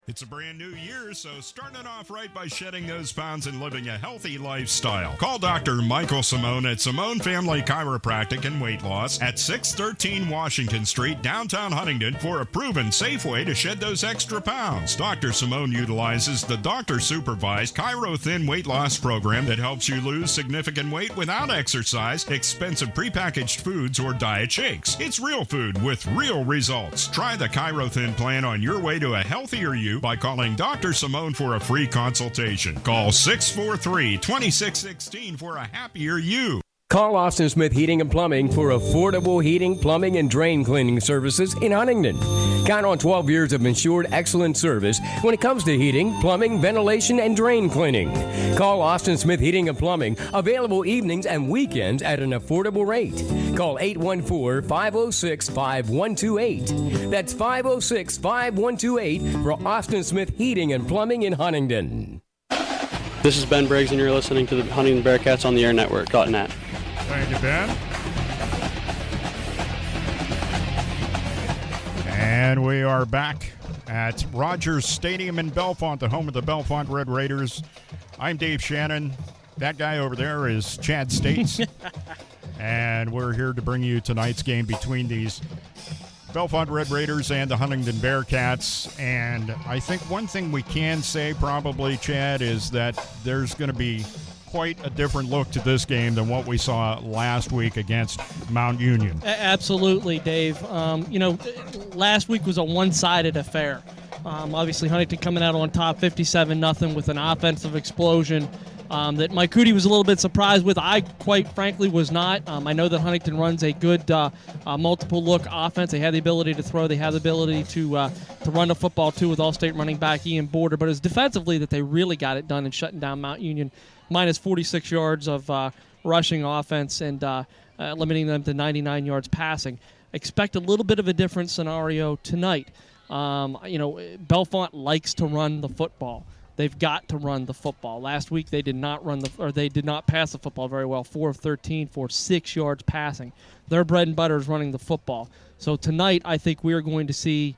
It's a brand new year, so start it off right by shedding those pounds and living a healthy lifestyle. Call Dr. Michael Simone at Simone Family Chiropractic and Weight Loss at 613 Washington Street, downtown Huntingdon, for a proven, safe way to shed those extra pounds. Dr. Simone utilizes the doctor-supervised Chiro Thin weight loss program that helps you lose significant weight without exercise, expensive prepackaged foods, or diet shakes. It's real food with real results. Try the Chiro Thin plan on your way to a healthier you by calling Dr. Simone for a free consultation. Call 643-2616 for a happier you. Call Austin Smith Heating and Plumbing for affordable heating, plumbing, and drain cleaning services in Huntingdon. Count on 12 years of ensured excellent service when it comes to heating, plumbing, ventilation, and drain cleaning. Call Austin Smith Heating and Plumbing, available evenings and weekends at an affordable rate. Call 814-506-5128. That's 506-5128 for Austin Smith Heating and Plumbing in Huntingdon. This is Ben Briggs, and you're listening to the Huntingdon Bearcats on the Air Network.net. Thank you, Ben. And we are back at Rogers Stadium in Bellefonte, the home of the Bellefonte Red Raiders. I'm Dave Shannon. That guy over there is Chad States. And we're here to bring you tonight's game between these Bellefonte Red Raiders and the Huntingdon Bearcats. And I think one thing we can say probably, Chad, is that there's going to be quite a different look to this game than what we saw last week against Mount Union. Absolutely, Dave. Last week was a one-sided affair. Obviously, Huntington coming out on top 57-0 with an offensive explosion that Mike Coody was a little bit surprised with. I, quite frankly, was not. I know that Huntington runs a good multiple-look offense. They have the ability to throw. They have the ability to run the football, too, with All-State running back Ian Border. But it was defensively that they really got it done in shutting down Mount Union, minus 46 yards of rushing offense and limiting them to 99 yards passing. Expect a little bit of a different scenario tonight. Bellefonte likes to run the football. They've got to run the football. Last week they did not they did not pass the football very well. 4 of 13 for 6 yards passing. Their bread and butter is running the football. So tonight I think we are going to see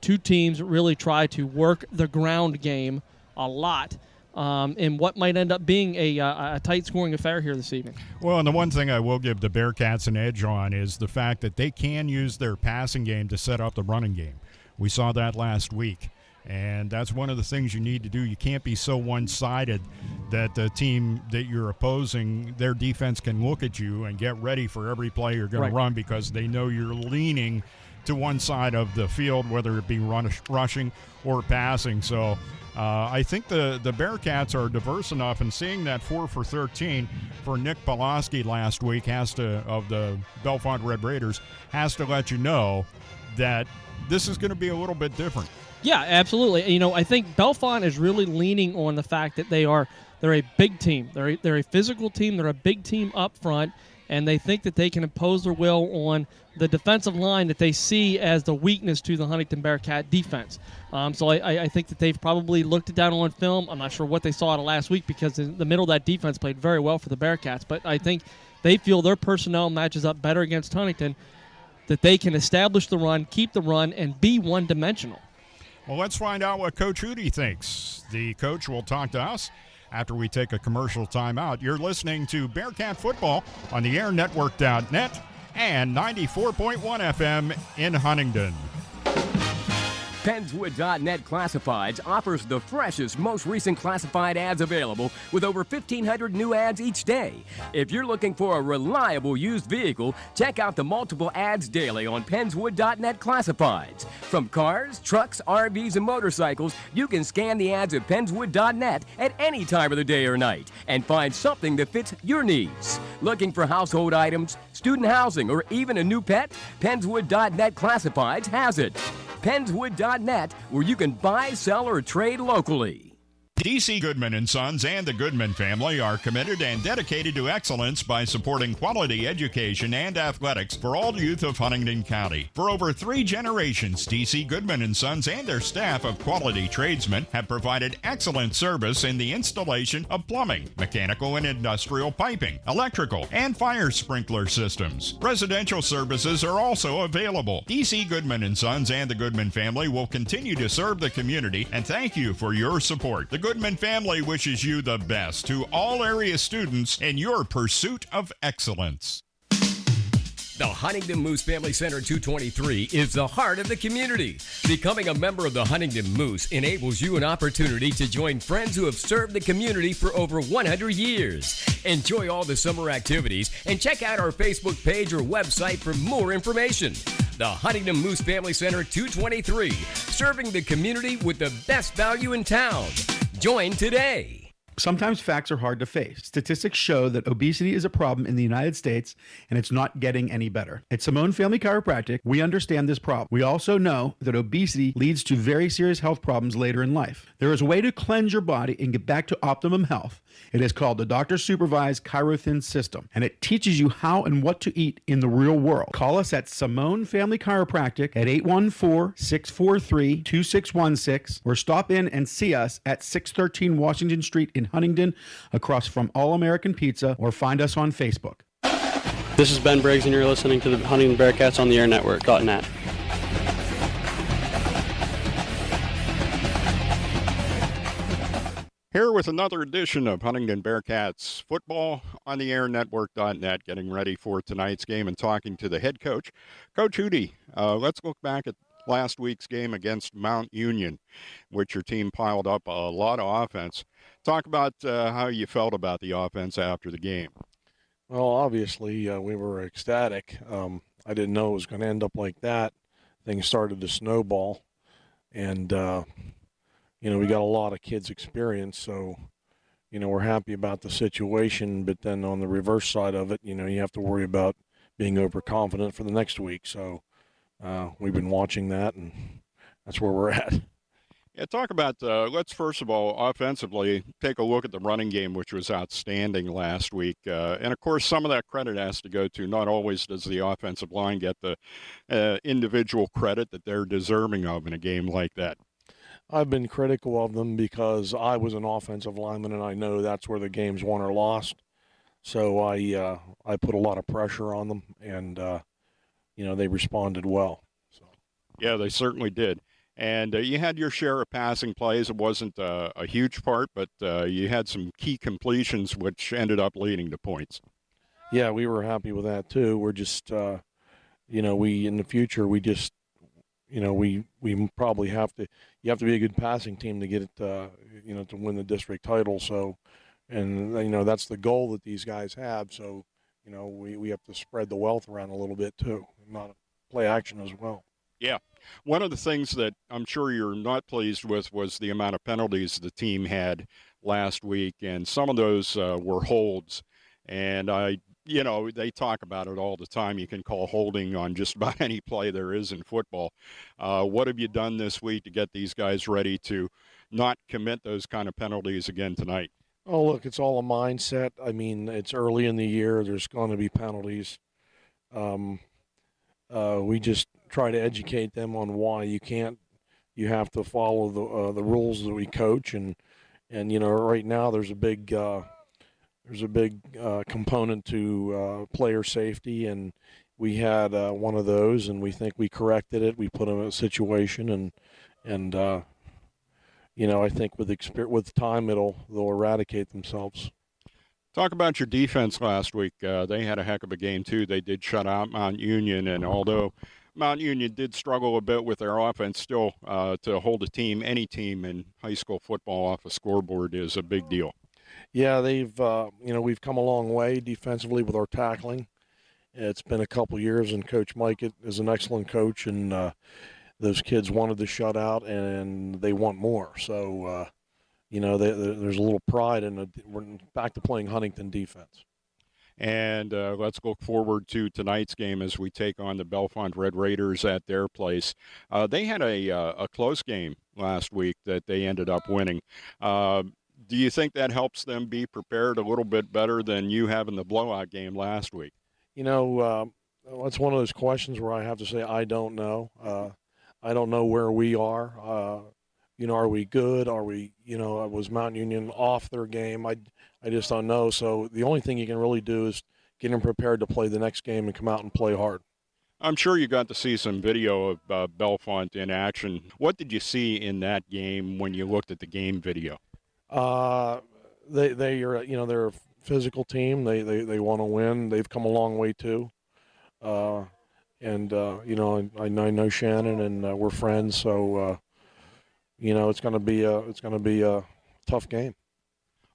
two teams really try to work the ground game a lot. In what might end up being a tight scoring affair here this evening. Well, and the one thing I will give the Bearcats an edge on is the fact that they can use their passing game to set up the running game. We saw that last week. And that's one of the things you need to do. You can't be so one-sided that the team that you're opposing, their defense can look at you and get ready for every play you're going to run because they know you're leaning to one side of the field, whether it be rushing or passing. So I think the Bearcats are diverse enough, and seeing that 4 for 13 for Nick Pulaski last week of the Bellefonte Red Raiders has to let you know that this is going to be a little bit different. Yeah, absolutely. I think Bellefonte is really leaning on the fact that they're a big team. They're a physical team. They're a big team up front, and they think that they can impose their will on the defensive line that they see as the weakness to the Huntingdon Bearcat defense. So I think that they've probably looked it down on film. I'm not sure what they saw out of last week because in the middle of that defense played very well for the Bearcats, but I think they feel their personnel matches up better against Huntington, that they can establish the run, keep the run, and be one-dimensional. Well, let's find out what Coach Hootie thinks. The coach will talk to us after we take a commercial timeout. You're listening to Bearcat Football on the airnetwork.net and 94.1 FM in Huntingdon. Pennswood.net Classifieds offers the freshest, most recent classified ads available with over 1,500 new ads each day. If you're looking for a reliable used vehicle, check out the multiple ads daily on Pennswood.net Classifieds. From cars, trucks, RVs, and motorcycles, you can scan the ads at Pennswood.net at any time of the day or night and find something that fits your needs. Looking for household items, student housing, or even a new pet? Pennswood.net Classifieds has it. Pennswood.net, where you can buy, sell, or trade locally. DC Goodman & Sons and the Goodman family are committed and dedicated to excellence by supporting quality education and athletics for all youth of Huntingdon County. For over 3 generations, DC Goodman & Sons and their staff of quality tradesmen have provided excellent service in the installation of plumbing, mechanical and industrial piping, electrical, and fire sprinkler systems. Residential services are also available. DC Goodman & Sons and the Goodman family will continue to serve the community, and thank you for your support. The Goodman family wishes you the best to all area students in your pursuit of excellence. The Huntingdon Moose Family Center 223 is the heart of the community. Becoming a member of the Huntingdon Moose enables you an opportunity to join friends who have served the community for over 100 years. Enjoy all the summer activities and check out our Facebook page or website for more information. The Huntingdon Moose Family Center 223, serving the community with the best value in town. Join today. Sometimes facts are hard to face. Statistics show that obesity is a problem in the United States, and it's not getting any better. At Simone Family Chiropractic, we understand this problem. We also know that obesity leads to very serious health problems later in life. There is a way to cleanse your body and get back to optimum health. It is called the Doctor-Supervised Chirothin System, and it teaches you how and what to eat in the real world. Call us at Simone Family Chiropractic at 814-643-2616, or stop in and see us at 613 Washington Street in Huntingdon, across from All American Pizza, or find us on Facebook. This is Ben Briggs, and you're listening to the Huntingdon Bearcats on the Air Network.net. Here with another edition of Huntingdon Bearcats football on the Air Network.net, getting ready for tonight's game and talking to the head coach, Coach Hootie. Let's look back at last week's game against Mount Union, which your team piled up a lot of offense. Talk about how you felt about the offense after the game. Well, obviously, we were ecstatic. I didn't know it was going to end up like that. Things started to snowball, and, we got a lot of kids' experience, so, we're happy about the situation. But then on the reverse side of it, you have to worry about being overconfident for the next week. So we've been watching that, and that's where we're at. Yeah, talk about, let's first of all, offensively, take a look at the running game, which was outstanding last week. And, of course, some of that credit has to go to, not always does the offensive line get the individual credit that they're deserving of in a game like that. I've been critical of them because I was an offensive lineman, and I know that's where the game's won or lost. So I put a lot of pressure on them, and, they responded well. So. Yeah, they certainly did. And you had your share of passing plays. It wasn't a huge part, but you had some key completions, which ended up leading to points. Yeah, we were happy with that, too. We're just, we in the future, we just, we probably have to – you have to be a good passing team to get it, to win the district title. So, and, that's the goal that these guys have. So, we have to spread the wealth around a little bit, too, not play action as well. Yeah. One of the things that I'm sure you're not pleased with was the amount of penalties the team had last week, and some of those were holds. And they talk about it all the time. You can call holding on just about any play there is in football. What have you done this week to get these guys ready to not commit those kind of penalties again tonight? Oh, look, it's all a mindset. I mean, it's early in the year. There's going to be penalties. We just try to educate them on why you have to follow the rules that we coach, and right now there's a big component to player safety, and we had one of those, and we think we corrected it. We put them in a situation, and I think with time they'll eradicate themselves. Talk about your defense last week. They had a heck of a game, too. They did shut out Mount Union, and although Mount Union did struggle a bit with their offense, still to hold any team in high school football off a scoreboard is a big deal. Yeah, we've come a long way defensively with our tackling. It's been a couple years, and Coach Mike is an excellent coach, and those kids wanted to shut out, and they want more. So, there's a little pride in it. We're back to playing Huntington defense. And let's look forward to tonight's game as we take on the Bellefonte Red Raiders at their place. They had a close game last week that they ended up winning. Do you think that helps them be prepared a little bit better than you having the blowout game last week? You know, it's one of those questions where I have to say I don't know. I don't know where we are. You know, are we good? Are we, you know, was Mount Union off their game? I just don't know. So the only thing you can really do is get them prepared to play the next game and come out and play hard. I'm sure you got to see some video of Bellefonte in action. What did you see in that game when you looked at the game video? They are, you know, they're a physical team. They want to win. They've come a long way too. You know, I know Shannon, and we're friends. So, you know, it's going to be a tough game.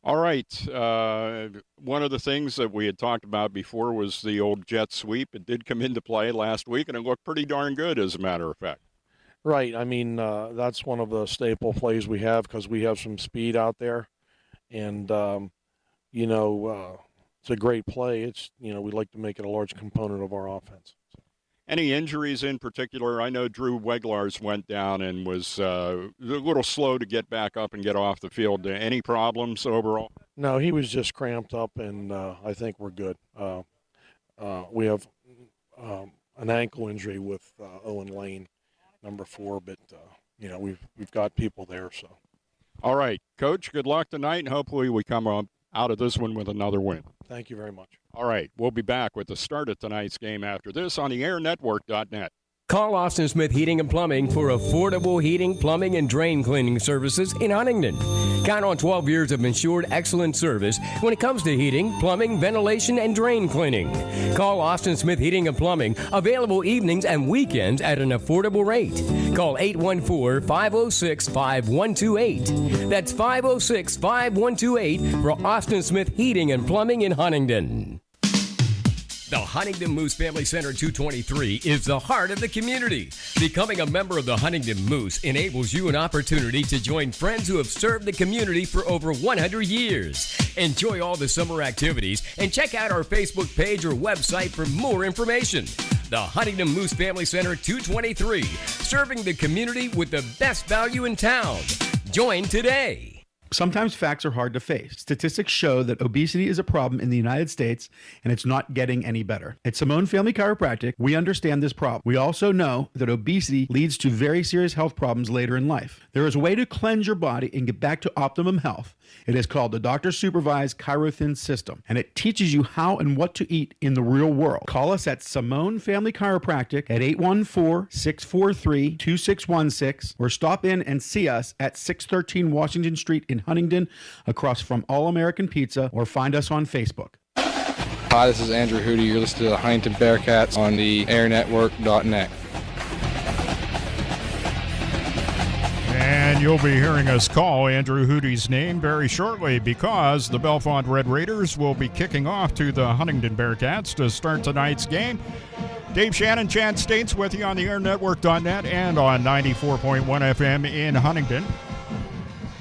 All right. One of the things that we had talked about before was the old jet sweep. It did come into play last week, and it looked pretty darn good, as a matter of fact. Right. I mean, that's one of the staple plays we have because we have some speed out there. And, you know, it's a great play. It's, you know, we'd like to make it a large component of our offense. Any injuries in particular? I know Drew Weglars went down and was a little slow to get back up and get off the field. Any problems overall? No, he was just cramped up, and I think we're good. We have an ankle injury with Owen Lane, number 4, but, you know, we've got people there. So. All right, Coach, good luck tonight, and hopefully we come out of this one with another win. Thank you very much. All right, we'll be back with the start of tonight's game after this on the airnetwork.net. Call Austin Smith Heating and Plumbing for affordable heating, plumbing, and drain cleaning services in Huntingdon. Count on 12 years of ensured excellent service when it comes to heating, plumbing, ventilation, and drain cleaning. Call Austin Smith Heating and Plumbing, available evenings and weekends at an affordable rate. Call 814-506-5128. That's 506-5128 for Austin Smith Heating and Plumbing in Huntingdon. The Huntingdon Moose Family Center 223 is the heart of the community. Becoming a member of the Huntingdon Moose enables you an opportunity to join friends who have served the community for over 100 years. Enjoy all the summer activities and check out our Facebook page or website for more information. The Huntingdon Moose Family Center 223, serving the community with the best value in town. Join today. Sometimes facts are hard to face. Statistics show that obesity is a problem in the United States, and it's not getting any better. At Simone Family Chiropractic, we understand this problem. We also know that obesity leads to very serious health problems later in life. There is a way to cleanse your body and get back to optimum health. It is called the Doctor-Supervised Chirothin System, and it teaches you how and what to eat in the real world. Call us at Simone Family Chiropractic at 814-643-2616, or stop in and see us at 613 Washington Street in Huntingdon, across from All American Pizza, or find us on Facebook. Hi, this is Andrew Hootie. You're listening to the Huntingdon Bearcats on the airnetwork.net. And you'll be hearing us call Andrew Hootie's name very shortly, because the Bellefonte Red Raiders will be kicking off to the Huntingdon Bearcats to start tonight's game. Dave, Shannon, Chad States with you on the airnetwork.net and on 94.1 FM in Huntingdon.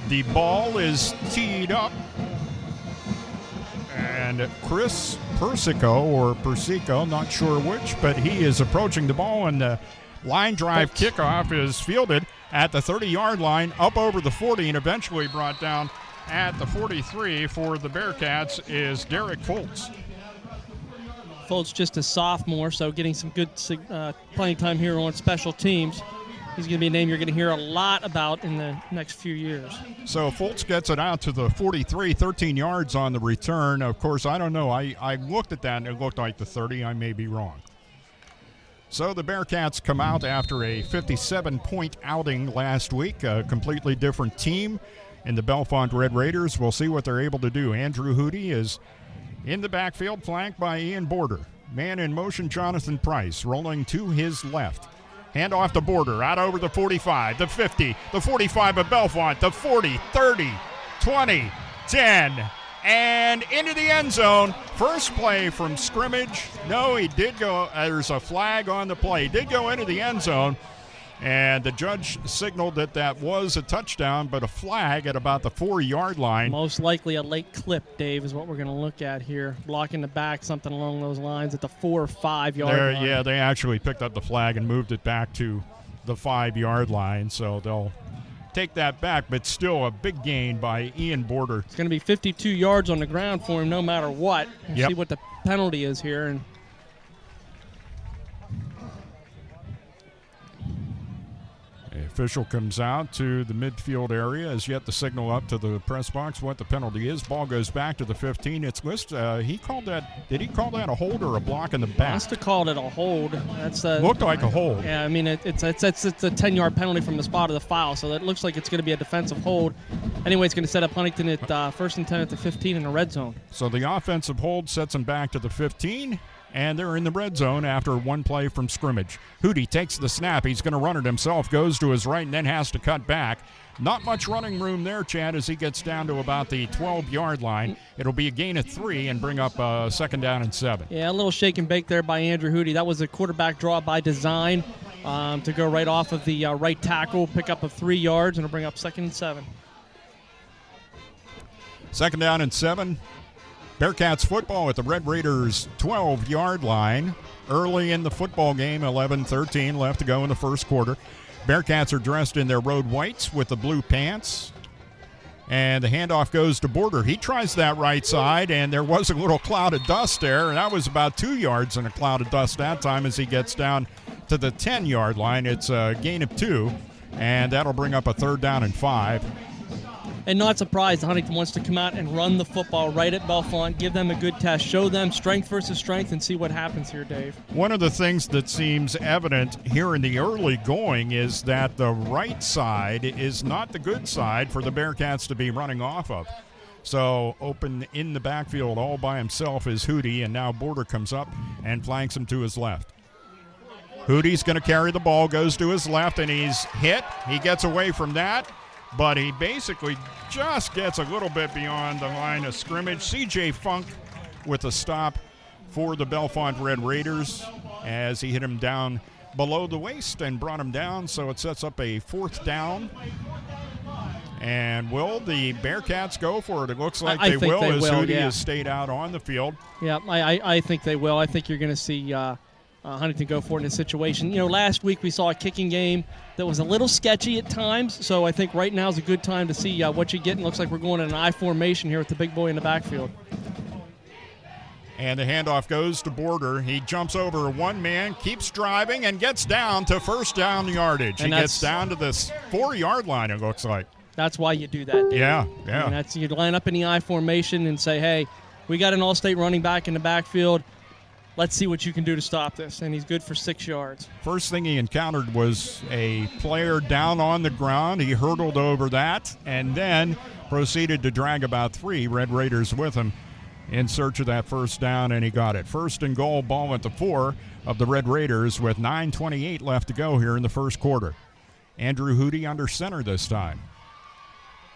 The ball is teed up, and Chris Persico, not sure which, but he is approaching the ball, and the line drive kickoff is fielded at the 30-yard line, up over the 40, and eventually brought down at the 43 for the Bearcats is Derek Foltz. Foltz just a sophomore, so getting some good playing time here on special teams. He's going to be a name you're going to hear a lot about in the next few years. So Foltz gets it out to the 43, 13 yards on the return. Of course, I don't know. I looked at that, and it looked like the 30. I may be wrong. So the Bearcats come out after a 57-point outing last week, a completely different team in the Bellefonte Red Raiders. We'll see what they're able to do. Andrew Hootie is in the backfield, flanked by Ian Border. Man in motion, Jonathan Price, rolling to his left. Hand off the Border, out over the 45, the 50, the 45 of Bellefonte, the 40, 30, 20, 10, and into the end zone. First play from scrimmage. No, he did go. There's a flag on the play. He did go into the end zone, and the judge signaled that that was a touchdown, but a flag at about the 4-yard line. Most likely a late clip, Dave, is what we're going to look at here. Blocking the back, something along those lines at the 4 or 5 yard line. Yeah, they actually picked up the flag and moved it back to the 5-yard line, so they'll take that back, but still a big gain by Ian Border. It's going to be 52 yards on the ground for him no matter what. We'll see what the penalty is here. And the official comes out to the midfield area, has yet to signal up to the press box what the penalty is. Ball goes back to the 15. It's listed. He called that. Did he call that a hold or a block in the back? Must have called it a hold. That's looked like a hold. Yeah, I mean it's a 10-yard penalty from the spot of the foul, so that looks like it's going to be a defensive hold. Anyway, it's going to set up Huntington at first and 10 at the 15 in the red zone. So the offensive hold sets them back to the 15. And they're in the red zone after one play from scrimmage. Hootie takes the snap. He's going to run it himself, goes to his right, and then has to cut back. Not much running room there, Chad, as he gets down to about the 12-yard line. It'll be a gain of 3 and bring up second down and 7. Yeah, a little shake and bake there by Andrew Hootie. That was a quarterback draw by design to go right off of the right tackle, pick up of 3 yards, and it'll bring up second and 7. Second down and 7. Bearcats football at the Red Raiders 12-yard line. Early in the football game, 11-13 left to go in the first quarter. Bearcats are dressed in their road whites with the blue pants. And the handoff goes to Border. He tries that right side, and there was a little cloud of dust there. And that was about 2 yards in a cloud of dust that time as he gets down to the 10-yard line. It's a gain of 2, and that'll bring up a third down and 5. And not surprised, Huntington wants to come out and run the football right at Bellefonte, give them a good test, show them strength versus strength, and see what happens here, Dave. One of the things that seems evident here in the early going is that the right side is not the good side for the Bearcats to be running off of. So open in the backfield all by himself is Hootie, and now Border comes up and flanks him to his left. Hootie's going to carry the ball, goes to his left, and he's hit. He gets away from that. But he basically just gets a little bit beyond the line of scrimmage. C.J. Funk with a stop for the Bellefonte Red Raiders as he hit him down below the waist and brought him down. So it sets up a fourth down. And will the Bearcats go for it? It looks like they will as Hootie has stayed out on the field. Yeah, I think they will. I think you're going to see Huntington go for it in this situation. You know, last week we saw a kicking game that was a little sketchy at times, so I think right now is a good time to see what you get. And looks like we're going in an I formation here with the big boy in the backfield. And the handoff goes to Border. He jumps over one man, keeps driving, and gets down to first down yardage. He gets down to this 4-yard line, it looks like. That's why you do that, Dave. Yeah. And that's, you line up in the I formation and say, hey, we got an all-state running back in the backfield. Let's see what you can do to stop this. And he's good for 6 yards. First thing he encountered was a player down on the ground. He hurdled over that and then proceeded to drag about 3 Red Raiders with him in search of that first down, and he got it. First and goal, ball at the 4 of the Red Raiders with 9:28 left to go here in the first quarter. Andrew Hootie under center this time.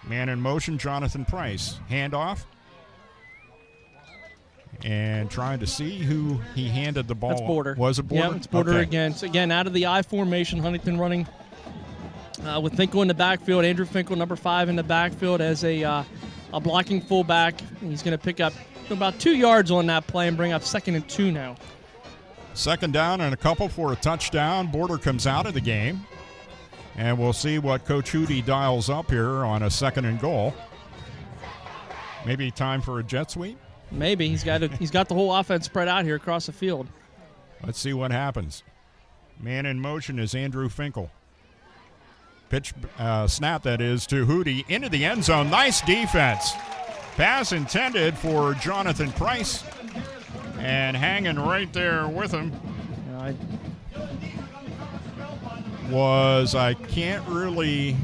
Man in motion, Jonathan Price. Handoff. And trying to see who he handed the ball. That's Border. Was it Border? Yeah, it's Border again. So again, out of the I formation, Huntington running with Finkel in the backfield. Andrew Finkel, number 5 in the backfield as a blocking fullback. He's going to pick up about 2 yards on that play and bring up 2nd and 2 now. Second down and a couple for a touchdown. Border comes out of the game. And we'll see what Coach Hootie dials up here on a 2nd and goal. Maybe time for a jet sweep? Maybe. He's got the whole offense spread out here across the field. Let's see what happens. Man in motion is Andrew Finkel. Pitch snap, that is, to Hootie into the end zone. Nice defense. Pass intended for Jonathan Price. And hanging right there with him I can't really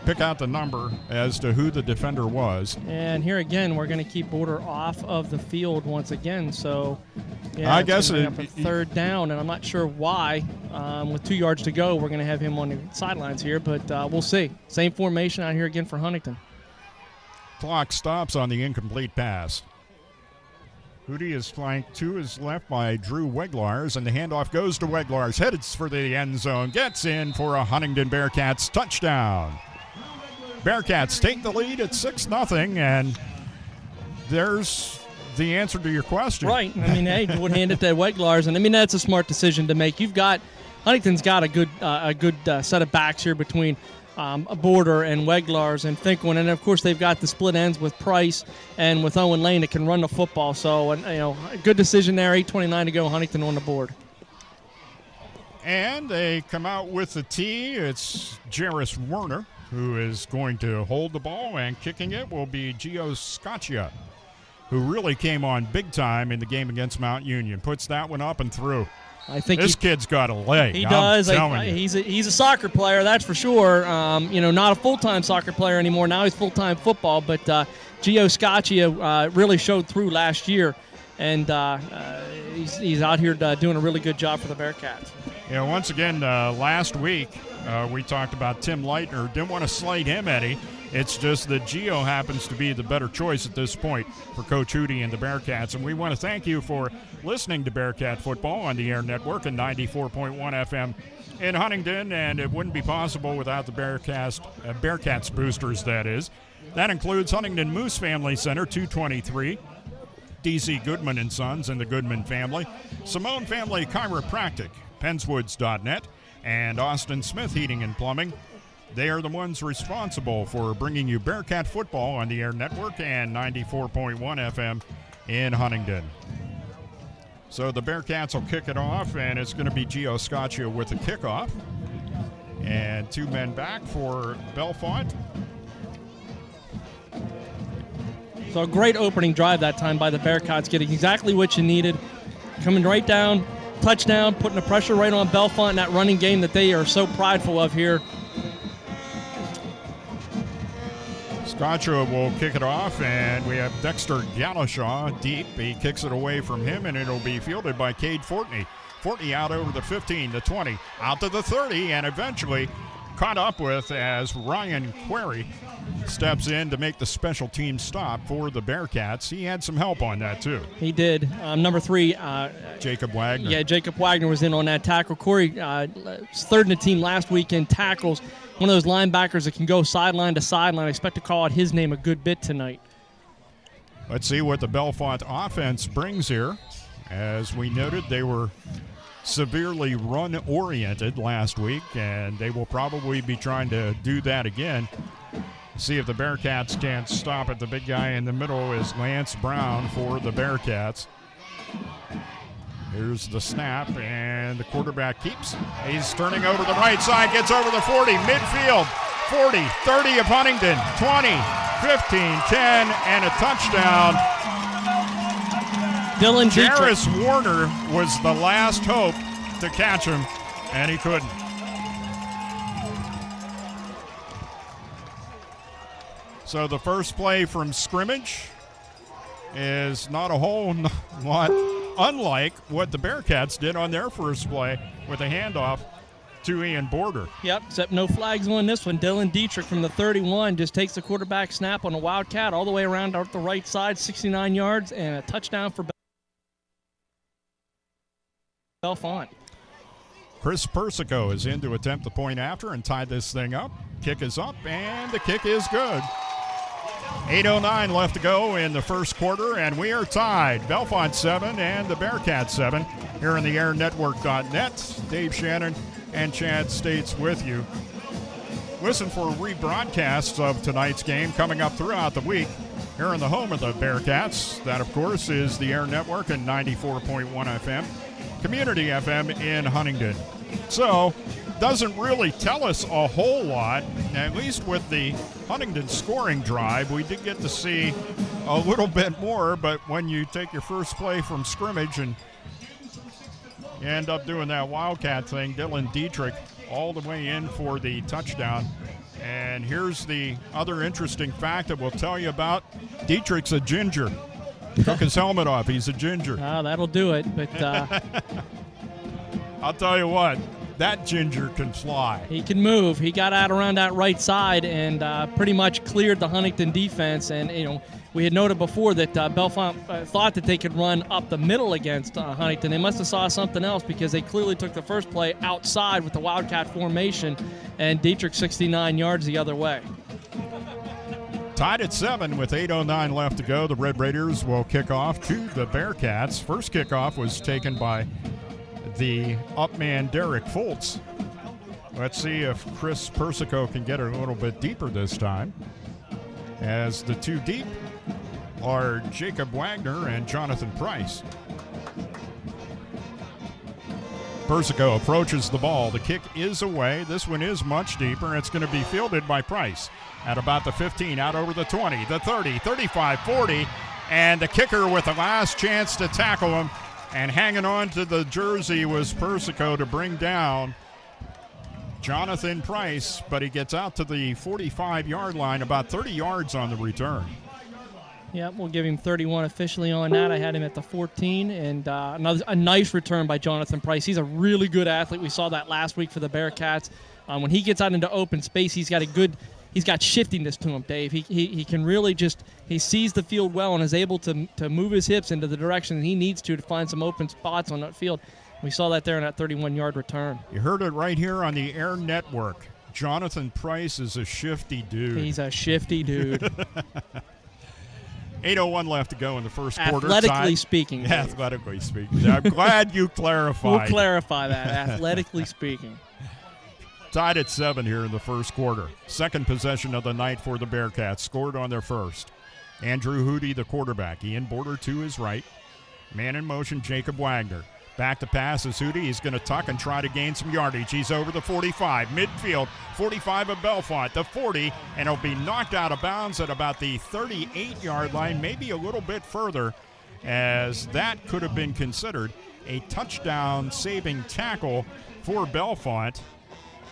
pick out the number as to who the defender was. And here again, we're going to keep Border off of the field once again. So, yeah, I guess it's a third down, and I'm not sure why. With 2 yards to go, we're going to have him on the sidelines here, but we'll see. Same formation out here again for Huntington. Clock stops on the incomplete pass. Hootie is flanked to his left by Drew Weglars, and the handoff goes to Weglars. Heads for the end zone. Gets in for a Huntingdon Bearcats touchdown. Bearcats take the lead at 6-0, and there's the answer to your question. Right. I mean, hey, you would hand it to Weglars, and I mean, that's a smart decision to make. Huntington's got a good set of backs here between Border and Weglars and Finkeln, and of course they've got the split ends with Price and with Owen Lane that can run the football. So, a good decision there. 8:29 to go. Huntington on the board. And they come out with the tee. It's Jarris Werner who is going to hold the ball, and kicking it will be Gio Scaccia, who really came on big time in the game against Mount Union. Puts that one up and through. I think this kid's got a leg. He does. He's a soccer player, that's for sure. Not a full-time soccer player anymore. Now he's full-time football. But Gio Scaccia really showed through last year, and he's out here doing a really good job for the Bearcats. Yeah. Once again, last week we talked about Tim Leitner. Didn't want to slight him, Eddie. It's just that Gio happens to be the better choice at this point for Coach Hootie and the Bearcats. And we want to thank you for listening to Bearcat Football on the Air Network and 94.1 FM in Huntingdon. And it wouldn't be possible without the Bearcats boosters, that is. That includes Huntingdon Moose Family Center, 223, DC Goodman and Sons and the Goodman family, Simone Family Chiropractic, Penswoods.net, and Austin Smith Heating and Plumbing. They are the ones responsible for bringing you Bearcat football on the Air Network and 94.1 FM in Huntingdon. So the Bearcats will kick it off, and it's going to be Gio Scaccia with the kickoff. And 2 men back for Bellefonte. So a great opening drive that time by the Bearcats, getting exactly what you needed. Coming right down, touchdown, putting the pressure right on Bellefonte in that running game that they are so prideful of here. Scaccia will kick it off, and we have Dexter Galashaw deep. He kicks it away from him, and it'll be fielded by Cade Fortney. Fortney out over the 15, the 20, out to the 30, and eventually caught up with as Ryan Query steps in to make the special team stop for the Bearcats. He had some help on that, too. He did. Number 3. Jacob Wagner. Yeah, Jacob Wagner was in on that tackle. Corey, third in the team last week in tackles. One of those linebackers that can go sideline to sideline. I expect to call out his name a good bit tonight. Let's see what the Bellefonte offense brings here. As we noted, they were severely run-oriented last week, and they will probably be trying to do that again. See if the Bearcats can't stop it. The big guy in the middle is Lance Brown for the Bearcats. Here's the snap, and the quarterback keeps. He's turning over the right side, gets over the 40, midfield, 40, 30 of Huntingdon, 20, 15, 10, and a touchdown. Dylan Jarris Werner was the last hope to catch him, and he couldn't. So the first play from scrimmage is not a whole lot unlike what the Bearcats did on their first play with a handoff to Ian Border. Yep, except no flags on this one. Dylan Dietrich from the 31 just takes the quarterback snap on a Wildcat all the way around out the right side, 69 yards, and a touchdown for Bellefonte. Chris Persico is in to attempt the point after and tie this thing up. Kick is up, and the kick is good. 8:09 left to go in the first quarter, and we are tied. Bellefonte 7 and the Bearcats 7 here on the airnetwork.net. Dave Shannon and Chad States with you. Listen for rebroadcasts of tonight's game coming up throughout the week here on the home of the Bearcats. That, of course, is the Air Network and 94.1 FM, Community FM in Huntingdon. So, doesn't really tell us a whole lot, at least with the Huntingdon scoring drive. We did get to see a little bit more, but when you take your first play from scrimmage and you end up doing that Wildcat thing, Dylan Dietrich all the way in for the touchdown. And here's the other interesting fact that we'll tell you about. Dietrich's a ginger. Took his helmet off. He's a ginger. That'll do it, but I'll tell you what. That ginger can fly. He can move. He got out around that right side and pretty much cleared the Huntington defense. And, we had noted before that Bellefonte thought that they could run up the middle against Huntington. They must have saw something else because they clearly took the first play outside with the Wildcat formation, and Dietrich 69 yards the other way. Tied at 7 with 8:09 left to go. The Red Raiders will kick off to the Bearcats. First kickoff was taken by the upman Derek Foltz. Let's see if Chris Persico can get it a little bit deeper this time, as the two deep are Jacob Wagner and Jonathan Price. Persico approaches the ball. The kick is away. This one is much deeper. It's going to be fielded by Price at about the 15, out over the 20, the 30, 35, 40, and the kicker with the last chance to tackle him, and hanging on to the jersey was Persico to bring down Jonathan Price, but he gets out to the 45-yard line, about 30 yards on the return. Yeah, we'll give him 31 officially on that. I had him at the 14, and a nice return by Jonathan Price. He's a really good athlete. We saw that last week for the Bearcats. When he gets out into open space, he's got shiftiness to him, Dave. He can really he sees the field well and is able to move his hips into the direction that he needs to find some open spots on that field. We saw that there in that 31-yard return. You heard it right here on the Air Network. Jonathan Price is a shifty dude. He's a shifty dude. 8:01 left to go in the first quarter. Athletically speaking. Athletically speaking. I'm glad you clarified. We'll clarify that, athletically speaking. Tied at 7 here in the first quarter. Second possession of the night for the Bearcats. Scored on their first. Andrew Hootie, the quarterback. Ian Border to his right. Man in motion, Jacob Wagner. Back to pass is Hootie. He's going to tuck and try to gain some yardage. He's over the 45. Midfield, 45 of Bellefonte. The 40, and he'll be knocked out of bounds at about the 38-yard line, maybe a little bit further, as that could have been considered a touchdown-saving tackle for Bellefonte.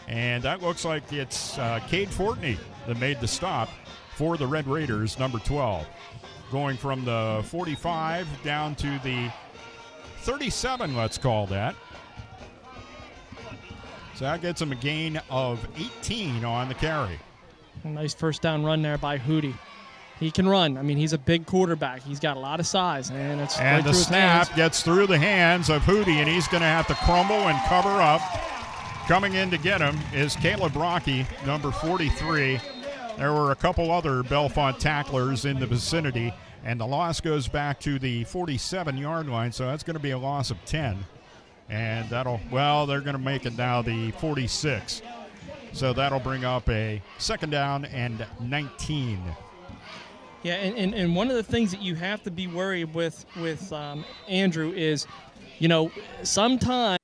And that looks like it's Cade Fortney that made the stop for the Red Raiders, number 12. Going from the 45 down to the 37, let's call that. So that gets him a gain of 18 on the carry. A nice first down run there by Hootie. He can run. I mean, he's a big quarterback. He's got a lot of size, and it's and right the through his snap hands. gets through the hands of Hootie, and he's going to have to crumble and cover up. Coming in to get him is Caleb Rocky, number 43. There were a couple other Bellefonte tacklers in the vicinity, and the loss goes back to the 47-yard line, so that's going to be a loss of 10. And they're going to make it now the 46. So that'll bring up a second down and 19. Yeah, and one of the things that you have to be worried with Andrew is, sometimes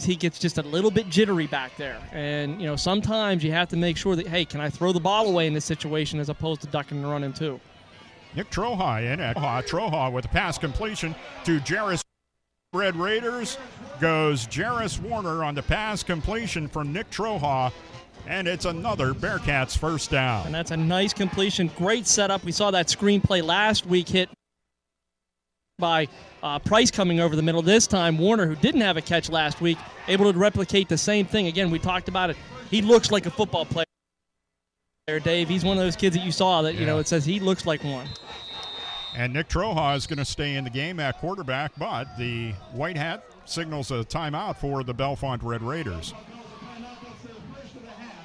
he gets just a little bit jittery back there. And, sometimes you have to make sure that, hey, can I throw the ball away in this situation as opposed to ducking and running too? Nick Troha in at Troha with a pass completion to Jarris. Red Raiders goes Jarris Warner on the pass completion from Nick Troha, and it's another Bearcats first down. And that's a nice completion. Great setup. We saw that screenplay last week hit by Price coming over the middle. This time, Warner, who didn't have a catch last week, able to replicate the same thing. Again, we talked about it. He looks like a football player, Dave. He's one of those kids that you saw that, it says he looks like one. And Nick Troha is going to stay in the game at quarterback, but the white hat signals a timeout for the Bellefonte Red Raiders.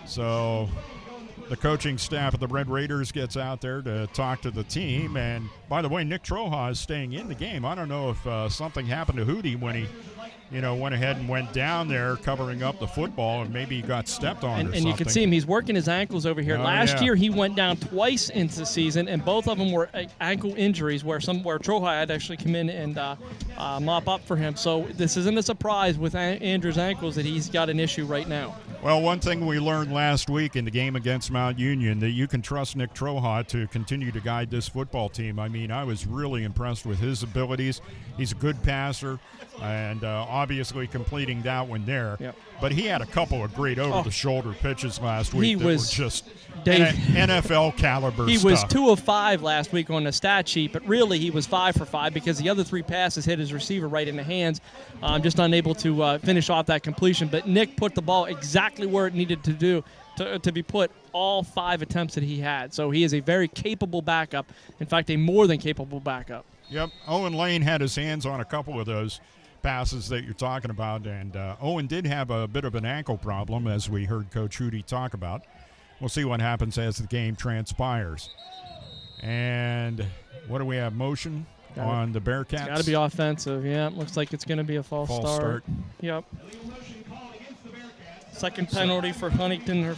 So the coaching staff of the Red Raiders gets out there to talk to the team. And, by the way, Nick Troha is staying in the game. I don't know if something happened to Hootie when he went ahead and went down there covering up the football, and maybe he got stepped on or something. And you can see him. He's working his ankles over here. Last year he went down twice into the season, and both of them were ankle injuries where Troha had actually come in and mop up for him. So this isn't a surprise with Andrew's ankles that he's got an issue right now. Well, one thing we learned last week in the game against Mount Union, that you can trust Nick Troha to continue to guide this football team. I mean, I was really impressed with his abilities. He's a good passer, and obviously completing that one there. Yep. But he had a couple of great over-the-shoulder pitches last week were just Dave, NFL caliber He stuff. was 2 of 5 last week on the stat sheet, but really he was 5 for 5 because the other 3 passes hit his receiver right in the hands. Just unable to finish off that completion. But Nick put the ball exactly where it needed to be put all 5 attempts that he had. So he is a very capable backup. In fact, a more than capable backup. Yep. Owen Lane had his hands on a couple of those passes that you're talking about, and Owen did have a bit of an ankle problem, as we heard Coach Hootie talk about. We'll see what happens as the game transpires. And what do we have? Motion on the Bearcats. It's got to be offensive. Yeah, looks like it's going to be a false start. Yep. Second penalty for Huntington.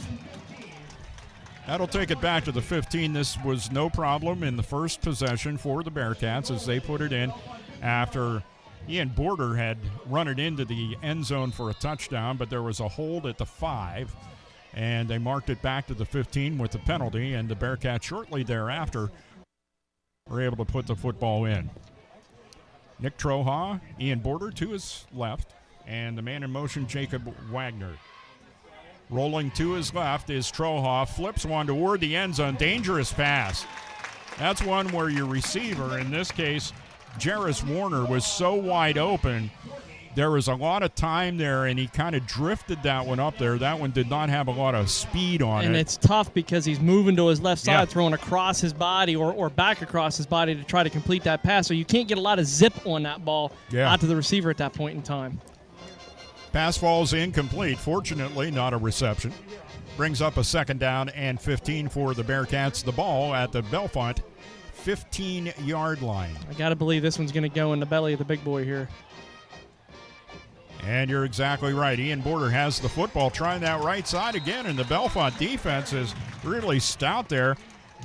That'll take it back to the 15. This was no problem in the first possession for the Bearcats as they put it in after Ian Border had run it into the end zone for a touchdown, but there was a hold at the 5, and they marked it back to the 15 with the penalty, and the Bearcats shortly thereafter were able to put the football in. Nick Troha, Ian Border to his left, and the man in motion, Jacob Wagner. Rolling to his left is Troha, flips one toward the end zone. Dangerous pass. That's one where your receiver, in this case, Jarris Warner, was so wide open. There was a lot of time there, and he kind of drifted that one up there. That one did not have a lot of speed on it. And it's tough because he's moving to his left side, throwing across his body or back across his body to try to complete that pass. So you can't get a lot of zip on that ball out to the receiver at that point in time. Pass falls incomplete. Fortunately, not a reception. Brings up a 2nd down and 15 for the Bearcats. The ball at the Bellefonte 15-yard line. I got to believe this one's going to go in the belly of the big boy here. And you're exactly right. Ian Border has the football, trying that right side again, and the Bellefonte defense is really stout there.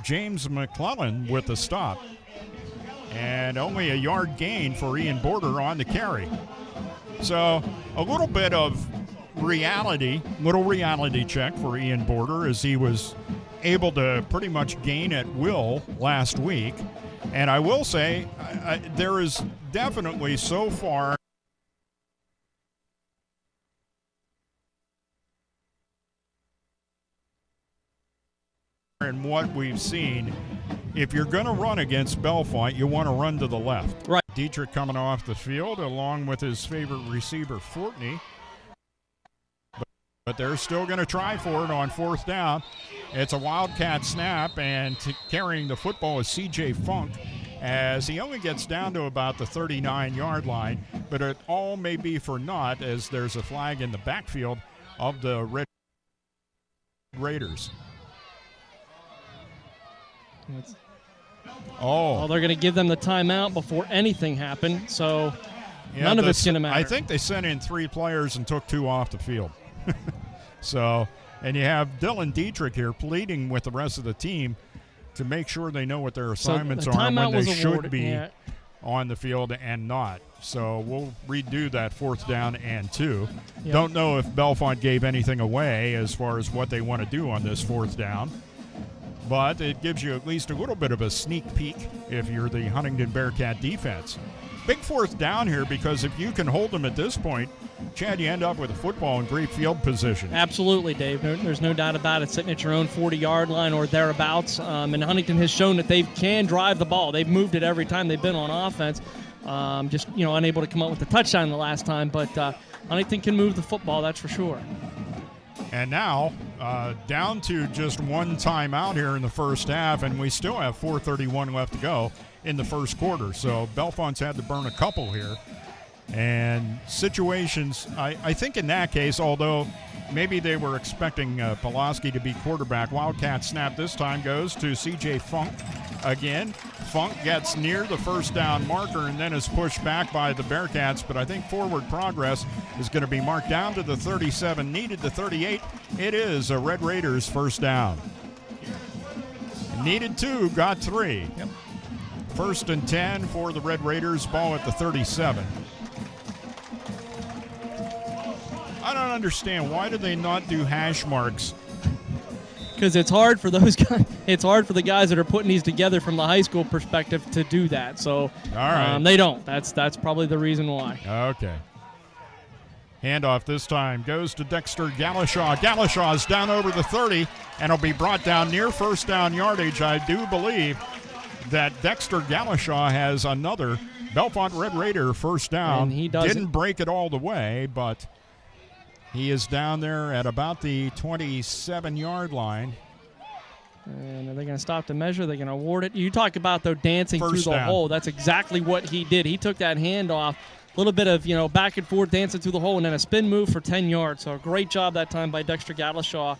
James McClellan with the stop. And only a yard gain for Ian Border on the carry. So a little bit of reality check for Ian Border as he was able to pretty much gain at will last week. And I will say there is definitely so far in what we've seen, if you're going to run against Bellefonte, you want to run to the left. Right. Dietrich coming off the field along with his favorite receiver, Fortney. But they're still going to try for it on 4th down. It's a Wildcat snap, and carrying the football is C.J. Funk as he only gets down to about the 39-yard line. But it all may be for naught as there's a flag in the backfield of the Red Raiders. Well, they're going to give them the timeout before anything happened, so none of it's going to matter. I think they sent in 3 players and took 2 off the field. So, and you have Dylan Dietrich here pleading with the rest of the team to make sure they know what their assignments are and when they should be on the field and not. So we'll redo that 4th down and 2. Yep. Don't know if Bellefonte gave anything away as far as what they want to do on this 4th down. But it gives you at least a little bit of a sneak peek if you're the Huntingdon Bearcat defense. Big 4th down here because if you can hold them at this point, Chad, you end up with a football in great field position. Absolutely, Dave. There's no doubt about it. Sitting at your own 40-yard line or thereabouts. And Huntington has shown that they can drive the ball. They've moved it every time they've been on offense. Just unable to come up with a touchdown the last time. But Huntington can move the football, that's for sure. And now down to just 1 timeout here in the first half, and we still have 4:31 left to go in the first quarter. So Bellefonte's had to burn a couple here. And situations, I think in that case, although maybe they were expecting Pulaski to be quarterback, Wildcat snap this time goes to C.J. Funk again. Funk gets near the 1st down marker and then is pushed back by the Bearcats, but I think forward progress is going to be marked down to the 37, needed the 38. It is a Red Raiders 1st down. Needed 2, got 3. Yep. 1st and 10 for the Red Raiders, ball at the 37. I don't understand. Why do they not do hash marks? Because it's hard for those guys. It's hard for the guys that are putting these together from the high school perspective to do that. So all right. They don't. That's probably the reason why. Okay. Handoff this time goes to Dexter Galashaw. Galashaw's down over the 30 and will be brought down near 1st down yardage. I do believe that Dexter Galashaw has another Bellefonte Red Raider 1st down. And he didn't break it all the way, but he is down there at about the 27-yard line. And are they going to stop the measure? They're going to award it. You talk about, though, dancing through the hole. That's exactly what he did. He took that handoff, a little bit of, back and forth, dancing through the hole, and then a spin move for 10 yards. So a great job that time by Dexter Galashaw,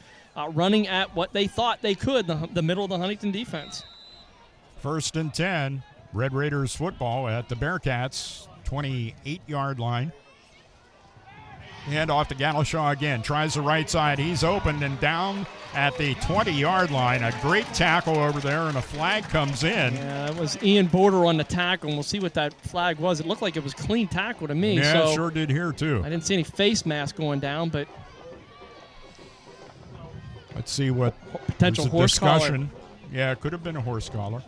running at what they thought they could, the middle of the Huntington defense. 1st and 10 Red Raiders football at the Bearcats' 28-yard line. Hand off to Galashaw again. Tries the right side. He's open and down at the 20-yard line. A great tackle over there, and a flag comes in. Yeah, that was Ian Border on the tackle, and we'll see what that flag was. It looked like it was clean tackle to me. Yeah, so sure did here, too. I didn't see any face mask going down, but let's see what potential horse discussion. collar. Yeah, it could have been a horse collar.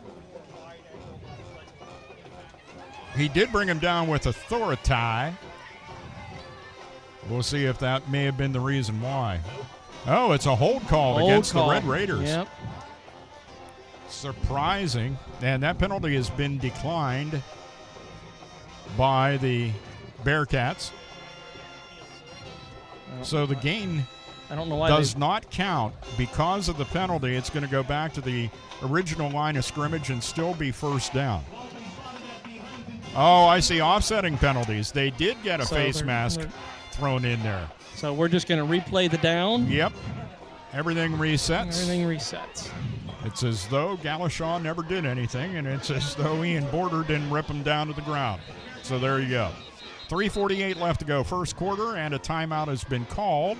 He did bring him down with authority. We'll see if that may have been the reason why. Oh, it's a hold call against the Red Raiders. Yep. Surprising. And that penalty has been declined by the Bearcats. So the gain I don't know why does not count. Because of the penalty, it's going to go back to the original line of scrimmage and still be first down. Oh, I see offsetting penalties. They did get a face mask thrown in there. So we're just going to replay the down. Yep. Everything resets. Everything resets. It's as though Galashaw never did anything, and it's as though Ian Border didn't rip him down to the ground. So there you go. 3:48 left to go, first quarter, and a timeout has been called.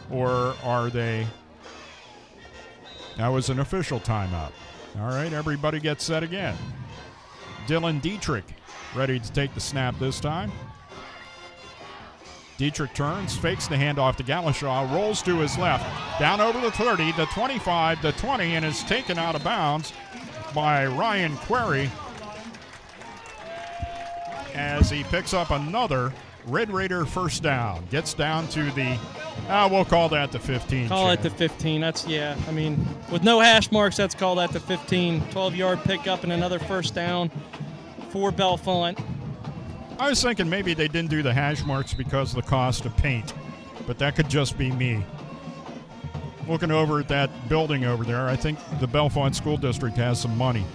Or are they? That was an official timeout. All right, everybody gets set again. Dylan Dietrich ready to take the snap this time. Dietrich turns, fakes the handoff to Galashaw, rolls to his left, down over the 30, the 25, the 20, and is taken out of bounds by Ryan Query as he picks up another Red Raider first down. Gets down to the, we'll call that the 15. Call it the 15. That's, yeah. I mean, with no hash marks, that's called at the 15. 12-yard pickup and another first down for Bellefonte. I was thinking maybe they didn't do the hash marks because of the cost of paint, but that could just be me. Looking over at that building over there, I think the Bellefonte School District has some money.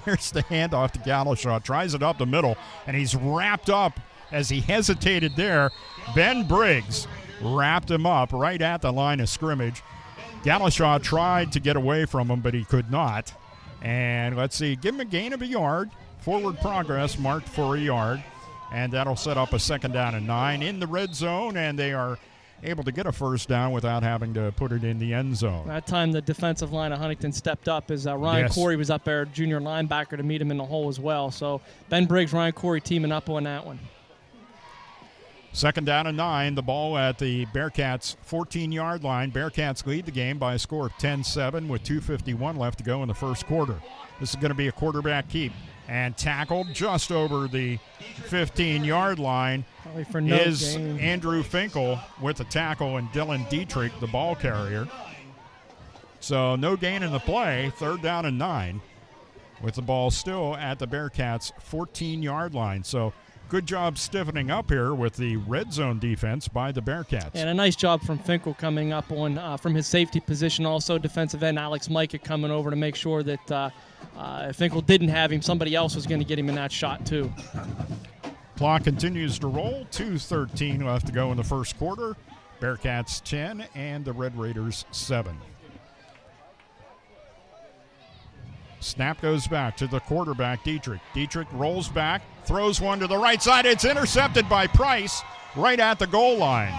Here's the handoff to Galashaw. Tries it up the middle, and he's wrapped up as he hesitated there. Ben Briggs wrapped him up right at the line of scrimmage. Galashaw tried to get away from him, but he could not. And let's see, give him a gain of a yard. Forward progress marked for a yard, and that'll set up a 2nd down and 9 in the red zone, and they are able to get a first down without having to put it in the end zone. That time the defensive line of Huntington stepped up as Ryan Corey was up there, junior linebacker, to meet him in the hole as well. So Ben Briggs, Ryan Corey teaming up on that one. 2nd down and 9, the ball at the Bearcats' 14-yard line. Bearcats lead the game by a score of 10-7 with 2:51 left to go in the first quarter. This is going to be a quarterback keep. And tackled just over the 15-yard line for no is gain. Andrew Finkel with the tackle and Dylan Dietrich, the ball carrier. So no gain in the play, 3rd down and 9, with the ball still at the Bearcats' 14-yard line. So good job stiffening up here with the red zone defense by the Bearcats. And a nice job from Finkel coming up on from his safety position. Also defensive end Alex Micah coming over to make sure that if Finkel didn't have him, somebody else was going to get him in that shot too. Clock continues to roll. 2:13 left to go in the first quarter. Bearcats 10 and the Red Raiders 7. Snap goes back to the quarterback, Dietrich. Dietrich rolls back, throws one to the right side. It's intercepted by Price right at the goal line.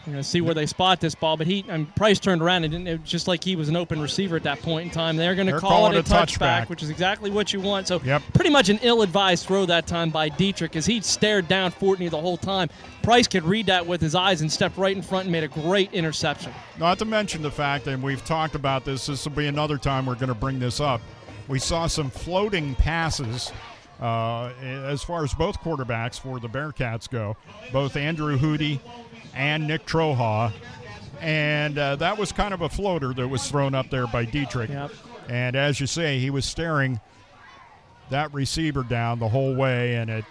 You're going to see where they spot this ball, but Price turned around and it was just like he was an open receiver at that point in time. They're going to call it a touchback, which is exactly what you want. So pretty much an ill-advised throw that time by Dietrich as he stared down Fortney the whole time. Price could read that with his eyes and stepped right in front and made a great interception. Not to mention the fact, and we've talked about this will be another time we're going to bring this up, we saw some floating passes as far as both quarterbacks for the Bearcats go, both Andrew Hootie and Nick Troha, and that was kind of a floater that was thrown up there by Dietrich. Yep. And as you say, he was staring that receiver down the whole way, and it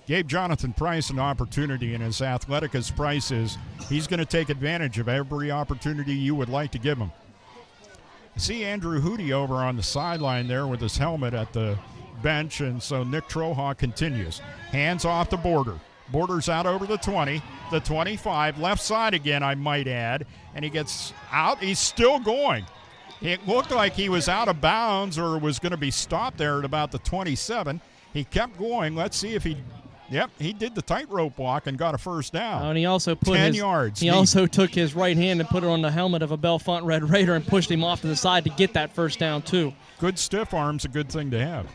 gave Jonathan Price an opportunity, and as athletic as Price is, he's going to take advantage of every opportunity you would like to give him. See Andrew Hootie over on the sideline there with his helmet at the bench, and so Nick Troha continues. Hands off the Border. Border's out over the 20, the 25, left side again, I might add, and he gets out. He's still going. It looked like he was out of bounds or was going to be stopped there at about the 27. He kept going. Let's see if he did the tightrope walk and got a first down. And he also put 10 yards. He also took his right hand and put it on the helmet of a Bellefonte Red Raider and pushed him off to the side to get that first down, too. Good stiff arm's a good thing to have.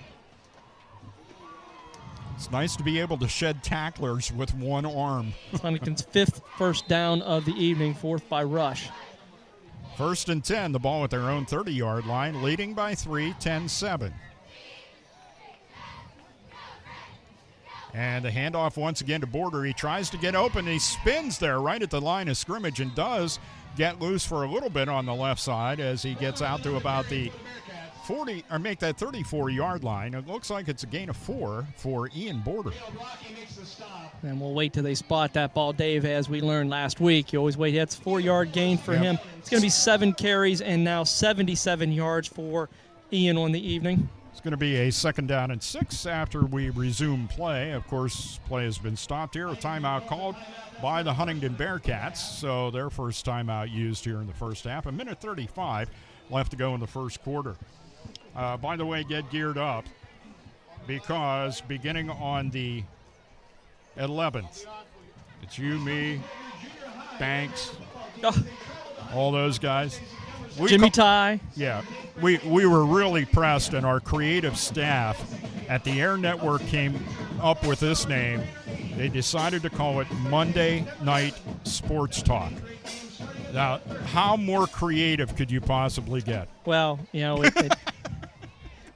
It's nice to be able to shed tacklers with one arm. Huntington's 5th first down of the evening, 4th by Rush. 1st and 10, the ball at their own 30-yard line, leading by 3, 10-7. And the handoff once again to Border. He tries to get open. He spins there right at the line of scrimmage and does get loose for a little bit on the left side as he gets out to about the 40, or make that 34-yard line. It looks like it's a gain of 4 for Ian Border. And we'll wait till they spot that ball, Dave, as we learned last week. You always wait. That's a 4-yard gain for him. It's going to be 7 carries and now 77 yards for Ian on the evening. It's going to be a 2nd down and 6 after we resume play. Of course, play has been stopped here. A timeout called by the Huntingdon Bearcats. So their first timeout used here in the first half. 1:35 left to go in the first quarter. By the way, get geared up because beginning on the 11th, it's you, me, Banks, all those guys. Jimmy Ty. Yeah. We were really pressed, and our creative staff at the Air Network came up with this name. They decided to call it Monday Night Sports Talk. Now, how more creative could you possibly get? Well,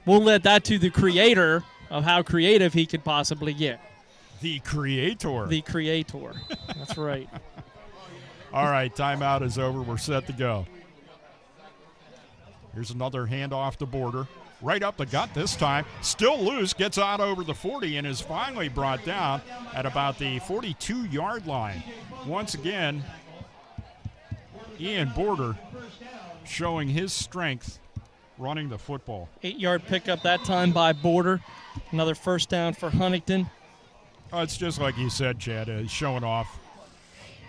we'll let that to the creator of how creative he could possibly get. The creator. The creator. That's right. All right, timeout is over. We're set to go. Here's another handoff to Border. Right up the gut this time. Still loose. Gets out over the 40 and is finally brought down at about the 42-yard line. Once again, Ian Border showing his strength running the football. 8-yard pickup that time by Border. Another first down for Huntington. Oh, it's just like you said, Chad, showing off.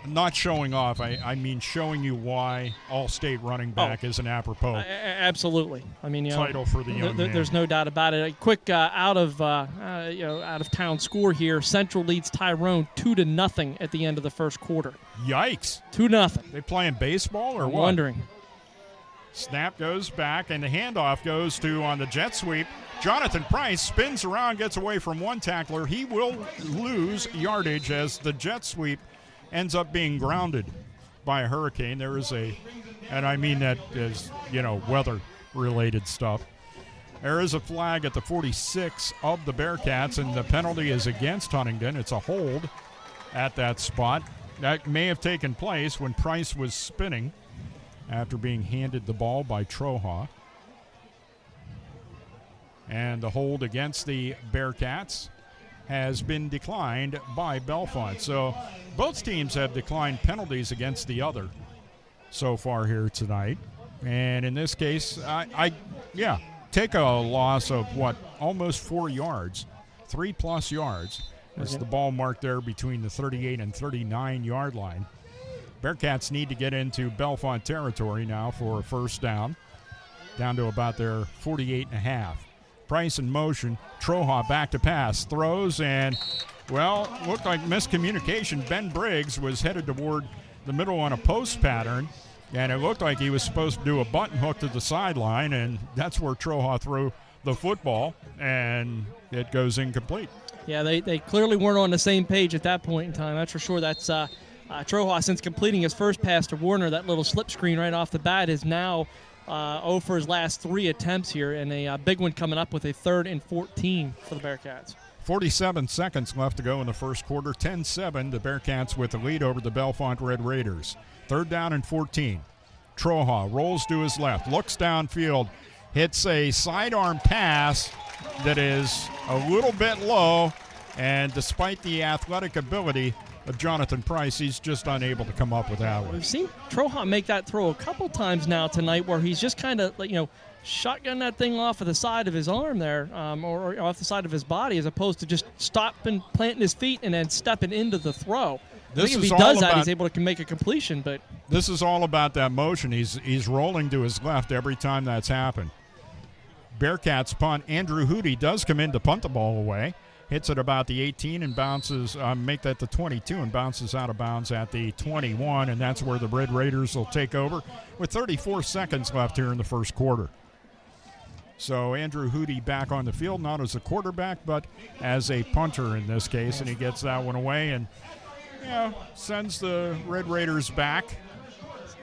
Not showing off, I mean showing you why All-State running back is an apropos. Absolutely. I mean, title for the young man. There's no doubt about it. A quick out of town score here. Central leads Tyrone 2-0 at the end of the first quarter. Yikes! 2-0. They playing baseball or I'm what? wondering. Snap goes back, and the handoff goes to on the jet sweep. Jonathan Price spins around, gets away from one tackler. He will lose yardage as the jet sweep ends up being grounded by a hurricane. There is and I mean that is, weather-related stuff. There is a flag at the 46 of the Bearcats, and the penalty is against Huntingdon. It's a hold at that spot. That may have taken place when Price was spinning after being handed the ball by Troha. And the hold against the Bearcats has been declined by Bellefonte. So both teams have declined penalties against the other so far here tonight. And in this case, take a loss of almost 4 yards, 3+ yards. As the ball marked there between the 38 and 39-yard line. Bearcats need to get into Bellefonte territory now for a first down to about their 48.5. Price in motion. Troha back to pass. Throws and, looked like miscommunication. Ben Briggs was headed toward the middle on a post pattern, and it looked like he was supposed to do a button hook to the sideline, and that's where Troha threw the football, and it goes incomplete. Yeah, they clearly weren't on the same page at that point in time. That's for sure. That's Troha, since completing his first pass to Warner, that little slip screen right off the bat is now 0 for his last 3 attempts here, and a big one coming up with a 3rd and 14 for the Bearcats. 47 seconds left to go in the first quarter. 10-7, the Bearcats with the lead over the Bellefonte Red Raiders. 3rd down and 14. Troha rolls to his left, looks downfield, hits a sidearm pass that is a little bit low, and despite the athletic ability of Jonathan Price, he's just unable to come up with that one. We've seen Troha make that throw a couple times now tonight where he's just kind of, shotgun that thing off of the side of his arm there, or off the side of his body, as opposed to just stopping, planting his feet, and then stepping into the throw. I think if he does that, he's able to make a completion. But this is all about that motion. He's rolling to his left every time that's happened. Bearcats punt. Andrew Hootie does come in to punt the ball away. Hits at about the 18 and bounces, make that the 22 and bounces out of bounds at the 21, and that's where the Red Raiders will take over with 34 seconds left here in the first quarter. So Andrew Hootie back on the field, not as a quarterback, but as a punter in this case, and he gets that one away and sends the Red Raiders back.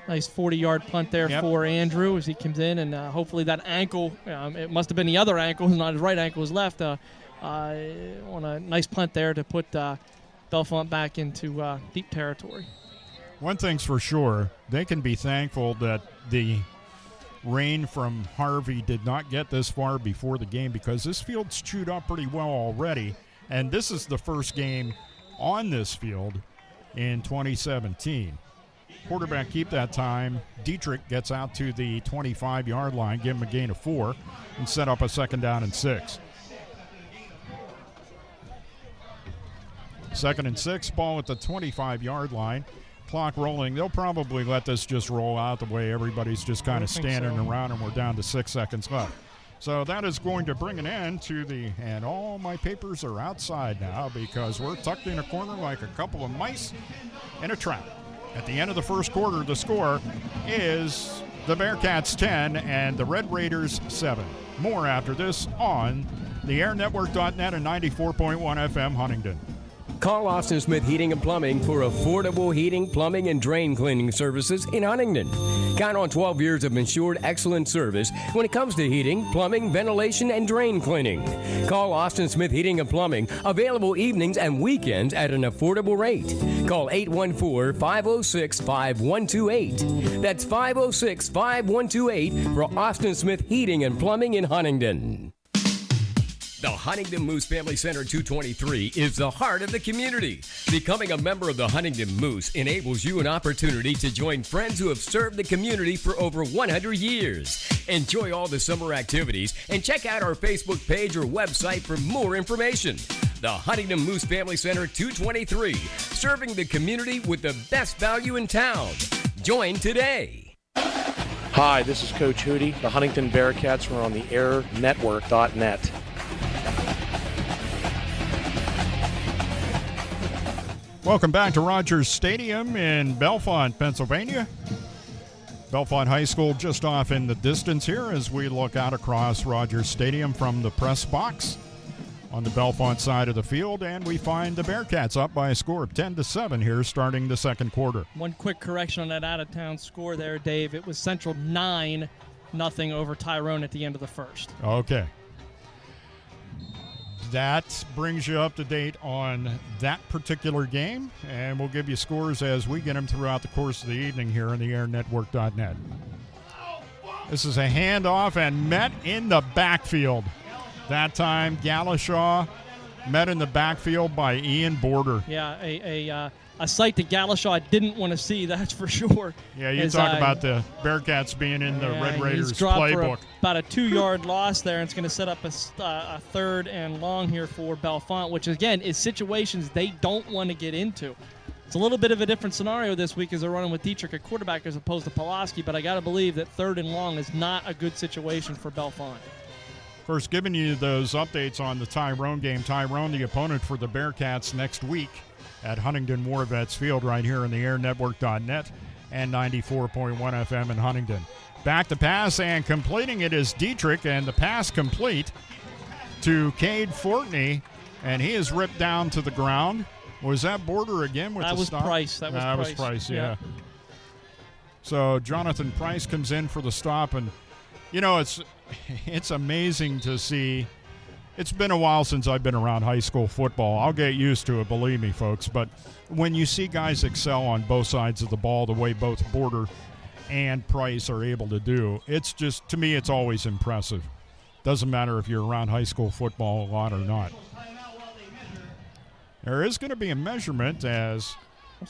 Nice 40-yard punt there for Andrew as he comes in, and hopefully that ankle, it must have been the other ankle, not his right ankle, is left. On a nice punt there to put Bellefonte back into deep territory. One thing's for sure, they can be thankful that the rain from Harvey did not get this far before the game, because this field's chewed up pretty well already, and this is the first game on this field in 2017. Quarterback keep that time. Dietrich gets out to the 25-yard line, give him a gain of 4, and set up a 2nd down and 6. 2nd and 6, ball at the 25-yard line. Clock rolling. They'll probably let this just roll out the way everybody's just kind of standing around, and we're down to 6 seconds left. So that is going to bring an end to and all my papers are outside now because we're tucked in a corner like a couple of mice in a trap. At the end of the first quarter, the score is the Bearcats 10 and the Red Raiders 7. More after this on the airnetwork.net and 94.1 FM Huntingdon. Call Austin Smith Heating and Plumbing for affordable heating, plumbing, and drain cleaning services in Huntingdon. Count on 12 years of insured excellent service when it comes to heating, plumbing, ventilation, and drain cleaning. Call Austin Smith Heating and Plumbing, available evenings and weekends at an affordable rate. Call 814-506-5128. That's 506-5128 for Austin Smith Heating and Plumbing in Huntingdon. The Huntingdon Moose Family Center 223 is the heart of the community. Becoming a member of the Huntingdon Moose enables you an opportunity to join friends who have served the community for over 100 years. Enjoy all the summer activities and check out our Facebook page or website for more information. The Huntingdon Moose Family Center 223, serving the community with the best value in town. Join today. Hi, this is Coach Hootie. The Huntingdon Bearcats are on the airnetwork.net. Welcome back to Rogers Stadium in Bellefonte, Pennsylvania. Bellefonte High School just off in the distance here as we look out across Rogers Stadium from the press box on the Bellefonte side of the field, and we find the Bearcats up by a score of 10-7 here starting the second quarter. One quick correction on that out-of-town score there, Dave. It was Central 9-0 over Tyrone at the end of the first. Okay. That brings you up to date on that particular game, and we'll give you scores as we get them throughout the course of the evening here on the airnetwork.net. This is a handoff and met in the backfield. That time, Galashaw met in the backfield by Ian Border. Yeah, a sight that Galashaw didn't want to see, that's for sure. Yeah, you talk about the Bearcats being in the Red Raiders playbook. About a 2-yard loss there, and it's going to set up a 3rd and long here for Bellefonte, which, again, is situations they don't want to get into. It's a little bit of a different scenario this week as they're running with Dietrich at quarterback as opposed to Pulaski, but I got to believe that 3rd and long is not a good situation for Bellefonte. Of course, giving you those updates on the Tyrone game. Tyrone, the opponent for the Bearcats next week at Huntingdon War Vets Field right here in the airnetwork.net and 94.1 FM in Huntingdon. Back to pass and completing it is Dietrich, and the pass complete to Cade Fortney, and he is ripped down to the ground. Was that Border again with the stop? Price. That was Price, yeah. So Jonathan Price comes in for the stop, and, you know, it's amazing to see. It's been a while since I've been around high school football. I'll get used to it, believe me, folks. But when you see guys excel on both sides of the ball the way both Border and Price are able to do, it's just, to me, it's always impressive. Doesn't matter if you're around high school football a lot or not. There is going to be a measurement as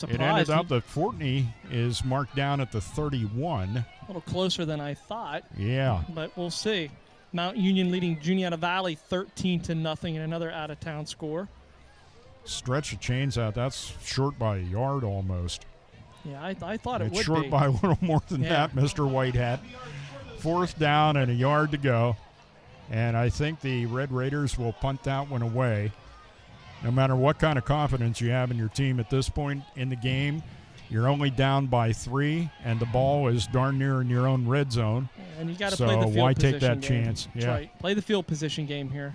it ended up that Fortney is marked down at the 31. A little closer than I thought. Yeah. But we'll see. Mount Union leading Juniata Valley 13-0 in another out-of-town score. Stretch the chains out. That's short by a yard almost. Yeah, I thought it would be. It's short by a little more than that, Mr. Whitehat. 4th down and a yard to go. And I think the Red Raiders will punt that one away. No matter what kind of confidence you have in your team at this point in the game, you're only down by 3, and the ball is darn near in your own red zone. And you got to play the field why position take that game. chance? That's right. Play the field position game here.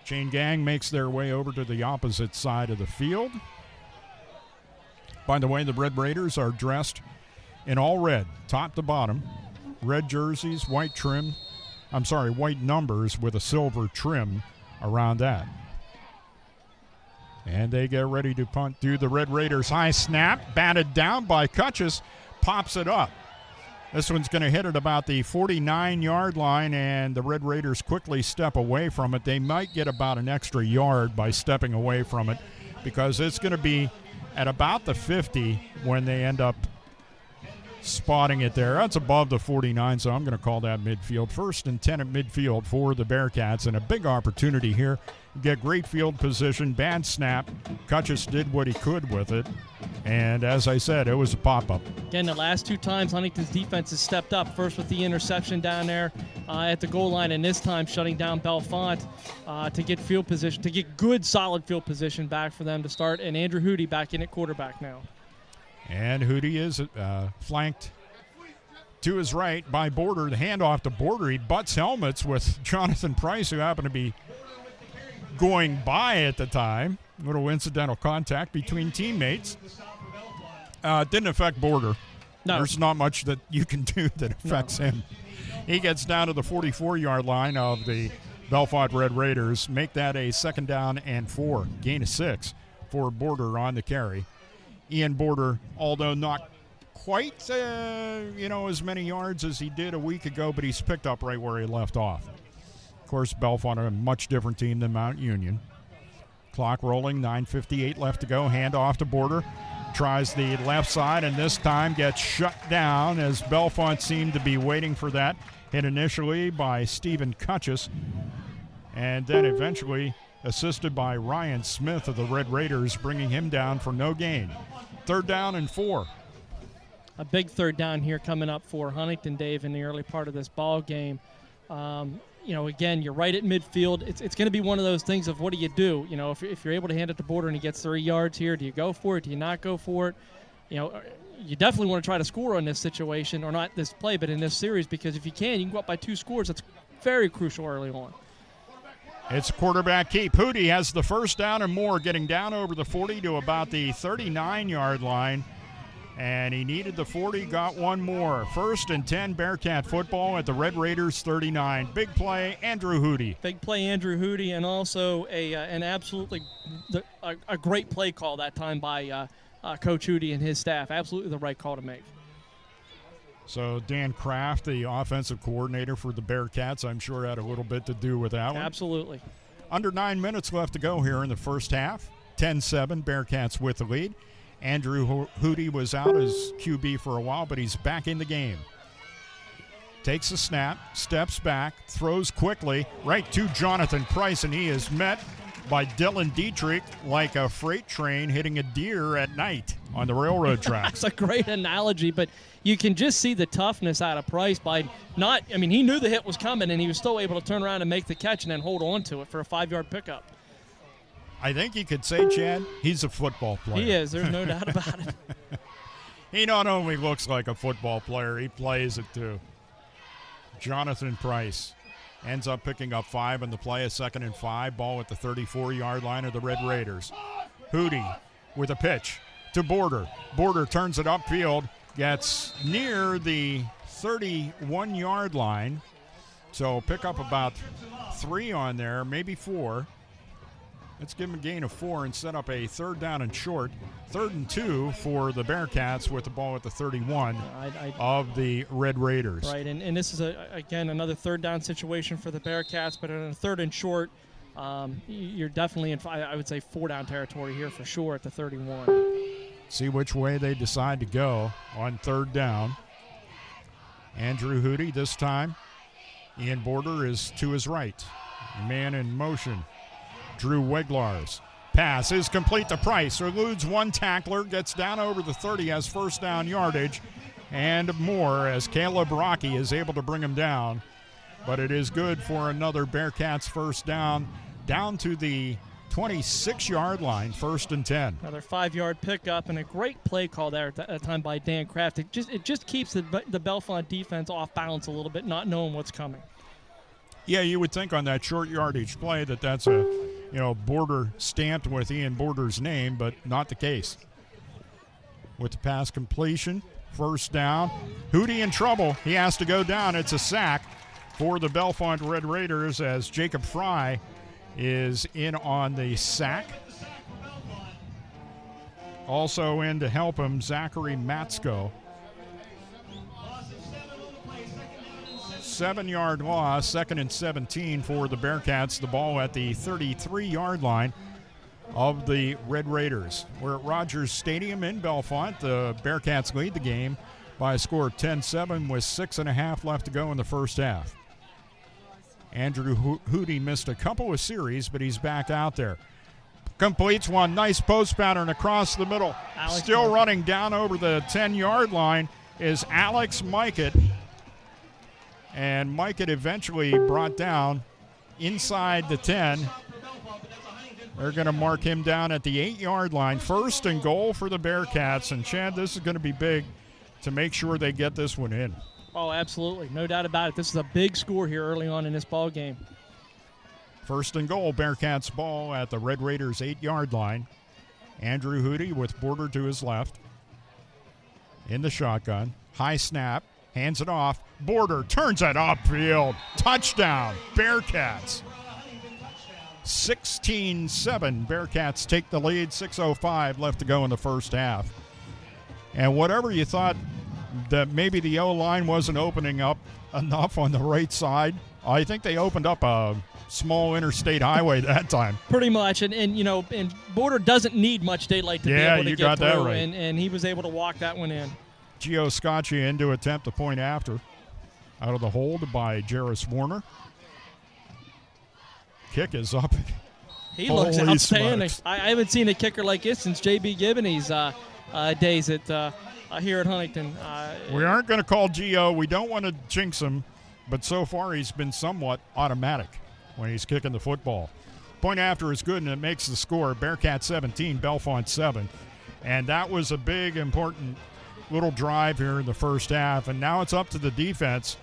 Chain gang makes their way over to the opposite side of the field. By the way, the Red Raiders are dressed in all red, top to bottom. Red jerseys, white numbers with a silver trim around that. And they get ready to punt. Do the Red Raiders high snap, batted down by Cutchess, pops it up. This one's going to hit at about the 49-yard line, and the Red Raiders quickly step away from it. They might get about an extra yard by stepping away from it because it's going to be at about the 50 when they end up spotting it there. That's above the 49, so I'm going to call that midfield. 1st and 10 at midfield for the Bearcats, and a big opportunity here. Get great field position, bad snap. Cutchess did what he could with it, and as I said, it was a pop-up. Again, the last 2 times Huntington's defense has stepped up, first with the interception down there at the goal line, and this time shutting down Bellefonte to get field position, to get good, solid field position back for them to start, and Andrew Hootie back in at quarterback now. And Hootie is flanked to his right by Border. The handoff to Border. He butts helmets with Jonathan Price, who happened to be going by at the time. A little incidental contact between teammates. Didn't affect Border. No. There's not much that you can do that affects him. He gets down to the 44-yard line of the Bellefonte Red Raiders. Make that a 2nd down and 4. Gain of 6 for Border on the carry. Ian Border, although not quite, as many yards as he did a week ago, but he's picked up right where he left off. Of course, Bellefonte, a much different team than Mount Union. Clock rolling, 9:58 left to go. Hand off to Border. Tries the left side, and this time gets shut down as Bellefonte seemed to be waiting for that. Hit initially by Stephen Cutchess, and then eventually assisted by Ryan Smith of the Red Raiders, bringing him down for no gain. 3rd down and 4. A big 3rd down here coming up for Huntington, Dave, in the early part of this ball game. Again, you're right at midfield. It's going to be one of those things of what do you do? If you're able to hand it to Border and he gets 3 yards here, do you go for it? Do you not go for it? You definitely want to try to score on this situation, or not this play, but in this series, because if you can go up by 2 scores. That's very crucial early on. It's quarterback keep. Hootie has the 1st down and more, getting down over the 40 to about the 39-yard line. And he needed the 40, got one more. 1st and 10 Bearcat football at the Red Raiders 39. Big play, Andrew Hootie. Big play, Andrew Hootie, and also a great play call that time by Coach Hootie and his staff. Absolutely the right call to make. So Dan Kraft, the offensive coordinator for the Bearcats, I'm sure had a little bit to do with that one. Absolutely. Under 9 minutes left to go here in the first half. 10-7, Bearcats with the lead. Andrew Hootie was out as QB for a while, but he's back in the game. Takes a snap, steps back, throws quickly right to Jonathan Price, and he is met by Dylan Dietrich like a freight train hitting a deer at night on the railroad tracks. That's a great analogy, but you can just see the toughness out of Price by he knew the hit was coming, and he was still able to turn around and make the catch and then hold on to it for a 5-yard pickup. I think you could say, Chad, he's a football player. He is. There's no doubt about it. He not only looks like a football player, he plays it too. Jonathan Price ends up picking up 5 in the play, a 2nd and 5. Ball at the 34-yard line of the Red Raiders. Hootie with a pitch to Border. Border turns it upfield, gets near the 31-yard line. So pick up about 3 on there, maybe 4. Let's give him a gain of 4 and set up a 3rd down and short. 3rd and 2 for the Bearcats with the ball at the 31 of the Red Raiders. Right, and this is, again, another 3rd down situation for the Bearcats, but in a 3rd and short, you're definitely in, I would say, 4-down territory here for sure at the 31. See which way they decide to go on 3rd down. Andrew Hootie this time. Ian Border is to his right. Man in motion. Drew Wiglars. Pass is complete to Price. Eludes one tackler, gets down over the 30, has first down yardage, and more as Caleb Rocky is able to bring him down. But it is good for another Bearcats first down to the 26-yard line, 1st and 10. Another 5-yard pickup and a great play call there at that time by Dan Kraft. It just keeps the Bellefonte defense off balance a little bit, not knowing what's coming. Yeah, you would think on that short yardage play that's a border stamped with Ian Border's name, but not the case. With the pass completion, first down. Hootie in trouble. He has to go down. It's a sack for the Bellefonte Red Raiders as Jacob Fry is in on the sack. Also in to help him, Zachary Matsko. 7-yard loss, 2nd and 17 for the Bearcats. The ball at the 33-yard line of the Red Raiders. We're at Rogers Stadium in Bellefonte. The Bearcats lead the game by a score of 10-7 with 6.5 left to go in the first half. Andrew Hootie missed a couple of series, but he's back out there. Completes one. Nice post pattern across the middle. Still running down over the 10-yard line is Alex Mikett. And Mikett eventually brought down inside the 10. They're going to mark him down at the 8-yard line. 1st and goal for the Bearcats. And, Chad, this is going to be big to make sure they get this one in. Oh, absolutely. No doubt about it. This is a big score here early on in this ball game. 1st and goal, Bearcats ball at the Red Raiders 8-yard line. Andrew Hootie with Border to his left. In the shotgun. High snap. Hands it off. Border turns it upfield. Touchdown, Bearcats. 16-7. Bearcats take the lead. 6:05 left to go in the first half. And whatever you thought that maybe the O-line wasn't opening up enough on the right side, I think they opened up a small interstate highway that time. Pretty much. And Border doesn't need much daylight to be able to get through. That right. And he was able to walk that one in. Gio Scacci in to attempt the point after. Out of the hold by Jarris Warner. Kick is up. He looks outstanding. I haven't seen a kicker like this since J.B. Gibney's days at here at Huntington. We aren't going to call Gio. We don't want to jinx him, but so far he's been somewhat automatic when he's kicking the football. Point after is good, and it makes the score. Bearcat 17, Bellefonte 7. And that was a big, important little drive here in the first half, and now it's up to the defense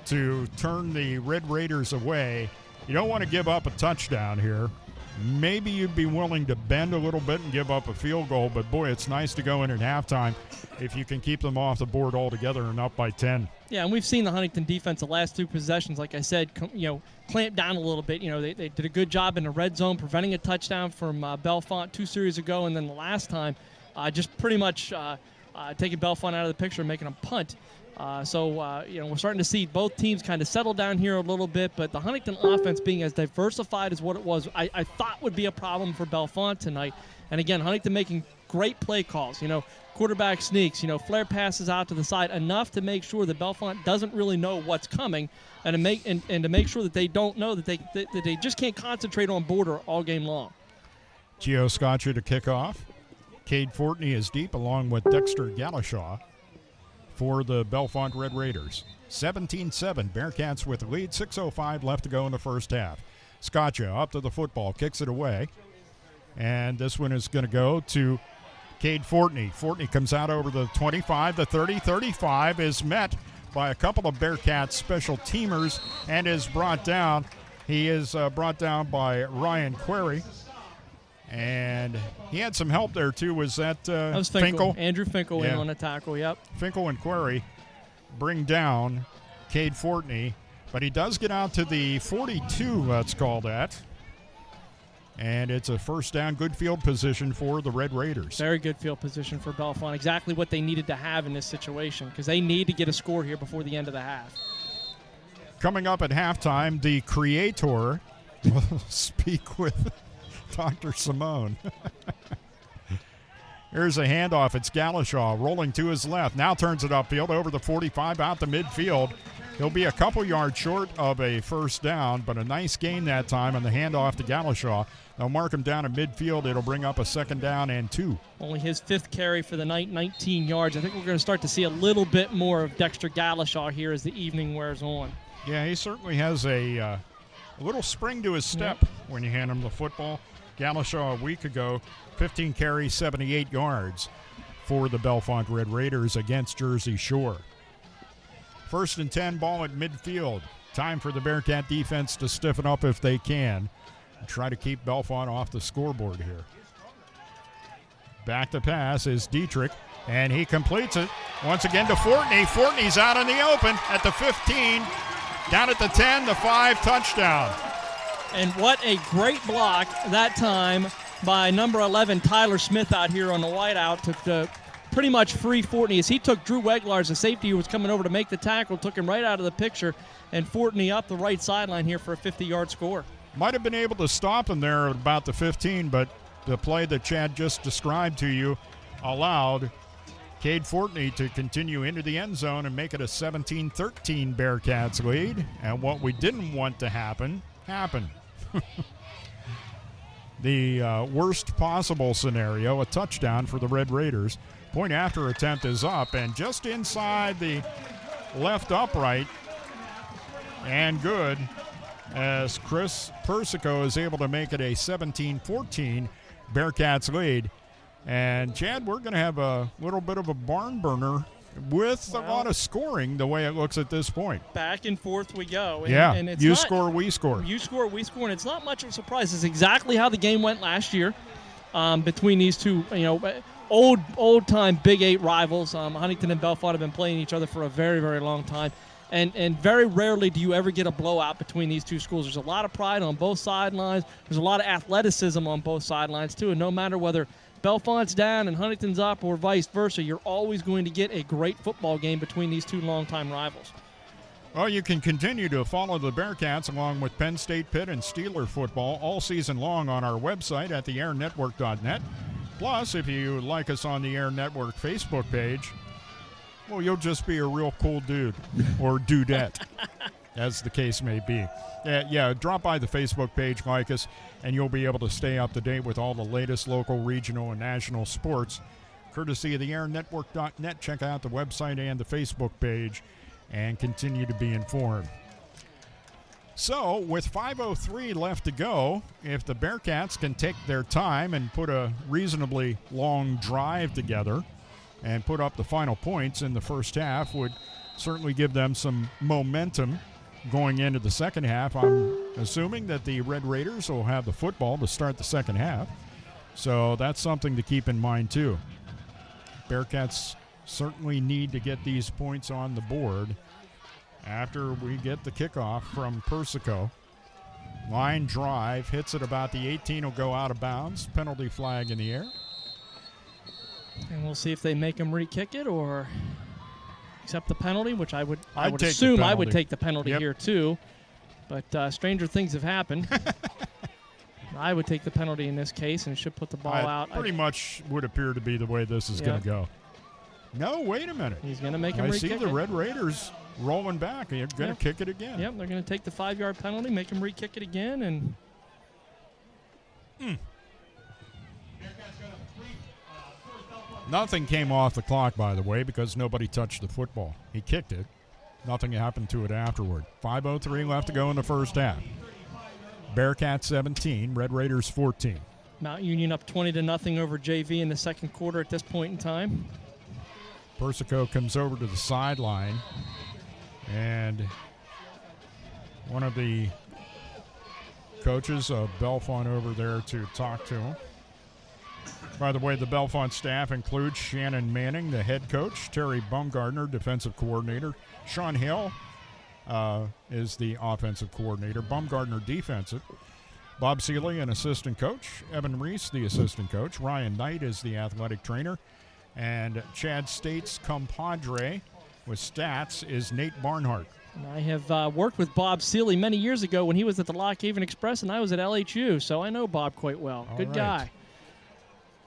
to turn the Red Raiders away. You don't want to give up a touchdown here. Maybe you'd be willing to bend a little bit and give up a field goal, but boy, it's nice to go in at halftime if you can keep them off the board altogether and up by 10. Yeah, and we've seen the Huntington defense the last 2 possessions, like I said, clamp down a little bit. They did a good job in the red zone, preventing a touchdown from Bellefonte 2 series ago, and then the last time just pretty much taking Bellefonte out of the picture and making them punt. We're starting to see both teams kind of settle down here a little bit, but the Huntington offense being as diversified as what it was, I thought would be a problem for Bellefonte tonight. And again, Huntington making great play calls, quarterback sneaks, flare passes out to the side, enough to make sure that Bellefonte doesn't really know what's coming, and to make sure that they don't know that they just can't concentrate on Border all game long. Gio Scacci to kick off. Cade Fortney is deep along with Dexter Galashaw for the Bellefonte Red Raiders. 17-7, Bearcats with the lead. 6:05 left to go in the first half. Scacci up to the football, kicks it away. And this one is going to go to Cade Fortney. Fortney comes out over the 25, the 30, 35, is met by a couple of Bearcats special teamers and is brought down. He is brought down by Ryan Query. And he had some help there, too. Was that Finkel? Andrew Finkel in on a tackle, yep. Finkel and Query bring down Cade Fortney. But he does get out to the 42, let's call that. And it's a first down, good field position for the Red Raiders. Very good field position for Bellefonte. Exactly what they needed to have in this situation, because they need to get a score here before the end of the half. Coming up at halftime, the creator will speak with Dr. Simone. Here's a handoff. It's Galashaw rolling to his left. Now turns it upfield over the 45 out the midfield He'll be a couple yards short of a first down, but a nice gain that time on the handoff to Galashaw. They'll mark him down at midfield. It'll bring up a 2nd down and 2. Only his 5th carry for the night, 19 yards. I think we're going to start to see a little bit more of Dexter Galashaw here as the evening wears on. Yeah, he certainly has a little spring to his step when you hand him the football. Galashaw a week ago, 15 carries, 78 yards for the Bellefonte Red Raiders against Jersey Shore. 1st and 10, ball at midfield. Time for the Bearcat defense to stiffen up if they can and try to keep Bellefonte off the scoreboard here. Back to pass is Dietrich, and he completes it once again to Fortney. Fortney's out in the open at the 15, down at the 10, the 5, touchdown. And what a great block that time by number 11, Tyler Smith, out here on the wideout to pretty much free Fortney as he took Drew Weglars, the safety who was coming over to make the tackle, took him right out of the picture, and Fortney up the right sideline here for a 50-yard score. Might have been able to stop him there at about the 15, but the play that Chad just described to you allowed Cade Fortney to continue into the end zone and make it a 17-13 Bearcats lead. And what we didn't want to happen, happened. The worst possible scenario, a touchdown for the Red Raiders. Point after attempt is up, and just inside the left upright, and good, as Chris Persico is able to make it a 17-14 Bearcats lead. And, Chad, we're going to have a little bit of a barn burner with a lot of scoring the way it looks at this point. Back and forth we go. And, and it's you score, we score. You score, we score, and it's not much of a surprise. It's exactly how the game went last year between these two, old-time Big 8 rivals. Huntington and Bellefonte have been playing each other for a very, very long time. And very rarely do you ever get a blowout between these two schools. There's a lot of pride on both sidelines. There's a lot of athleticism on both sidelines, too. And no matter whether Bellefonte's down and Huntington's up or vice versa, you're always going to get a great football game between these two longtime rivals. Well, you can continue to follow the Bearcats along with Penn State, Pitt, and Steeler football all season long on our website at theairnetwork.net. Plus, if you like us on the Air Network Facebook page, well, you'll just be a real cool dude or dudette, as the case may be. Yeah, drop by the Facebook page, like us, and you'll be able to stay up to date with all the latest local, regional, and national sports. Courtesy of the airnetwork.net, check out the website and the Facebook page and continue to be informed. So, with 5:03 left to go, if the Bearcats can take their time and put a reasonably long drive together and put up the final points in the first half, would certainly give them some momentum going into the second half. I'm assuming that the Red Raiders will have the football to start the second half. So that's something to keep in mind, too. Bearcats certainly need to get these points on the board after we get the kickoff from Persico. Line drive, hits at about the 18, will go out of bounds. Penalty flag in the air. And we'll see if they make him re-kick it or accept the penalty, which I would take assume I would take the penalty here too. But stranger things have happened. I would take the penalty in this case and should put the ball out. Pretty much would appear to be the way this is going to go. No, wait a minute. He's going to make him re-kick it. I see the Red Raiders rolling back. They're going to kick it again. Yep, they're going to take the 5-yard penalty, make him re-kick it again, and Nothing came off the clock, by the way, because nobody touched the football. He kicked it. Nothing happened to it afterward. 5:03 left to go in the first half. Bearcats 17, Red Raiders 14. Mount Union up 20-0 over JV in the second quarter at this point in time. Persico comes over to the sideline, and one of the coaches of Bellefonte over there to talk to him. By the way, the Bellefonte staff includes Shannon Manning, the head coach, Terry Bumgardner, defensive coordinator, Sean Hill is the offensive coordinator, Bumgardner defensive, Bob Seeley, an assistant coach, Evan Reese, the assistant coach, Ryan Knight is the athletic trainer, and Chad States compadre with stats is Nate Barnhart. And I have worked with Bob Seeley many years ago when he was at the Lock Haven Express and I was at LHU, so I know Bob quite well. Good guy.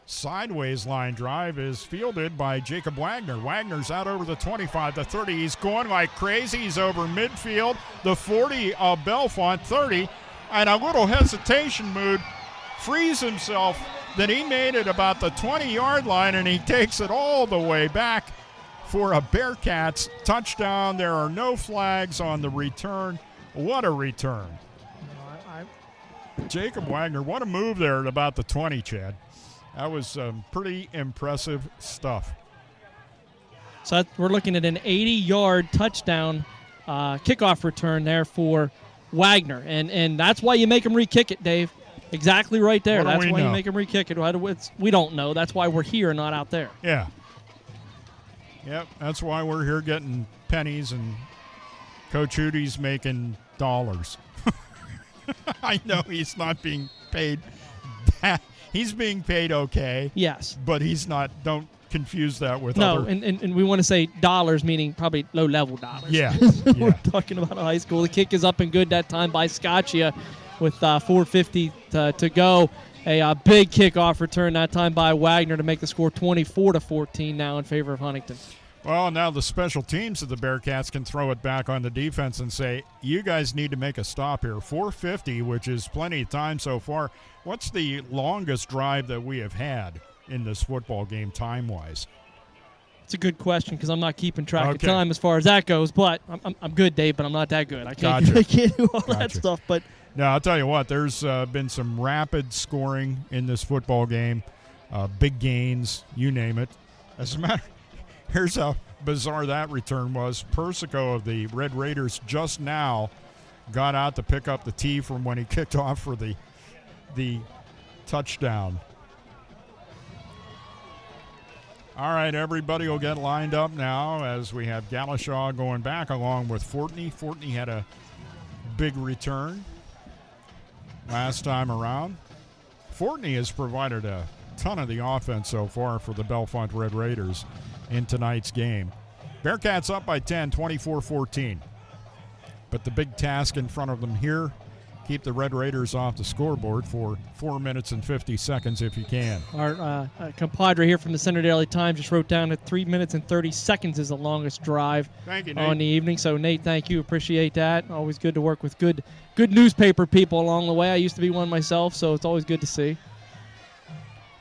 sideways line drive is fielded by Jacob Wagner. Wagner's out over the 25, the 30. He's going like crazy. He's over midfield, the 40 of Bellefonte, 30, and a little hesitation mood, frees himself. Then he made it about the 20-yard line, and he takes it all the way back for a Bearcats touchdown. There are no flags on the return. What a return. Jacob Wagner, what a move there at about the 20, Chad. That was pretty impressive stuff. So we're looking at an 80-yard touchdown kickoff return there for Wagner. And that's why you make him re-kick it, Dave. Exactly right there. That's why you make him re-kick it. We don't know. That's why we're here, not out there. Yeah. Yep, that's why we're here getting pennies and Coach Hoody's making dollars. I know he's not being paid that. He's being paid okay. Yes. But he's not. Don't confuse that with no, other. and we want to say dollars, meaning probably low-level dollars. Yeah. We're talking about a high school. The kick is up and good that time by Scotchia with 4:50 to go. A big kickoff return that time by Wagner to make the score 24-14 now in favor of Huntingdon. Well, now the special teams of the Bearcats can throw it back on the defense and say, you guys need to make a stop here. 4:50, which is plenty of time so far. What's the longest drive that we have had in this football game time-wise? It's a good question because I'm not keeping track of time as far as that goes, but I'm good, Dave, but I'm not that good. I can't do all that stuff. But no, I'll tell you what, there's been some rapid scoring in this football game, big gains, you name it. As a matter, here's how bizarre that return was. Persico of the Red Raiders just now got out to pick up the tee from when he kicked off for the touchdown. All right, everybody will get lined up now as we have Galashaw going back along with Fortney. Fortney had a big return last time around. Fortney has provided a ton of the offense so far for the Bellefonte Red Raiders in tonight's game. Bearcats up by 10, 24-14. But the big task in front of them here, keep the Red Raiders off the scoreboard for 4 minutes and 50 seconds if you can. Our compadre here from the Center Daily Times just wrote down that 3 minutes and 30 seconds is the longest drive on the evening. So, Nate, thank you. Appreciate that. Always good to work with good newspaper people along the way. I used to be one myself, so it's always good to see.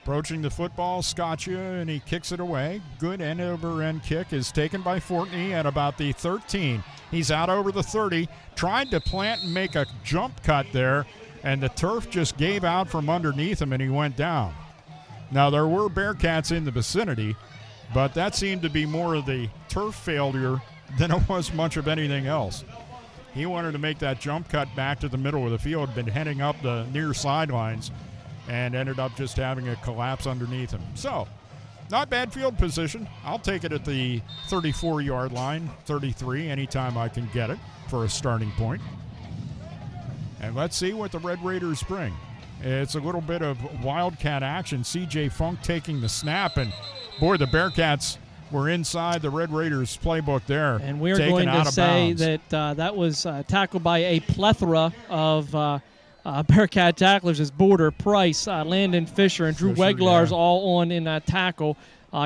Approaching the football, Scotchia, and he kicks it away. Good end-over-end kick is taken by Fortney at about the 13. He's out over the 30, tried to plant and make a jump cut there, and the turf just gave out from underneath him, and he went down. Now, there were Bearcats in the vicinity, but that seemed to be more of the turf failure than it was much of anything else. He wanted to make that jump cut back to the middle of the field, been heading up the near sidelines, and ended up just having a collapse underneath him. So, not bad field position. I'll take it at the 34-yard line, 33, anytime I can get it for a starting point. And let's see what the Red Raiders bring. It's a little bit of Wildcat action. C.J. Funk taking the snap, and boy, the Bearcats were inside the Red Raiders playbook there. And we're going to say that that was tackled by a plethora of Bearcat tacklers as Border, Price, Landon Fisher, and Drew Weglar's all on in that tackle,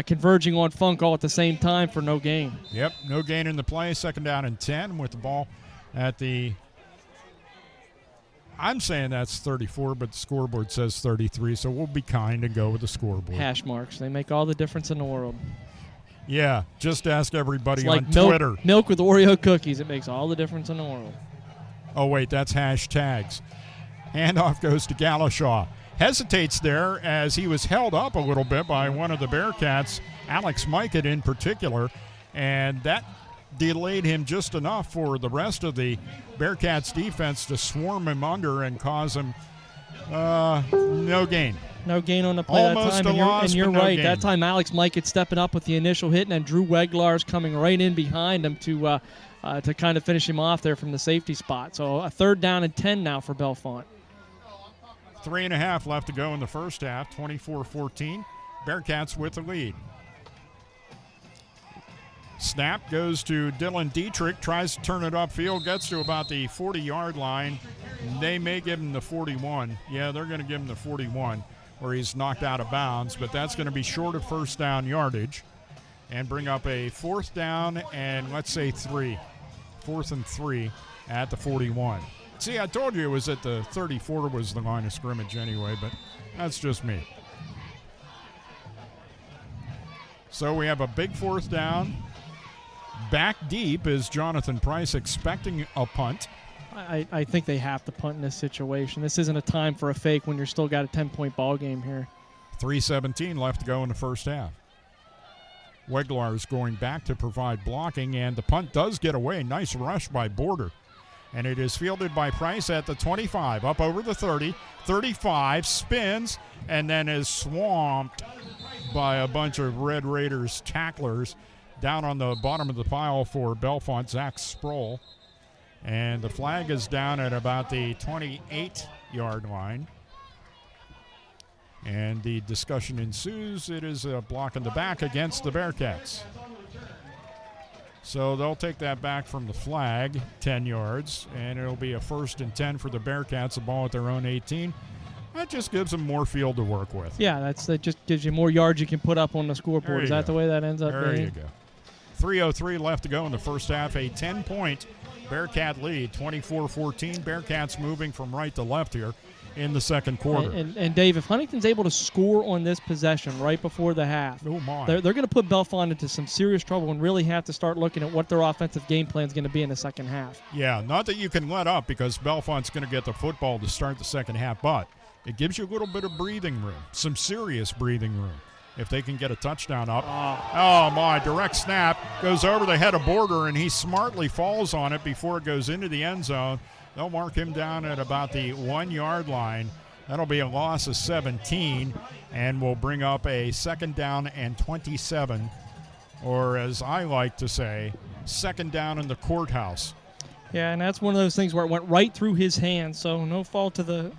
converging on Funk all at the same time for no gain. Yep, no gain in the play. Second down and 10 with the ball at the – I'm saying that's 34, but the scoreboard says 33, so we'll be kind and go with the scoreboard. Hash marks. They make all the difference in the world. Yeah, just ask everybody it's like on Twitter. Milk with Oreo cookies. It makes all the difference in the world. Oh, wait, that's hashtags. Handoff goes to Galashaw. Hesitates there as he was held up a little bit by one of the Bearcats, Alex Mikett in particular, and that delayed him just enough for the rest of the Bearcats defense to swarm him under and cause him no gain. No gain on the play Almost that time. A loss, and you're no right. gain. That time Alex Mikett stepping up with the initial hit, and then Drew Weglar's coming right in behind him to kind of finish him off there from the safety spot. So a third down and 10 now for Bellefonte. 3.5 left to go in the first half, 24-14. Bearcats with the lead. Snap goes to Dylan Dietrich, tries to turn it upfield, gets to about the 40-yard line. They may give him the 41. Yeah, they're going to give him the 41. where he's knocked out of bounds, but that's going to be short of first down yardage and bring up a 4th down and let's say 3. 4th and 3 at the 41. See, I told you it was at the 34 was the line of scrimmage anyway, but that's just me. So we have a big 4th down. Back deep is Jonathan Price expecting a punt. I think they have to punt in this situation. This isn't a time for a fake when you're still got a 10-point ball game here. 3:17 left to go in the first half. Weglar is going back to provide blocking, and the punt does get away. Nice rush by Border. And it is fielded by Price at the 25, up over the 30, 35, spins, and then is swamped by a bunch of Red Raiders tacklers down on the bottom of the pile for Bellefonte, Zach Sproul. And the flag is down at about the 28-yard line. And the discussion ensues. It is a block in the back against the Bearcats. So they'll take that back from the flag, 10 yards, and it'll be a 1st and 10 for the Bearcats, the ball at their own 18. That just gives them more field to work with. Yeah, that just gives you more yards you can put up on the scoreboard. Is that the way that ends up being? There you go. 3:03 left to go in the first half. A 10-point Bearcat lead, 24-14. Bearcats moving from right to left here in the second quarter. And Dave, if Huntington's able to score on this possession right before the half, they're going to put Bellefonte into some serious trouble and really have to start looking at what their offensive game plan is going to be in the second half. Yeah, not that you can let up because Bellefonte's going to get the football to start the second half, but it gives you a little bit of breathing room, some serious breathing room, if they can get a touchdown up. Oh, my, direct snap goes over the head of Border, and he smartly falls on it before it goes into the end zone. They'll mark him down at about the 1-yard line. That'll be a loss of 17, and will bring up a 2nd down and 27, or as I like to say, 2nd down in the courthouse. Yeah, and that's one of those things where it went right through his hands, so no fault to the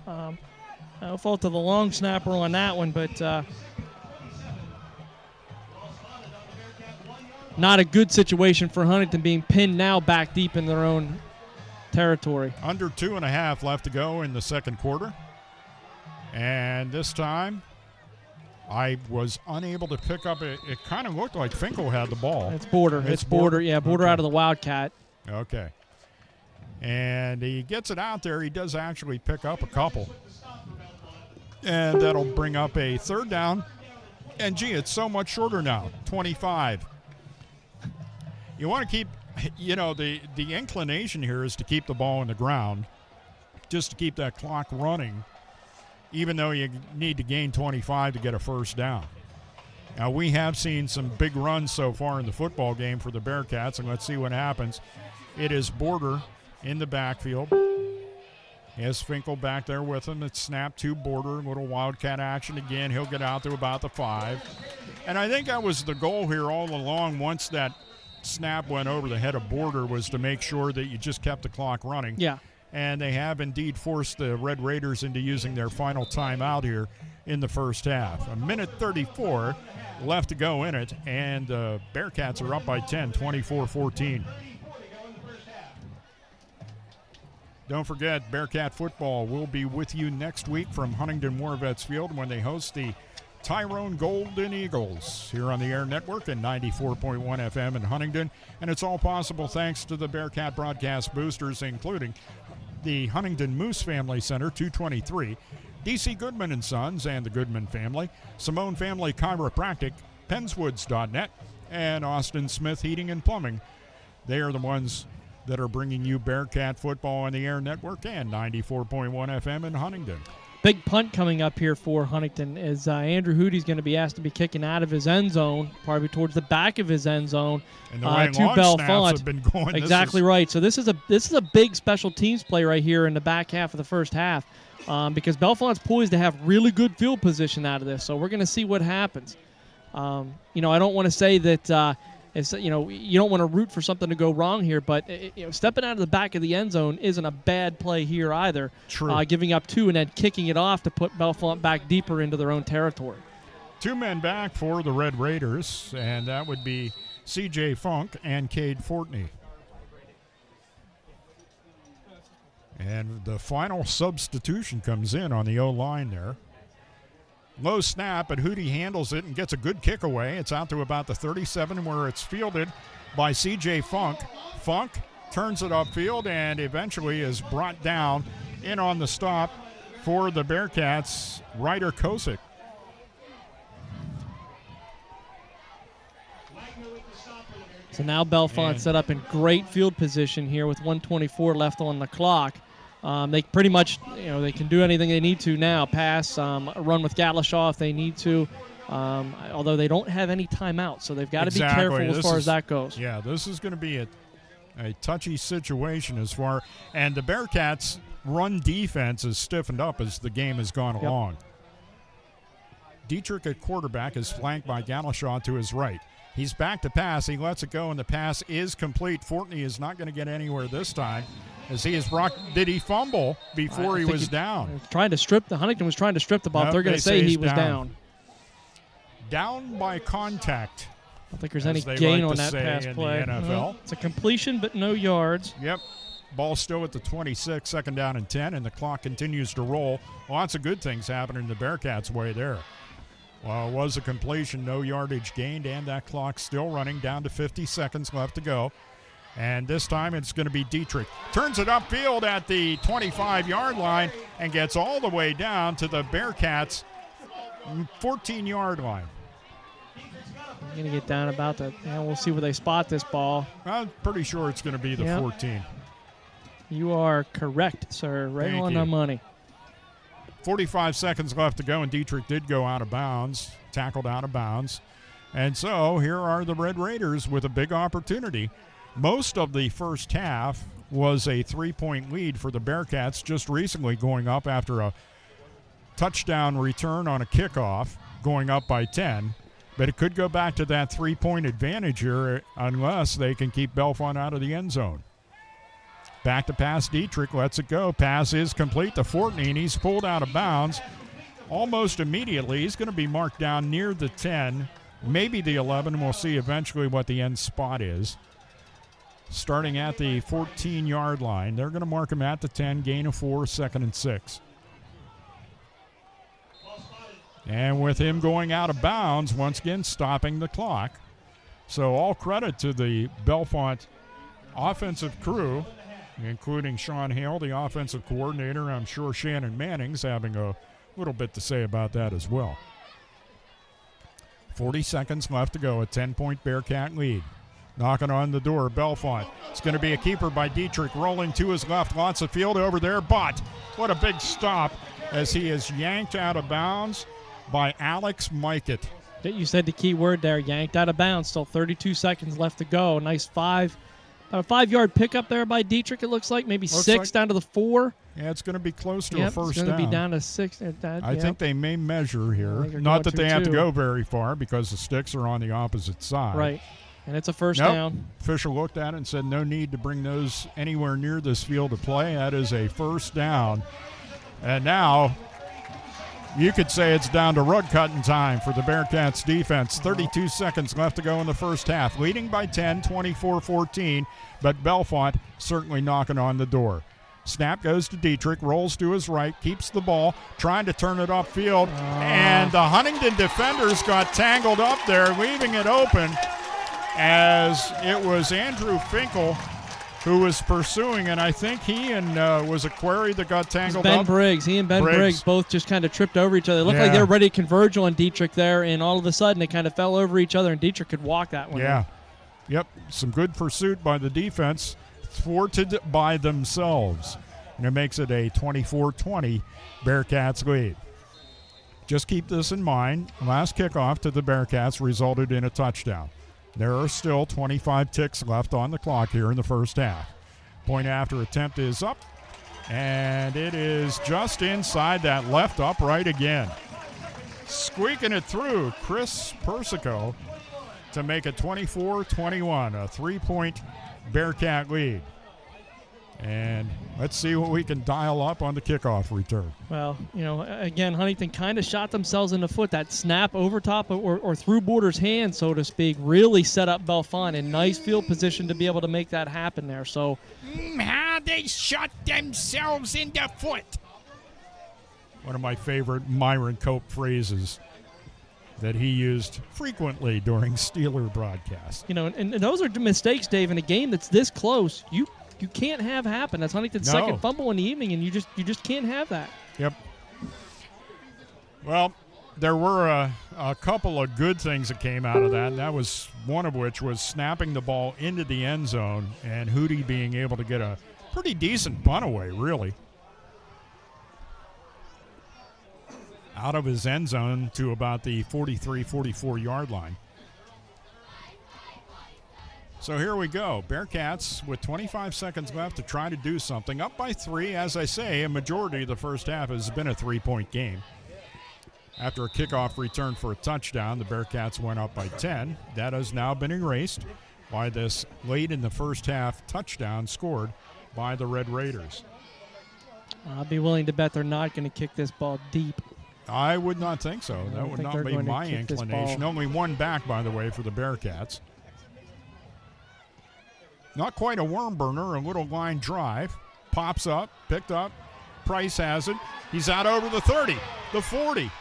long snapper on that one, but not a good situation for Huntington, being pinned now back deep in their own territory. Under 2.5 left to go in the second quarter. And this time, I was unable to pick up it. It kind of looked like Finkel had the ball. It's Border. It's Border. Yeah, Border out of the Wildcat. Okay. And he gets it out there. He does actually pick up a couple. And that'll bring up a 3rd down. And, gee, it's so much shorter now, 25. You want to keep, the inclination here is to keep the ball on the ground, just to keep that clock running, even though you need to gain 25 to get a 1st down. Now, we have seen some big runs so far in the football game for the Bearcats, and let's see what happens. It is Border in the backfield. He has Finkel back there with him. It's snapped to Border, little Wildcat action again. He'll get out to about the 5. And I think that was the goal here all along once that snap went over the head of Border, was to make sure that you just kept the clock running. Yeah. And they have indeed forced the Red Raiders into using their final timeout here in the first half. 1:34 left to go in it, and the Bearcats are up by 10, 24-14. Don't forget, Bearcat football will be with you next week from Huntingdon War Vets Field when they host the Tyrone Golden Eagles here on the Air Network and 94.1 FM in Huntingdon. And it's all possible thanks to the Bearcat broadcast boosters, including the Huntingdon Moose Family Center, 223, DC Goodman & Sons and the Goodman family, Simone Family Chiropractic, Penswoods.net, and Austin Smith Heating and Plumbing. They are the ones that are bringing you Bearcat football on the Air Network and 94.1 FM in Huntingdon. Big punt coming up here for Huntington is Andrew Hoody's going to be asked to be kicking out of his end zone, probably towards the back of his end zone, and the way to long snaps Bellefonte. have been going, exactly right. So this is a big special teams play right here in the back half of the first half, because Bellefonte's poised to have really good field position out of this. So we're going to see what happens. I don't want to say that. You don't want to root for something to go wrong here, but stepping out of the back of the end zone isn't a bad play here either. True. Giving up 2 and then kicking it off to put Bellefonte back deeper into their own territory. 2 men back for the Red Raiders, and that would be C.J. Funk and Cade Fortney. And the final substitution comes in on the O-line there. Low snap, but Hootie handles it and gets a good kick away. It's out to about the 37 where it's fielded by C.J. Funk. Funk turns it upfield and eventually is brought down in on the stop for the Bearcats, Ryder Kosick. So now Bellefonte set up in great field position here with 1:24 left on the clock. They pretty much, they can do anything they need to now. Pass, run with Galashaw if they need to, although they don't have any timeouts, so they've got to be careful as far as that goes. Yeah, this is going to be a touchy situation and the Bearcats' run defense has stiffened up as the game has gone along. Dietrich at quarterback is flanked by Galashaw to his right. He's back to pass. He lets it go, and the pass is complete. Fortney is not going to get anywhere this time as he is brought. Did he fumble before he was down? Huntington was trying to strip the ball. They're going to say he was down. Down by contact. I don't think there's any gain on that pass play. In the NFL. It's a completion, but no yards. Yep. Ball still at the 26, second down and 10, and the clock continues to roll. Lots of good things happening the Bearcats' way there. Well, it was a completion, no yardage gained, and that clock still running down to 50 seconds left to go. And this time it's going to be Dietrich. Turns it upfield at the 25-yard line and gets all the way down to the Bearcats' 14-yard line. I'm going to get down about that. We'll see where they spot this ball. I'm pretty sure it's going to be the 14. You are correct, sir. Right on the money. 45 seconds left to go, and Dietrich did go out of bounds, tackled out of bounds. And so here are the Red Raiders with a big opportunity. Most of the first half was a 3-point lead for the Bearcats, just recently going up after a touchdown return on a kickoff, going up by 10. But it could go back to that 3-point advantage here unless they can keep Bellefonte out of the end zone. Back to pass, Dietrich lets it go. Pass is complete to Fortney, and he's pulled out of bounds almost immediately. He's going to be marked down near the 10, maybe the 11. We'll see eventually what the end spot is. Starting at the 14-yard line. They're going to mark him at the 10, gain of 4, second and 6. And with him going out of bounds, once again stopping the clock. So all credit to the Bellefonte offensive crew, including Sean Hale, the offensive coordinator. I'm sure Shannon Manning's having a little bit to say about that as well. 40 seconds left to go, a 10-point Bearcat lead. Knocking on the door, Bellefonte. It's going to be a keeper by Dietrich, rolling to his left, lots of field over there, but what a big stop as he is yanked out of bounds by Alex Mikett. You said the key word there, yanked out of bounds. Still 32 seconds left to go. Nice 5-yard pickup there by Dietrich, it looks like. Maybe looks 6 down to the 4. Yeah, it's going to be close to a first down. It's going to be down to 6. I think they may measure here. Not that they have to go very far because the sticks are on the opposite side. Right, and it's a first down. Official looked at it and said no need to bring those anywhere near this field of play. That is a first down. And now you could say it's down to rug cutting time for the Bearcats defense. 32 seconds left to go in the first half. Leading by 10, 24-14, but Bellefonte certainly knocking on the door. Snap goes to Dietrich, rolls to his right, keeps the ball, trying to turn it upfield, and the Huntingdon defenders got tangled up there, leaving it open as it was Andrew Finkel who was pursuing, and I think he and was a Query that got tangled up. He and Ben Briggs both just kind of tripped over each other. It looked like they were ready to converge on Dietrich there, and all of a sudden they kind of fell over each other, and Dietrich could walk that one. Yeah. Yep, some good pursuit by the defense, thwarted by themselves. And it makes it a 24-20 Bearcats lead. Just keep this in mind. Last kickoff to the Bearcats resulted in a touchdown. There are still 25 ticks left on the clock here in the first half. Point after attempt is up, and it is just inside that left upright again. Squeaking it through, Chris Persico to make it 24-21, a 3-point Bearcat lead. And let's see what we can dial up on the kickoff return. Well, again, Huntington kind of shot themselves in the foot. That snap over top or through Border's hand, so to speak, really set up Bellefonte in nice field position to be able to make that happen there. So, how they shot themselves in the foot. One of my favorite Myron Cope phrases that he used frequently during Steeler broadcasts. You know, and those are mistakes, Dave, in a game that's this close. You can't have happen. That's Huntington's second fumble in the evening, and you just can't have that. Yep. Well, there were a couple of good things that came out of that, and that was one of which was snapping the ball into the end zone and Hootie being able to get a pretty decent punt away, really. Out of his end zone to about the 43, 44-yard line. So here we go. Bearcats with 25 seconds left to try to do something. Up by 3, as I say, a majority of the first half has been a 3-point game. After a kickoff return for a touchdown, the Bearcats went up by 10. That has now been erased by this late in the first half touchdown scored by the Red Raiders. I'd be willing to bet they're not going to kick this ball deep. I would not think so. That would not be my inclination. Only one back, by the way, for the Bearcats. Not quite a worm burner, a little line drive. Pops up, picked up. Price has it. He's out over the 30, the 40.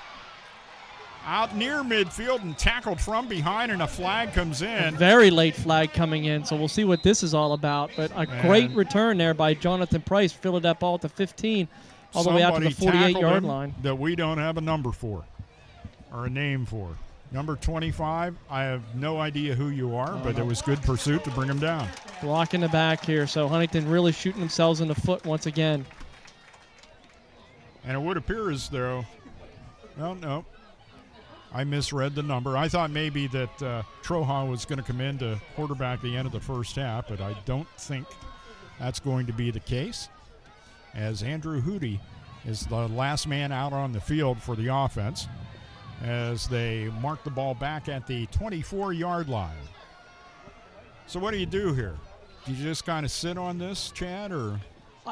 Out near midfield and tackled from behind, and a flag comes in. A very late flag coming in, so we'll see what this is all about. But a great return there by Jonathan Price. Filled that ball at the 15, all the way out to the 48-yard line. That we don't have a number for or a name for. Number 25, I have no idea who you are, but it was good pursuit to bring him down. Block in the back here, so Huntington really shooting themselves in the foot once again. And it would appear as though, well, no, I misread the number. I thought maybe that Troha was going to come in to quarterback the end of the first half, but I don't think that's going to be the case, as Andrew Hootie is the last man out on the field for the offense as they mark the ball back at the 24-yard line. So what do you do here? Do you just kind of sit on this, Chad, or?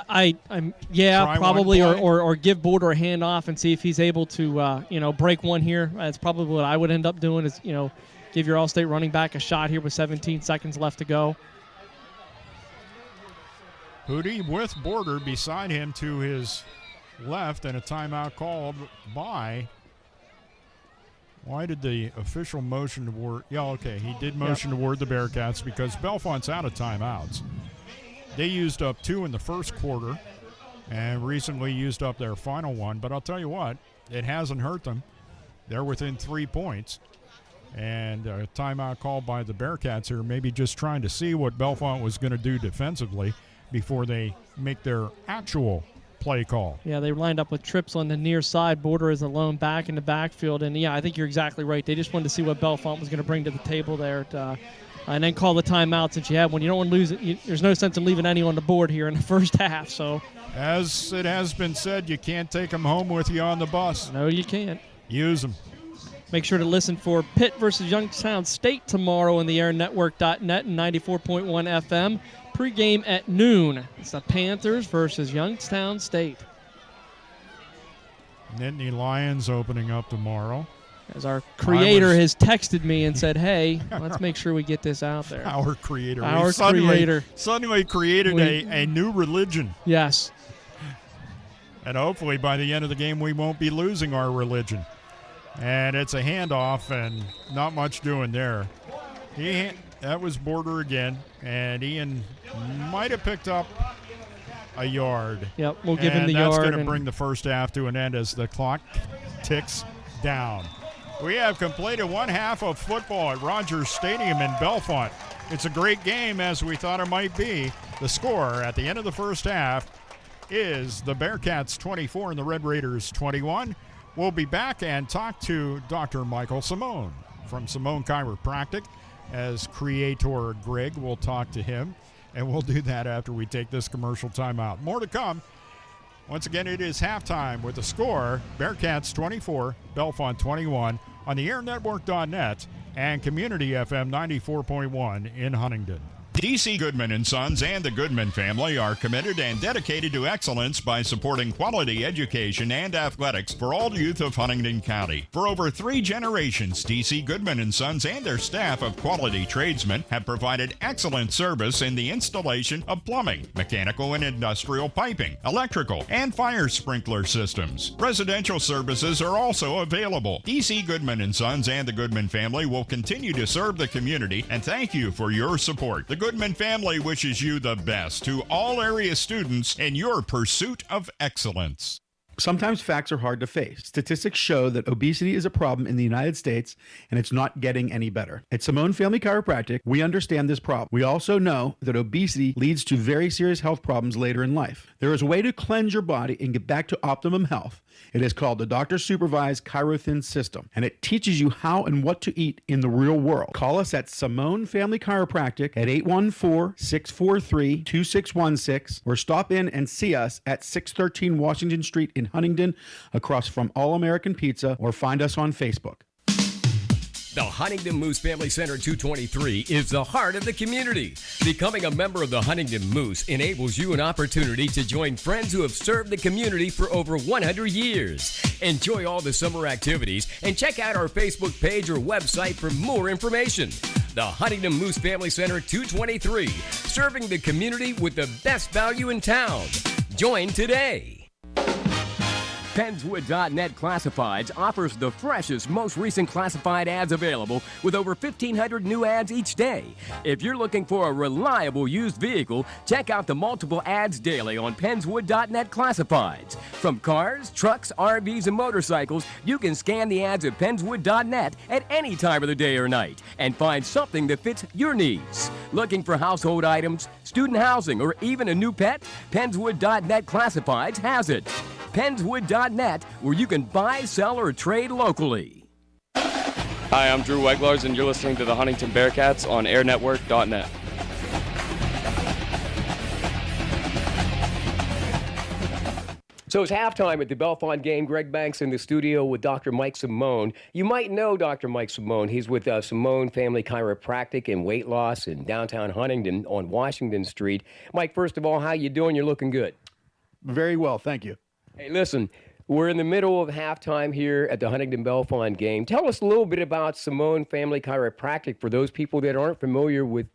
I'm probably, or give Border a hand off and see if he's able to break one here. That's probably what I would end up doing is give your All-State running back a shot here with 17 seconds left to go. Hootie with Border beside him to his left, and a timeout called by. Why did the official motion toward? Yeah, okay, he did motion toward the Bearcats because Bellefonte's out of timeouts. They used up 2 in the first quarter and recently used up their final one. But I'll tell you what, it hasn't hurt them. They're within 3 points. And a timeout called by the Bearcats here, maybe just trying to see what Bellefonte was going to do defensively before they make their actual play call. Yeah, they lined up with trips on the near side. Border is alone back in the backfield. And, yeah, I think you're exactly right. They just wanted to see what Bellefonte was going to bring to the table there and then call the timeout since you have one. You don't want to lose it. There's no sense in leaving any on the board here in the first half. So, as it has been said, you can't take them home with you on the bus. No, you can't. Use them. Make sure to listen for Pitt versus Youngstown State tomorrow on the airnetwork.net and 94.1 FM. Pregame at noon. It's the Panthers versus Youngstown State. Nittany Lions opening up tomorrow. As our creator has texted me and said, hey, let's make sure we get this out there. Our creator. Suddenly created a new religion. Yes. And hopefully by the end of the game we won't be losing our religion. And it's a handoff and not much doing there. That was Border again. And Ian might have picked up a yard. Yep, we'll give him the yard. And that's going to bring the first half to an end as the clock ticks down. We have completed one half of football at Rogers Stadium in Bellefonte. It's a great game, as we thought it might be. The score at the end of the first half is the Bearcats 24 and the Red Raiders 21. We'll be back and talk to Dr. Michael Simone from Simone Chiropractic, as creator Greg will talk to him, and we'll do that after we take this commercial timeout. More to come. Once again, it is halftime with the score, Bearcats 24, Bellefonte 21, on the airnetwork.net and Community FM 94.1 in Huntingdon. DC Goodman and Sons and the Goodman family are committed and dedicated to excellence by supporting quality education and athletics for all youth of Huntingdon County. For over 3 generations, DC Goodman and Sons and their staff of quality tradesmen have provided excellent service in the installation of plumbing, mechanical and industrial piping, electrical, and fire sprinkler systems. Residential services are also available. DC Goodman and Sons and the Goodman family will continue to serve the community, and thank you for your support. The Goodman family wishes you the best to all area students in your pursuit of excellence. Sometimes facts are hard to face. Statistics show that obesity is a problem in the United States, and it's not getting any better. At Simone Family Chiropractic, we understand this problem. We also know that obesity leads to very serious health problems later in life. There is a way to cleanse your body and get back to optimum health. It is called the Doctor-Supervised Chirothin System, and it teaches you how and what to eat in the real world. Call us at Simone Family Chiropractic at 814-643-2616, or stop in and see us at 613 Washington Street in Huntingdon, across from All American Pizza, or find us on Facebook. The Huntingdon Moose Family Center 223 is the heart of the community. Becoming a member of the Huntingdon Moose enables you an opportunity to join friends who have served the community for over 100 years. Enjoy all the summer activities and check out our Facebook page or website for more information. The Huntingdon Moose Family Center 223, serving the community with the best value in town. Join today. Pennswood.net Classifieds offers the freshest, most recent classified ads available with over 1,500 new ads each day. If you're looking for a reliable used vehicle, check out the multiple ads daily on Pennswood.net Classifieds. From cars, trucks, RVs, and motorcycles, you can scan the ads at Pennswood.net at any time of the day or night and find something that fits your needs. Looking for household items, student housing, or even a new pet? Pennswood.net Classifieds has it. Pennswood.net, where you can buy, sell, or trade locally. Hi, I'm Drew Weglars, and you're listening to the Huntingdon Bearcats on airnetwork.net. So it's halftime at the Bellefonte game. Greg Banks in the studio with Dr. Mike Simone. You might know Dr. Mike Simone. He's with Simone Family Chiropractic and Weight Loss in downtown Huntingdon on Washington Street. Mike, first of all, how you doing? You're looking good. Very well, thank you. Hey, listen, we're in the middle of halftime here at the Huntingdon Bellefonte game. Tell us a little bit about Simone Family Chiropractic for those people that aren't familiar with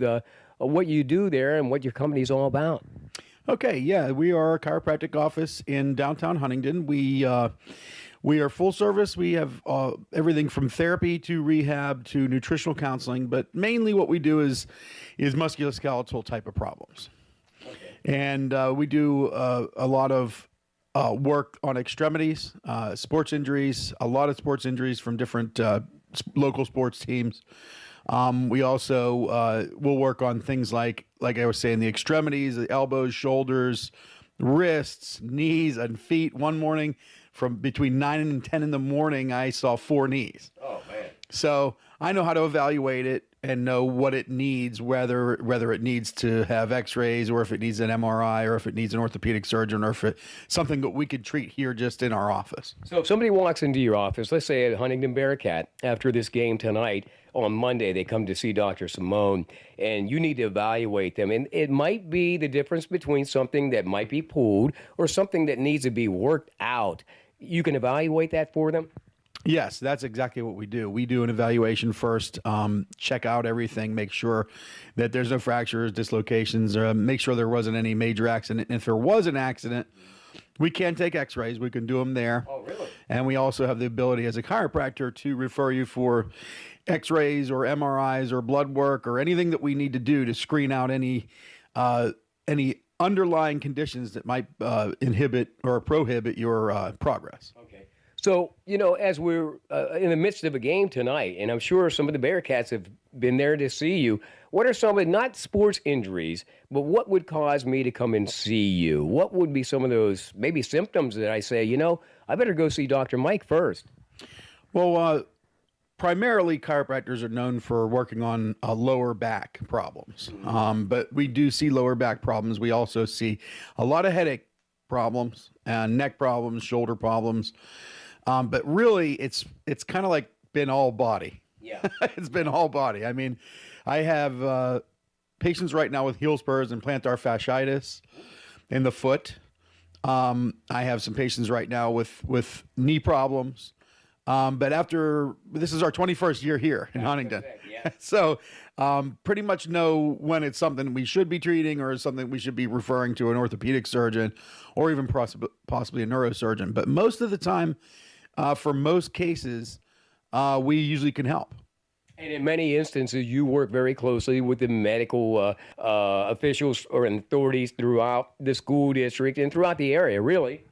what you do there and what your company's all about. Okay, yeah, we are a chiropractic office in downtown Huntingdon. We are full service. We have everything from therapy to rehab to nutritional counseling, but mainly what we do is musculoskeletal type of problems. Okay. And we do a lot of work on extremities, sports injuries, a lot of sports injuries from different local sports teams. We also will work on things like I was saying, the extremities, the elbows, shoulders, wrists, knees, and feet. One morning from between 9 and 10 in the morning, I saw 4 knees. Oh, man. So I know how to evaluate it and know what it needs, whether it needs to have x-rays or if it needs an MRI or if it needs an orthopedic surgeon or if it's something that we could treat here just in our office. So if somebody walks into your office, let's say at Huntingdon Bearcat, after this game tonight, on Monday they come to see Dr. Simone, and you need to evaluate them. And it might be the difference between something that might be pulled or something that needs to be worked out. You can evaluate that for them? Yes, that's exactly what we do. We do an evaluation first, check out everything, make sure that there's no fractures, dislocations, make sure there wasn't any major accident. And if there was an accident, we can take x-rays. We can do them there. Oh, really? And we also have the ability as a chiropractor to refer you for x-rays or MRIs or blood work or anything that we need to do to screen out any underlying conditions that might inhibit or prohibit your progress. Okay. So, as we're in the midst of a game tonight, and I'm sure some of the Bearcats have been there to see you, what are some of, not sports injuries, but what would cause me to come and see you? What would be some of those maybe symptoms that I say, I better go see Dr. Mike first? Well, primarily chiropractors are known for working on lower back problems, but we do see lower back problems. We also see a lot of headache problems, neck problems, shoulder problems. But really, it's kind of like been all body. Yeah, it's been all body. I mean, I have patients right now with heel spurs and plantar fasciitis in the foot. I have some patients right now with knee problems. But this is our 21st year here in Huntingdon. So pretty much know when it's something we should be treating or something we should be referring to an orthopedic surgeon or even possibly a neurosurgeon. But most of the time, for most cases, we usually can help. And in many instances, you work very closely with the medical officials or authorities throughout the school district and throughout the area, really.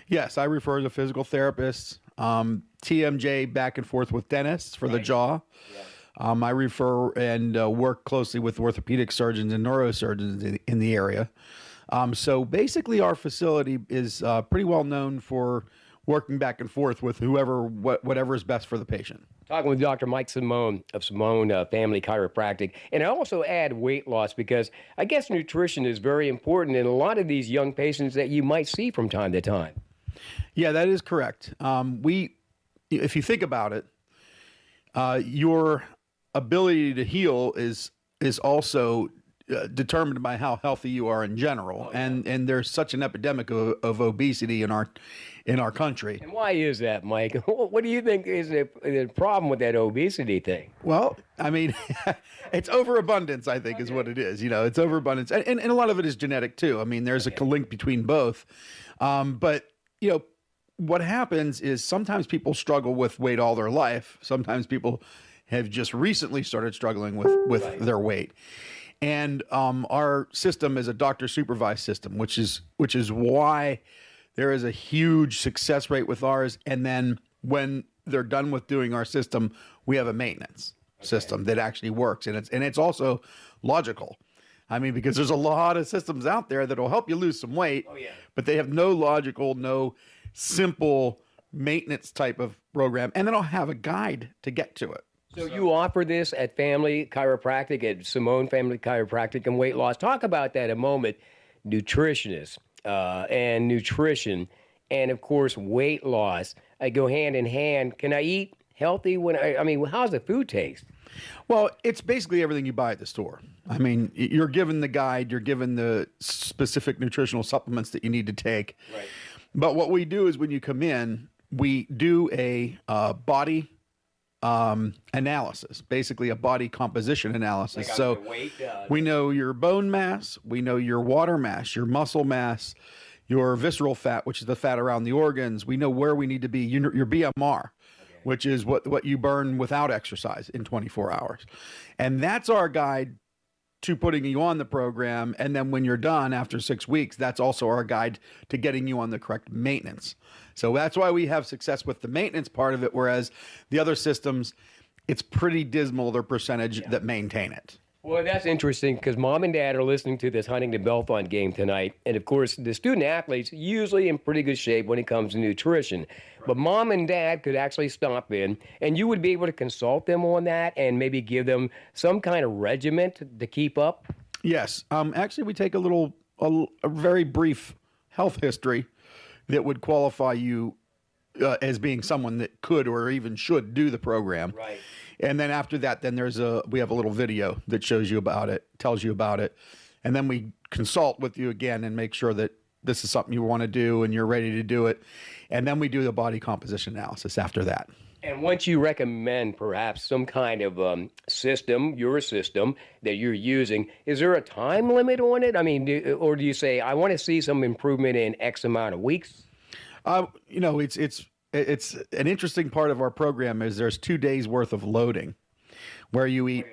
Yes, I refer to physical therapists, TMJ back and forth with dentists for the jaw. Yeah. I refer and work closely with orthopedic surgeons and neurosurgeons in the area. So basically, our facility is pretty well known for working back and forth with whatever is best for the patient. Talking with Dr. Mike Simone of Simone Family Chiropractic. And I also add weight loss because I guess nutrition is very important in a lot of these young patients that you might see from time to time. Yeah, that is correct. If you think about it, your ability to heal is also determined by how healthy you are in general. And there's such an epidemic of obesity in our country. And why is that, Mike? What do you think is the problem with that obesity thing? Well, I mean, it's overabundance, I think, is what it is. It's overabundance. And a lot of it is genetic, too. I mean, there's a link between both. But, what happens is sometimes people struggle with weight all their life. Sometimes people have just recently started struggling with their weight. And our system is a doctor-supervised system, which is why there is a huge success rate with ours. And then when they're done with doing our system, we have a maintenance system that actually works. And it's also logical. I mean, because there's a lot of systems out there that will help you lose some weight, but they have no logical, no simple maintenance type of program. And then I'll have a guide to get to it. So you offer this at Family Chiropractic, at Simone Family Chiropractic and Weight Loss. Talk about that a moment. Nutritionists and nutrition and, of course, weight loss go hand in hand. Can I eat healthy? How's the food taste? Well, it's basically everything you buy at the store. I mean, you're given the guide, you're given the specific nutritional supplements that you need to take. Right. But what we do is when you come in, we do a body analysis, basically a body composition analysis. So we know your bone mass, we know your water mass, your muscle mass, your visceral fat, which is the fat around the organs. We know where we need to be, your BMR, which is what you burn without exercise in 24 hours. And that's our guide to putting you on the program. And then when you're done after 6 weeks, that's also our guide to getting you on the correct maintenance. So that's why we have success with the maintenance part of it, whereas the other systems, it's pretty dismal, their percentage that maintain it. Well, that's interesting because Mom and Dad are listening to this Huntingdon Bellefonte game tonight. And, of course, the student athletes usually in pretty good shape when it comes to nutrition. But Mom and Dad could actually stop in, and you would be able to consult them on that and maybe give them some kind of regimen to keep up? Yes. Actually, we take a very brief health history that would qualify you as being someone that could or even should do the program. Right. And then after that, then we have a little video that shows you about it, tells you about it. And then we consult with you again and make sure that this is something you want to do and you're ready to do it. And then we do the body composition analysis after that. And once you recommend perhaps some kind of system, your system that you're using, is there a time limit on it? I mean, or do you say, I want to see some improvement in X amount of weeks? It's an interesting part of our program is there's 2 days worth of loading where you eat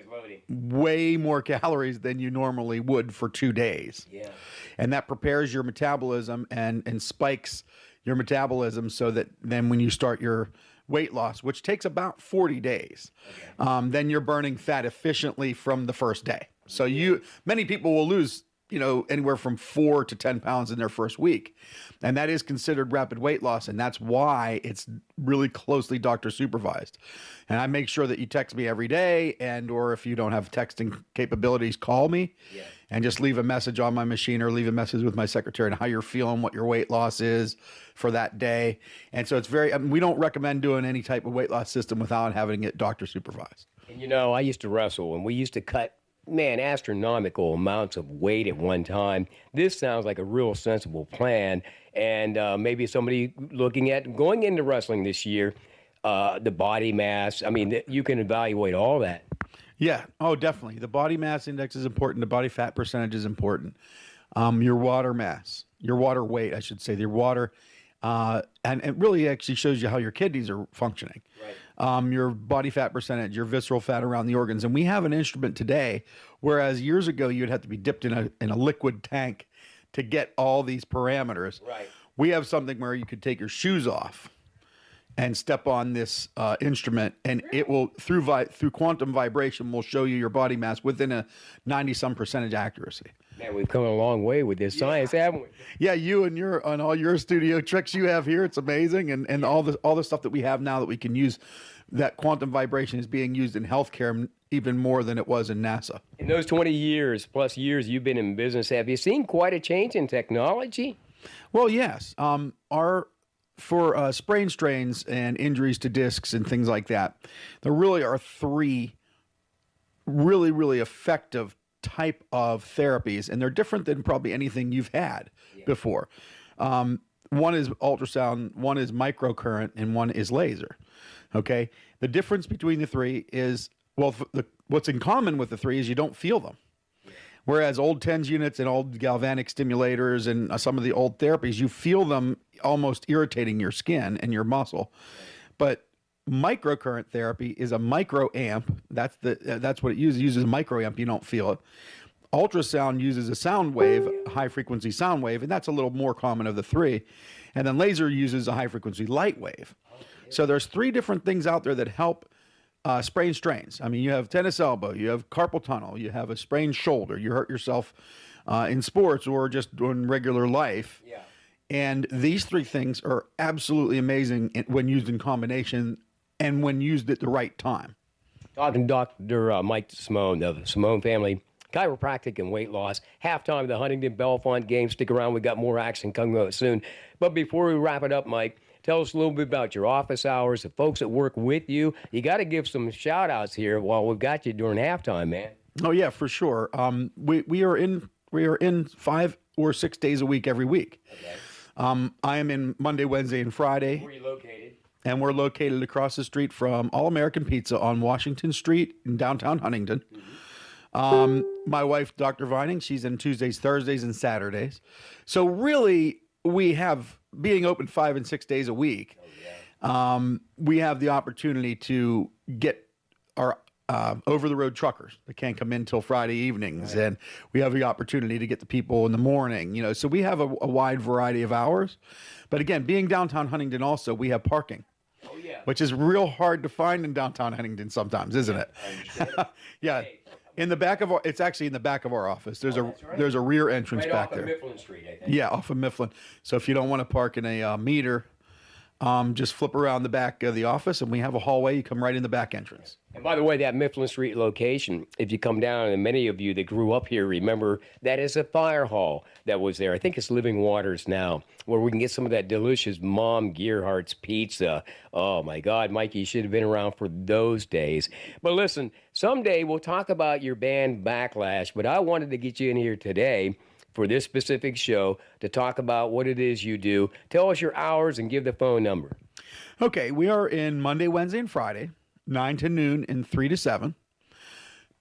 way more calories than you normally would for 2 days. Yeah. And that prepares your metabolism and spikes your metabolism so that then when you start your weight loss, which takes about 40 days, then you're burning fat efficiently from the first day. So many people will lose anywhere from 4 to 10 pounds in their first week. And that is considered rapid weight loss. And that's why it's really closely doctor supervised. And I make sure that you text me every day or if you don't have texting capabilities, call me and just leave a message on my machine or leave a message with my secretary on how you're feeling, what your weight loss is for that day. And so it's we don't recommend doing any type of weight loss system without having it doctor supervised. And I used to wrestle and we used to cut man, astronomical amounts of weight at one time. This sounds like a real sensible plan. And maybe somebody looking at going into wrestling this year, the body mass. I mean, you can evaluate all that. Yeah. Oh, definitely. The body mass index is important. The body fat percentage is important. Your water mass, your water weight, I should say, your water, and it really actually shows you how your kidneys are functioning. Right. Your body fat percentage, your visceral fat around the organs. And we have an instrument today, whereas years ago you'd have to be dipped in a liquid tank to get all these parameters. Right. We have something where you could take your shoes off and step on this instrument, and it will through quantum vibration will show you your body mass within a 90-some% accuracy. Man, we've come a long way with this science, haven't we? Yeah, you and on all your studio tricks you have here, it's amazing, and all the stuff that we have now that we can use. That quantum vibration is being used in healthcare even more than it was in NASA. In those 20 years plus years you've been in business, have you seen quite a change in technology? Well, yes. For sprain strains and injuries to discs and things like that, there really are three really, really effective type of therapies, and they're different than probably anything you've had before. One is ultrasound, one is microcurrent, and one is laser. Okay? The difference between the three is, well, what's in common with the three is you don't feel them. Whereas old TENS units and old galvanic stimulators and some of the old therapies, you feel them almost irritating your skin and your muscle. But microcurrent therapy is a microamp. That's what it uses. It uses a microamp. You don't feel it. Ultrasound uses a sound wave, a high frequency sound wave, and that's a little more common of the three. And then laser uses a high frequency light wave. So there's three different things out there that help sprain strains. I mean, you have tennis elbow, you have carpal tunnel, you have a sprained shoulder, you hurt yourself in sports or just in regular life. Yeah. And these three things are absolutely amazing when used in combination and when used at the right time. Talking to Dr. Mike Simone of the Simone family, chiropractic and weight loss. Halftime of the Huntingdon Bellefonte game. Stick around. We got more action coming up soon. But before we wrap it up, Mike, tell us a little bit about your office hours, the folks that work with you. You got to give some shout outs here while we've got you during halftime, man. Oh yeah, for sure. We are in 5 or 6 days a week every week. Okay. I am in Monday, Wednesday, and Friday. Where are you located? And we're located across the street from All American Pizza on Washington Street in downtown Huntingdon. Mm-hmm. My wife, Dr. Vining, she's in Tuesdays, Thursdays, and Saturdays. So really, we have, being open 5 and 6 days a week, we have the opportunity to get our over-the-road truckers that can't come in till Friday evenings, right. And we have the opportunity to get the people in the morning. So we have a wide variety of hours. But again, being downtown Huntingdon, also we have parking. Oh, yeah. Which is real hard to find in downtown Huntingdon sometimes, isn't it? Yeah. In the back of it's actually in the back of our office. There's there's a rear entrance back there. Off of Mifflin Street, I think. Yeah, off of Mifflin. So if you don't want to park in a meter, just flip around the back of the office, and we have a hallway. You come right in the back entrance. And by the way, that Mifflin Street location, if you come down, and many of you that grew up here remember, that is a fire hall that was there. I think it's Living Waters now, where we can get some of that delicious Mom Gearhart's pizza. Oh, my God, Mikey, you should have been around for those days. But listen, someday we'll talk about your band Backlash, but I wanted to get you in here today for this specific show to talk about what it is you do. Tell us your hours and give the phone number. Okay, we are in Monday, Wednesday, and Friday, 9 to noon and 3 to 7.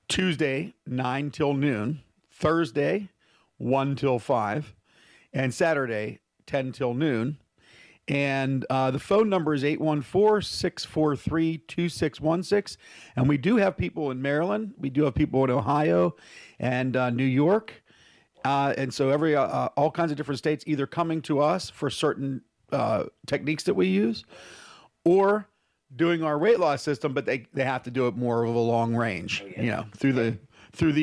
Tuesday, 9 till noon. Thursday, 1 till 5. And Saturday, 10 till noon. And the phone number is 814-643-2616. And we do have people in Maryland. We do have people in Ohio and New York. And so all kinds of different states either coming to us for certain techniques that we use or doing our weight loss system, but they have to do it more of a long range, through the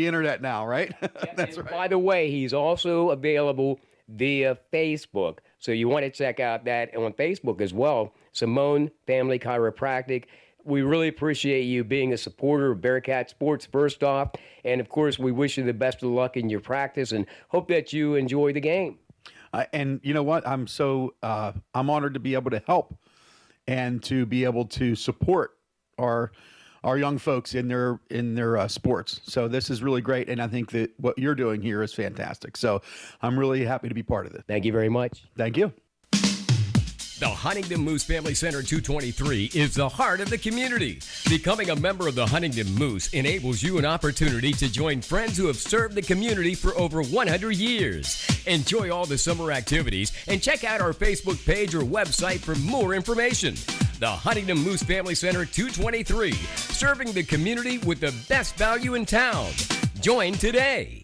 internet now, right? That's right. By the way, he's also available via Facebook. So you want to check out that on Facebook as well, Simone Family Chiropractic. We really appreciate you being a supporter of Bearcat Sports, first off. And, of course, we wish you the best of luck in your practice and hope that you enjoy the game. And you know what? I'm honored to be able to help and to be able to support our our young folks in their sports. So this is really great, and I think that what you're doing here is fantastic. So I'm really happy to be part of it. Thank you very much. Thank you. The Huntingdon Moose Family Center 223 is the heart of the community. Becoming a member of the Huntingdon Moose enables you an opportunity to join friends who have served the community for over 100 years. Enjoy all the summer activities and check out our Facebook page or website for more information. The Huntingdon Moose Family Center 223, serving the community with the best value in town. Join today.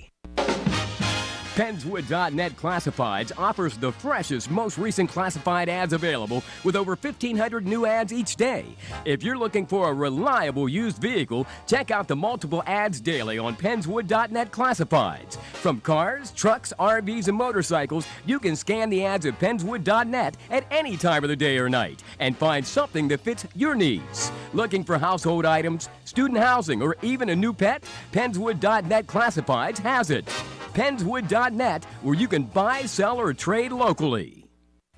Penswood.net Classifieds offers the freshest, most recent classified ads available with over 1,500 new ads each day. If you're looking for a reliable used vehicle, check out the multiple ads daily on Penswood.net Classifieds. From cars, trucks, RVs, and motorcycles, you can scan the ads at Penswood.net at any time of the day or night and find something that fits your needs. Looking for household items, student housing, or even a new pet? Penswood.net Classifieds has it. Penswood.net, where you can buy, sell, or trade locally.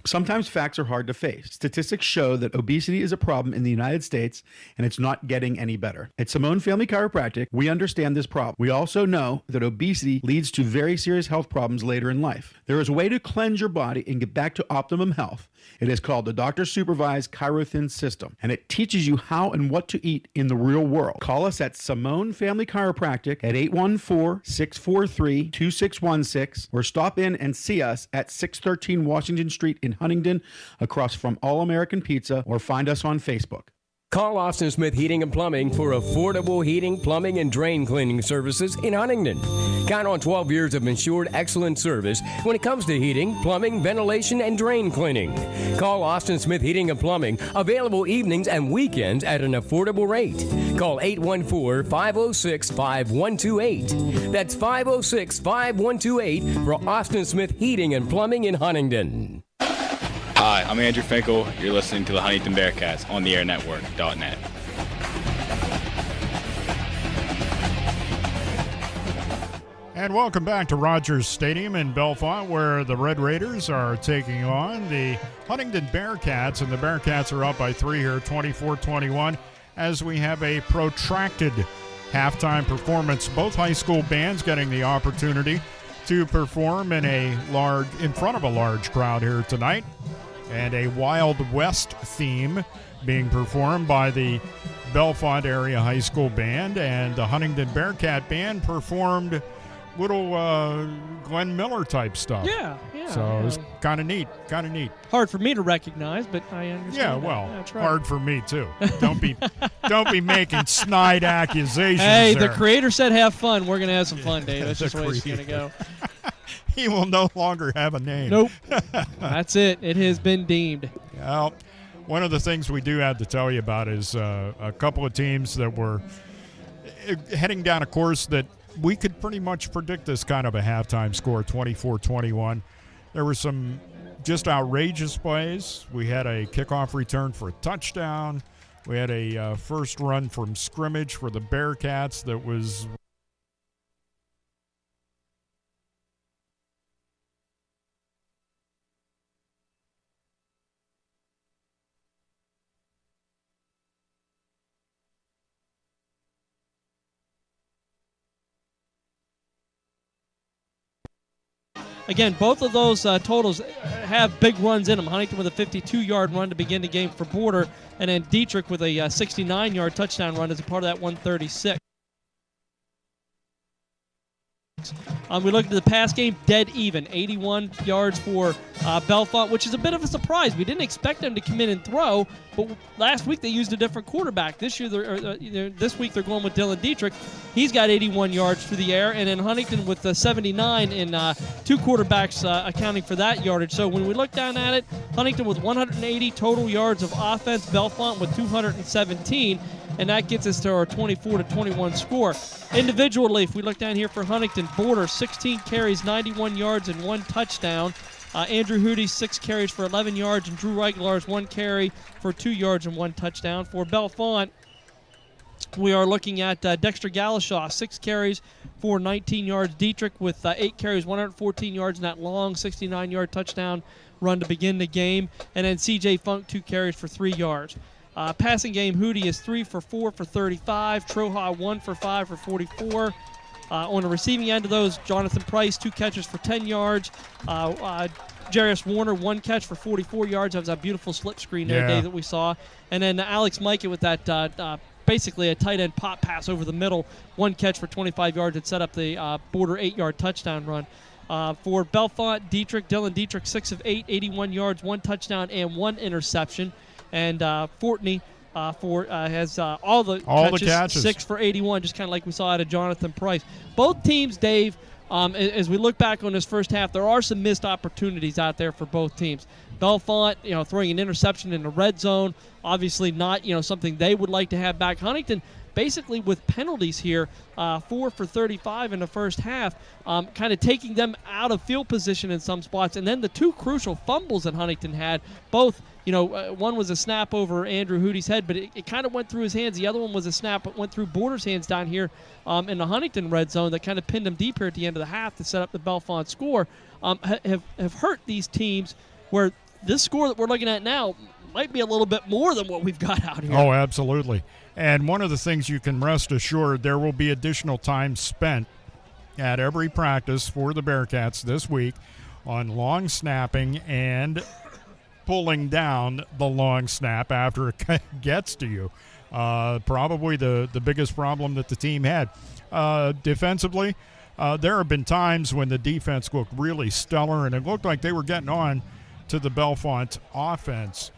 Sometimes facts are hard to face. Statistics show that obesity is a problem in the United States, and it's not getting any better. At Simone Family Chiropractic, we understand this problem. We also know that obesity leads to very serious health problems later in life. There is a way to cleanse your body and get back to optimum health. It is called the Doctor-Supervised Chirothin System, and it teaches you how and what to eat in the real world. Call us at Simone Family Chiropractic at 814-643-2616, or stop in and see us at 613 Washington Street in Huntingdon, across from All American Pizza, or find us on Facebook. Call Austin Smith Heating and Plumbing for affordable heating, plumbing, and drain cleaning services in Huntingdon. Count on 12 years of insured excellent service when it comes to heating, plumbing, ventilation, and drain cleaning. Call Austin Smith Heating and Plumbing, available evenings and weekends at an affordable rate. Call 814-506-5128. That's 506-5128 for Austin Smith Heating and Plumbing in Huntingdon. Hi, I'm Andrew Finkel. You're listening to the Huntingdon Bearcats on the airnetwork.net. And welcome back to Rogers Stadium in Bellefonte, where the Red Raiders are taking on the Huntingdon Bearcats, and the Bearcats are up by 3 here, 24-21, as we have a protracted halftime performance. Both high school bands getting the opportunity to perform in front of a large crowd here tonight, and a Wild West theme being performed by the Bellefonte Area High School Band, and the Huntingdon Bearcat Band performed little Glenn Miller type stuff. Yeah. So it was kind of neat. Hard for me to recognize, but I understand. Yeah, that. well, That's right. hard for me too. Don't be making snide accusations. Hey, there. the creator said have fun. We're gonna have some fun, Dave. That's just the way it's gonna go. He will no longer have a name. Nope. That's it. It has been deemed. Well, one of the things we do have to tell you about is a couple of teams that were heading down a course that we could pretty much predict this kind of a halftime score, 24-21. There were some just outrageous plays. We had a kickoff return for a touchdown. We had a first run from scrimmage for the Bearcats that was Again, both of those totals have big runs in them. Huntington with a 52-yard run to begin the game for Border, and then Dietrich with a 69-yard touchdown run as a part of that 136. We looked at the pass game, dead even, 81 yards for Bellefonte, which is a bit of a surprise. We didn't expect them to come in and throw, but last week they used a different quarterback. This week they're going with Dylan Dietrich. He's got 81 yards through the air, and then Huntington with 79, and two quarterbacks accounting for that yardage. So when we look down at it, Huntington with 180 total yards of offense, Bellefonte with 217. And that gets us to our 24-21 score. Individually, if we look down here for Huntington, Border, 16 carries, 91 yards, and 1 touchdown. Andrew Hootie, 6 carries for 11 yards, and Drew Reiglar's 1 carry for 2 yards and 1 touchdown. For Bellefonte, we are looking at Dexter Galashaw, 6 carries for 19 yards. Dietrich with 8 carries, 114 yards, and that long 69-yard touchdown run to begin the game. And then C.J. Funk, 2 carries for 3 yards. Passing game, Hootie is 3 for 4 for 35. Troha 1 for 5 for 44. On the receiving end of those, Jonathan Price, 2 catches for 10 yards. Jarius Warner, 1 catch for 44 yards. That was a beautiful slip screen there, Dave, that we saw. And then Alex Mikett with that basically a tight end pop pass over the middle, 1 catch for 25 yards that set up the border 8-yard touchdown run. For Bellefonte, Dylan Dietrich, 6 of 8, 81 yards, 1 touchdown, and 1 interception. And Fortney has all the catches, 6 for 81, just kind of like we saw out of Jonathan Price. Both teams, Dave, as we look back on this first half, there are some missed opportunities out there for both teams. Bellefonte, throwing an interception in the red zone, obviously not, something they would like to have back. Huntington, basically with penalties here, 4 for 35 in the first half, kind of taking them out of field position in some spots. And then the 2 crucial fumbles that Huntington had, both, one was a snap over Andrew Hootie's head, but it kind of went through his hands. The other one was a snap that went through Borders' hands down here in the Huntington red zone that kind of pinned him deep here at the end of the half to set up the Bellefonte score. Have hurt these teams where this score that we're looking at now might be a little bit more than what we've got out here. Oh, absolutely. And one of the things you can rest assured, there will be additional time spent at every practice for the Bearcats this week on long snapping and pulling down the long snap after it gets to you. Probably the biggest problem that the team had. Defensively, there have been times when the defense looked really stellar, and it looked like they were getting on to the Bellefonte offense.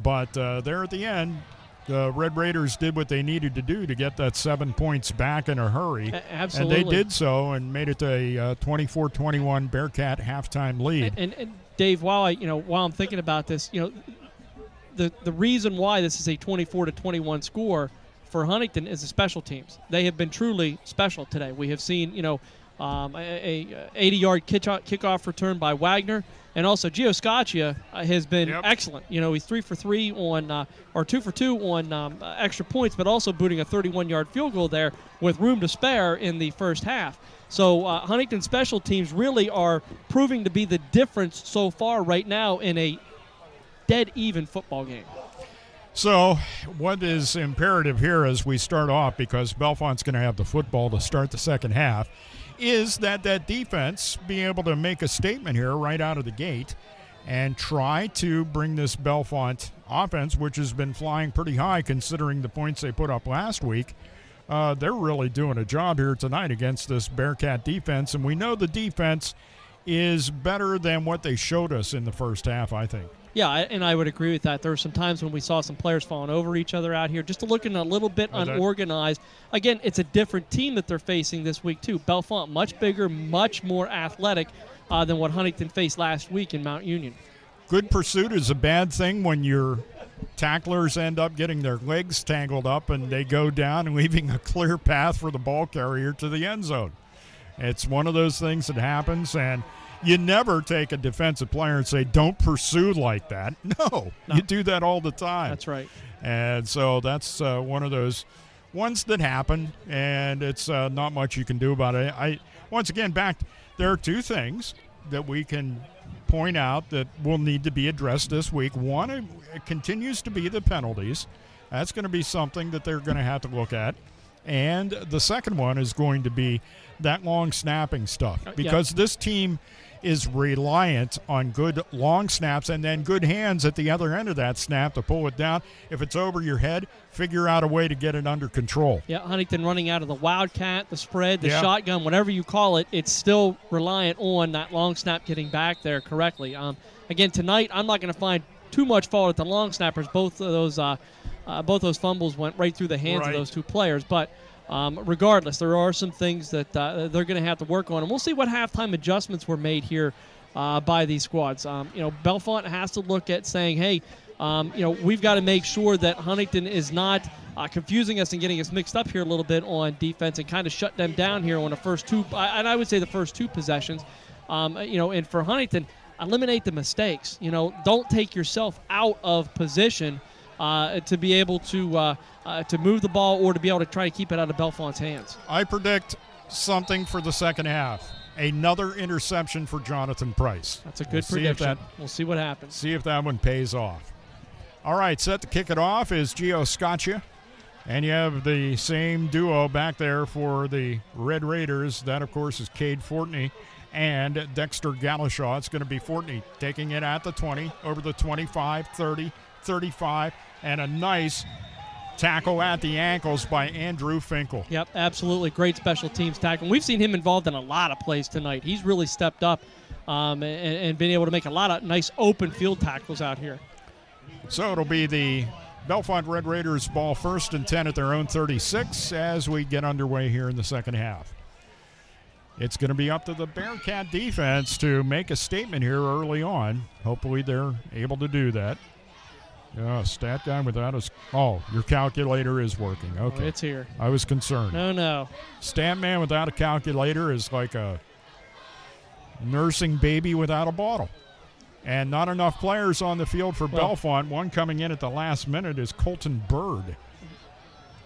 But there at the end, the Red Raiders did what they needed to do to get that 7 points back in a hurry. Absolutely. And they did so and made it a 24-21 Bearcat halftime lead. And Dave, while I'm thinking about this, the reason why this is a 24-21 score for Huntington is the special teams. They have been truly special today. We have seen, a 80-yard kickoff return by Wagner. And also, Gio Scaccia has been excellent. He's 3 for 3 on, or 2 for 2 on extra points, but also booting a 31-yard field goal there with room to spare in the first half. So Huntington special teams really are proving to be the difference so far right now in a dead-even football game. So what is imperative here as we start off, because Bellefonte's going to have the football to start the second half, is that defense be able to make a statement here right out of the gate and try to bring this Bellefonte offense, which has been flying pretty high considering the points they put up last week. They're really doing a job here tonight against this Bearcat defense, and we know the defense is better than what they showed us in the first half, I think. Yeah, and I would agree with that. There were some times when we saw some players falling over each other out here, just looking a little bit unorganized. Again, it's a different team that they're facing this week, too. Bellefonte, much bigger, much more athletic than what Huntington faced last week in Mount Union. Good pursuit is a bad thing when your tacklers end up getting their legs tangled up and they go down and leaving a clear path for the ball carrier to the end zone. It's one of those things that happens, and you never take a defensive player and say, don't pursue like that. No, you do that all the time. That's right. And so that's one of those ones that happen, and it's not much you can do about it. Once again, there are 2 things that we can point out that will need to be addressed this week. One, it continues to be the penalties. That's going to be something that they're going to have to look at. And the second one is going to be that long snapping stuff, because this team is reliant on good long snaps and then good hands at the other end of that snap to pull it down. If it's over your head, figure out a way to get it under control. Yeah, Huntington running out of the wildcat, the spread, the shotgun, whatever you call it, it's still reliant on that long snap getting back there correctly. Again, tonight I'm not going to find too much fault at the long snappers. Both those fumbles went right through the hands of those 2 players, but regardless, there are some things that they're going to have to work on, and we'll see what halftime adjustments were made here by these squads. Bellefonte has to look at saying, hey, we've got to make sure that Huntington is not confusing us and getting us mixed up here a little bit on defense and kind of shut them down here on the first 2, and I would say the first 2 possessions. And for Huntington, eliminate the mistakes. Don't take yourself out of position to be able to move the ball or to be able to try to keep it out of Bellefonte's hands. I predict something for the second half. Another interception for Jonathan Price. That's a good prediction. We'll see what happens. See if that one pays off. All right, set to kick it off is Gio Scaccia. And you have the same duo back there for the Red Raiders. That, of course, is Cade Fortney and Dexter Galashaw. It's going to be Fortney taking it at the 20, over the 25, 30, 35, and a nice tackle at the ankles by Andrew Finkel. Yep, absolutely. Great special teams tackle. We've seen him involved in a lot of plays tonight. He's really stepped up and been able to make a lot of nice open field tackles out here. So it'll be the Bellefonte Red Raiders ball 1st and 10 at their own 36 as we get underway here in the second half. It's going to be up to the Bearcat defense to make a statement here early on. Hopefully they're able to do that. Stat guy without his... Oh, your calculator is working. Okay. Oh, it's here. I was concerned. No. Stat man without a calculator is like a nursing baby without a bottle. And not enough players on the field for Bellefonte. One coming in at the last minute is Colton Bird.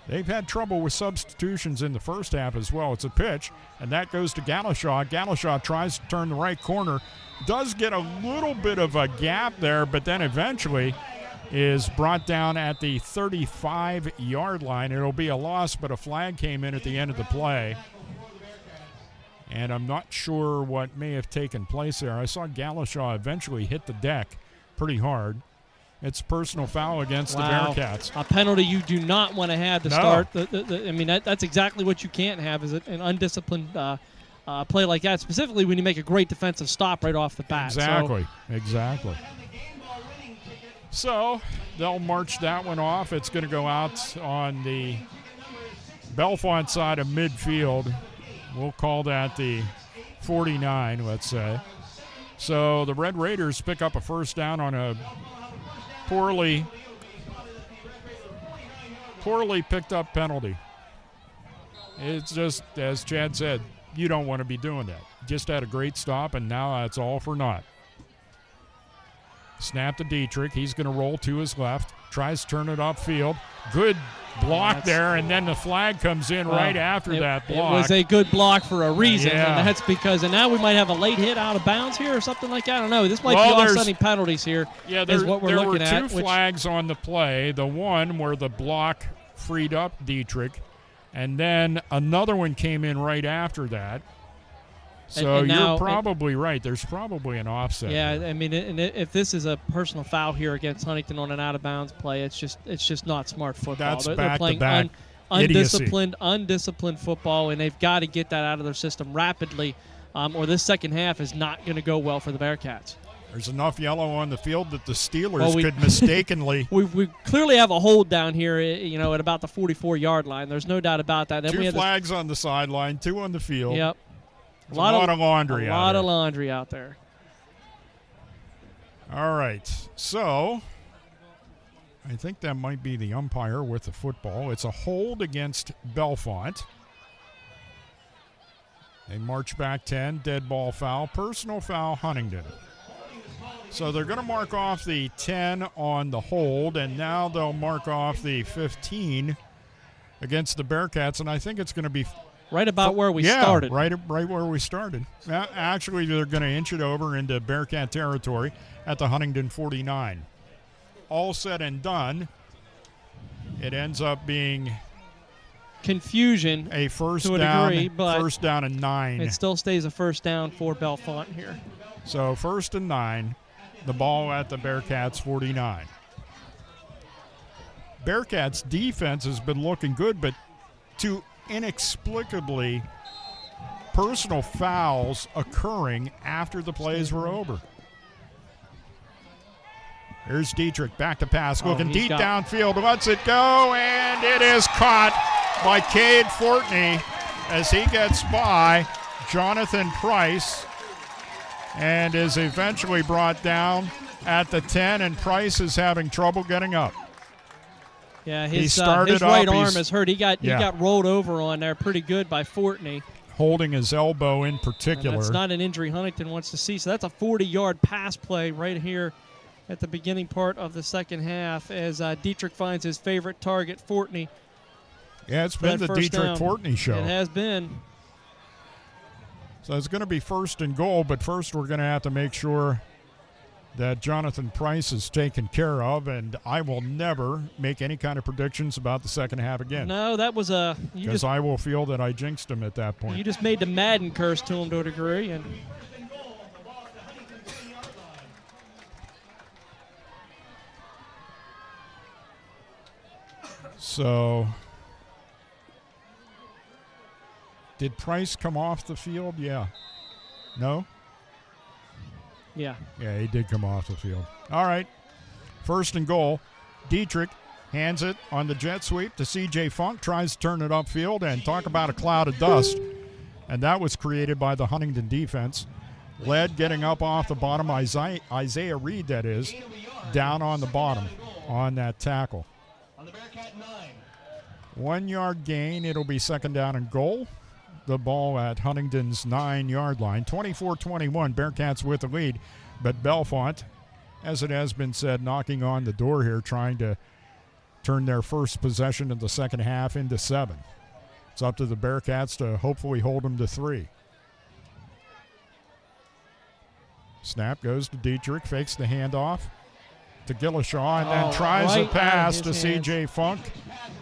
They've had trouble with substitutions in the first half as well. It's a pitch, and that goes to Galashaw. Galashaw tries to turn the right corner. Does get a little bit of a gap there, but then eventually is brought down at the 35-yard line. It'll be a loss, but a flag came in at the end of the play. And I'm not sure what may have taken place there. I saw Galashaw eventually hit the deck pretty hard. It's a personal foul against the Bearcats. A penalty you do not want to have to start. I mean, that's exactly what you can't have is an undisciplined play like that, specifically when you make a great defensive stop right off the bat. Exactly. So they'll march that one off. It's going to go out on the Bellefonte side of midfield. We'll call that the 49, let's say. So the Red Raiders pick up a first down on a poorly picked up penalty. It's just, as Chad said, you don't want to be doing that. Just had a great stop, and now it's all for naught. Snap to Dietrich. He's going to roll to his left. Tries to turn it upfield. Good block there, and then the flag comes in right after that block. It was a good block for a reason, and that's because, and now we might have a late hit out of bounds here or something like that. I don't know. This might be offsetting penalties here. Yeah, is what we're looking at. There were two flags on the play. The one where the block freed up Dietrich, and then another one came in right after that. So and now, you're probably right. There's probably an offset. Yeah, here. I mean, if this is a personal foul here against Huntingdon on an out-of-bounds play, it's just not smart football. That's they're playing undisciplined football, and they've got to get that out of their system rapidly, or this second half is not going to go well for the Bearcats. There's enough yellow on the field that the Steelers could mistakenly. We clearly have a hold down here, at about the 44-yard line. There's no doubt about that. Then two flags on the sideline, two on the field. Yep. A lot of laundry out there. A lot of laundry out there. All right. So I think that might be the umpire with the football. It's a hold against Bellefonte. They march back 10. Dead ball foul. Personal foul, Huntingdon. So they're going to mark off the 10 on the hold, and now they'll mark off the 15 against the Bearcats, and I think it's going to be right about where we started. Right where we started. Actually, they're going to inch it over into Bearcat territory at the Huntingdon 49. All said and done, it ends up being confusion a first to a down, degree, but first down and 9. It still stays a first down for Bellefonte here. So 1st and 9, the ball at the Bearcats 49. Bearcats defense has been looking good, but to inexplicably personal fouls occurring after the plays were over. Here's Dietrich back to pass, looking deep downfield. Lets it go, and it is caught by Cade Fortney as he gets by Jonathan Price and is eventually brought down at the 10, and Price is having trouble getting up. Yeah, his right arm is hurt. He got rolled over on there pretty good by Fortney. Holding his elbow in particular. And that's not an injury Huntingdon wants to see. So that's a 40-yard pass play right here at the beginning part of the second half as Dietrich finds his favorite target, Fortney. Yeah, it's been the Dietrich Fortney show. It has been. So it's going to be 1st and goal, but first we're going to have to make sure that Jonathan Price is taken care of, and I will never make any kind of predictions about the second half again. No, that was a because I will feel that I jinxed him at that point. You just made the Madden curse to him to a degree, and so did Price come off the field? Yeah. No? Yeah. Yeah, he did come off the field. All right. First and goal. Dietrich hands it on the jet sweep to C.J. Funk, tries to turn it upfield, and talk about a cloud of dust. And that was created by the Huntingdon defense. Led getting up off the bottom, Isaiah Reed, that is, down on the bottom on that tackle. 1 yard gain. It'll be second down and goal. The ball at Huntingdon's 9-yard line. 24-21, Bearcats with the lead. But Bellefonte, as it has been said, knocking on the door here, trying to turn their first possession of the second half into 7. It's up to the Bearcats to hopefully hold them to 3. Snap goes to Dietrich, fakes the handoff to Gillishaw, and then tries a pass to C.J. Funk.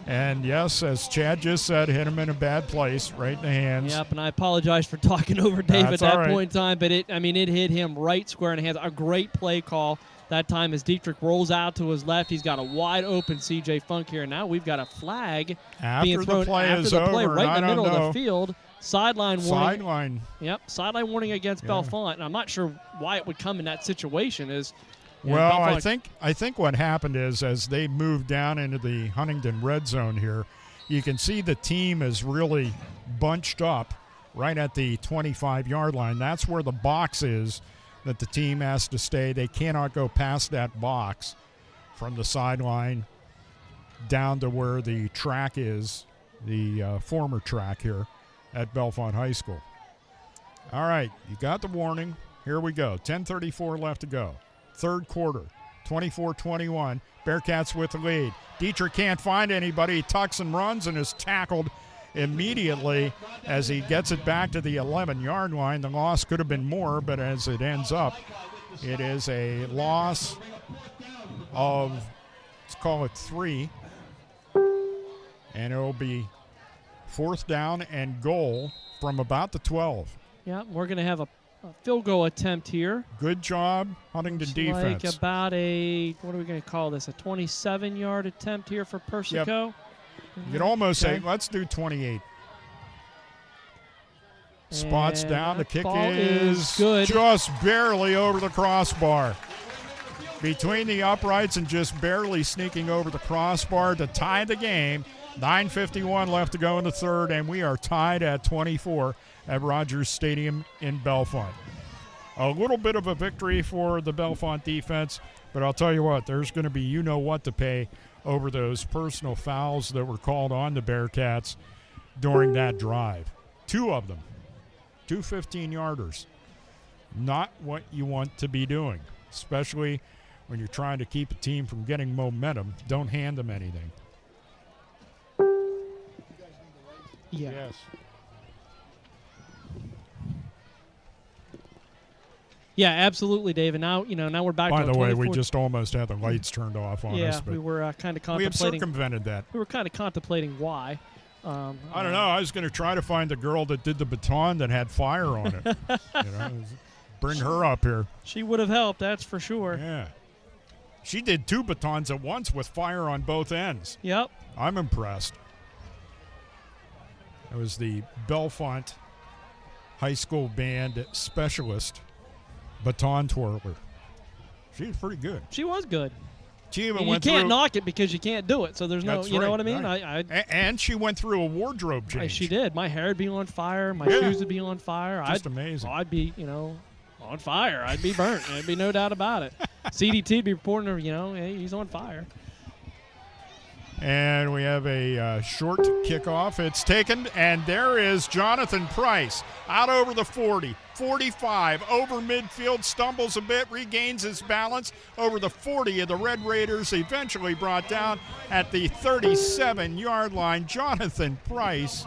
And yes, as Chad just said, hit him in a bad place, right in the hands. Yep, and I apologize for talking over Dave at that right. point in time, but it hit him right square in the hands. A great play call that time as Dietrich rolls out to his left. He's got a wide open C.J. Funk here. Now we've got a flag being thrown after the play right in the middle of the field. Sideline warning. Yep, sideline warning against Bellefonte. And I'm not sure why it would come in that situation. Well, I think what happened is as they moved down into the Huntingdon red zone here, you can see the team is really bunched up right at the 25-yard line. That's where the box is that the team has to stay. They cannot go past that box from the sideline down to where the track is, the former track here at Bellefonte High School. All right, you got the warning. Here we go. 10:34 left to go. Third quarter, 24-21. Bearcats with the lead. Dietrich can't find anybody. He tucks and runs and is tackled immediately as he gets it back to the 11-yard line. The loss could have been more, but as it ends up, it is a loss of, let's call it 3. And it will be fourth down and goal from about the 12. Yeah, we're going to have a field goal attempt here. Good job, Huntingdon defense. Like about a, what are we going to call this, a 27-yard attempt here for Persico? Yep. You could almost say, let's do 28. Spots And down. The kick is good. Just barely over the crossbar. Between the uprights and just barely sneaking over the crossbar to tie the game. 9:51 left to go in the third, and we are tied at 24 at Rogers Stadium in Bellefonte. A little bit of a victory for the Bellefonte defense, but I'll tell you what, there's going to be you-know-what to pay over those personal fouls that were called on the Bearcats during that drive. 2 of them. 2 15-yarders. Not what you want to be doing, especially when you're trying to keep a team from getting momentum. Don't hand them anything. Yeah. Yes. Yeah, absolutely, Dave. And now, now we're back. By to the way, we just almost had the lights turned off on us. Yeah, but we were kind of contemplating. we have circumvented that. We were kind of contemplating why. I don't know. I was going to try to find the girl that did the baton that had fire on it. Bring her up here. She would have helped, that's for sure. Yeah. She did 2 batons at once with fire on both ends. Yep. I'm impressed. It was the Bellefonte High School Band specialist baton twirler. She was pretty good. She was good. She even you can't knock it because you can't do it. So there's no, know what I mean? Right. And she went through a wardrobe change. She did. My hair would be on fire. My shoes would be on fire. Just amazing. I'd be, on fire. I'd be burnt. There'd be no doubt about it. CDT would be reporting her, hey, he's on fire. And we have a short kickoff. It's taken, and there is Jonathan Price out over the 40, 45, over midfield, stumbles a bit, regains his balance over the 40 of the Red Raiders, eventually brought down at the 37-yard line. Jonathan Price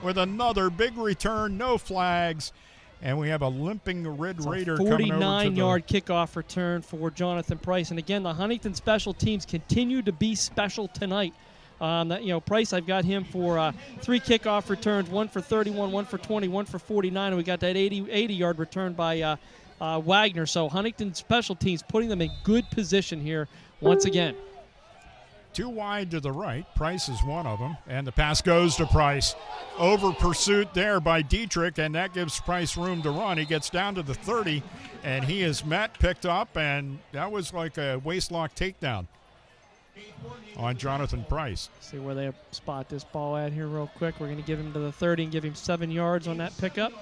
with another big return, no flags, And we have a limping Red Raider coming over to the 49-yard kickoff return for Jonathan Price. And again, the Huntington special teams continue to be special tonight. Price, I've got him for 3 kickoff returns, 1 for 31, 1 for 20, 1 for 49, and we got that 80-yard return by Wagner. So Huntington special teams putting them in good position here once again. 2 wide to the right. Price is one of them. And the pass goes to Price. Over pursuit there by Dietrich, and that gives Price room to run. He gets down to the 30, and he is picked up, and that was like a waistlock takedown on Jonathan Price. See where they spot this ball at here real quick. We're going to give him to the 30 and give him 7 yards on that pickup.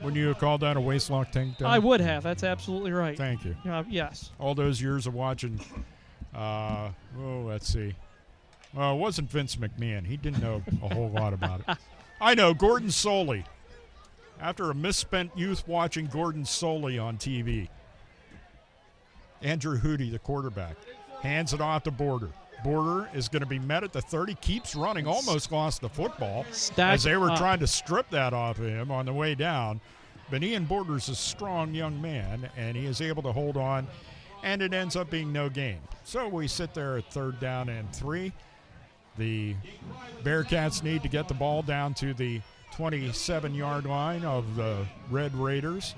Wouldn't you have called that a waistlock takedown? I would have. That's absolutely right. Thank you. Yes. All those years of watching, let's see. Well, it wasn't Vince McMahon. He didn't know a whole lot about it. I know, Gordon Soley. After a misspent youth watching Gordon Soley on TV. Andrew Hootie, the quarterback, hands it off to Border. Border is going to be met at the 30, keeps running, almost lost the football as they were trying to strip that off of him on the way down. But Ian Border's a strong young man, and he is able to hold on, and it ends up being no gain. So we sit there at 3rd down and 3. The Bearcats need to get the ball down to the 27-yard line of the Red Raiders.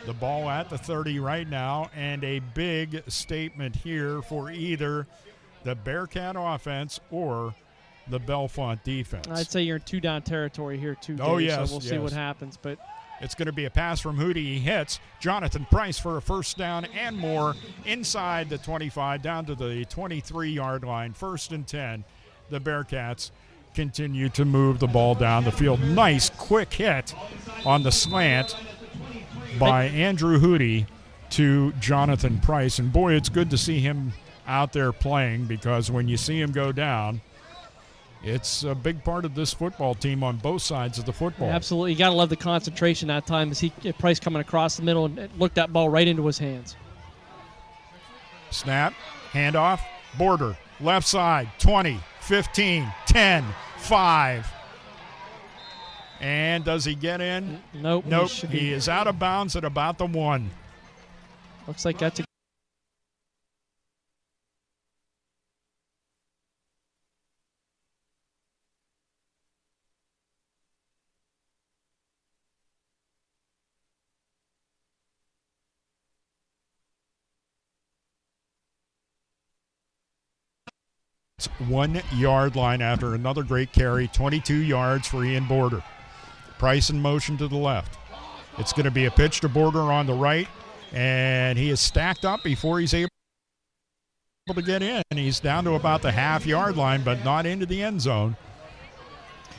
The ball at the 30 right now, and a big statement here for either the Bearcat offense or the Bellefonte defense. I'd say you're in 2-down territory here, too. Oh, Dave, yes. So we'll see what happens. But it's going to be a pass from Hootie. He hits Jonathan Price for a 1st down and more inside the 25 down to the 23-yard line. 1st and 10. The Bearcats continue to move the ball down the field. Nice quick hit on the slant by Andrew Hootie to Jonathan Price. And boy, it's good to see him out there playing, because when you see him go down, it's a big part of this football team on both sides of the football. Absolutely. You got to love the concentration that time as Price coming across the middle and looked that ball right into his hands. Snap, handoff, Border, left side, 20, 15, 10, 5. And does he get in? Nope. He is out of bounds at about the 1. Looks like that's a It's 1-yard line after another great carry, 22 yards for Ian Border. Price in motion to the left. It's going to be a pitch to Border on the right, and he is stacked up before he's able to get in. He's down to about the half-yard line, but not into the end zone.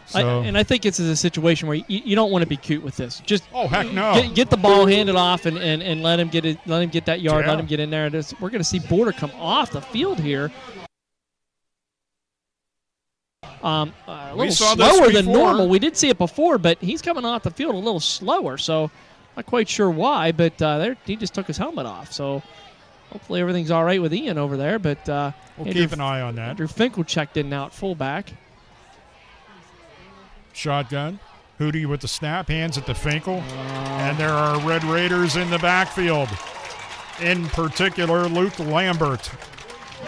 So, I think it's a situation where you don't want to be cute with this. Just heck no. Get the ball handed off and let him get it. Let him get that yard. Yeah. Let him get in there. We're going to see Border come off the field here. A little slower than normal. We did see it before, but he's coming off the field a little slower, so not quite sure why, but he just took his helmet off. So hopefully everything's all right with Ian over there. But we'll keep an eye on that. Andrew Finkel checked in now at fullback. Shotgun. Hootie with the snap, hands it to Finkel. And there are Red Raiders in the backfield. In particular, Luke Lambert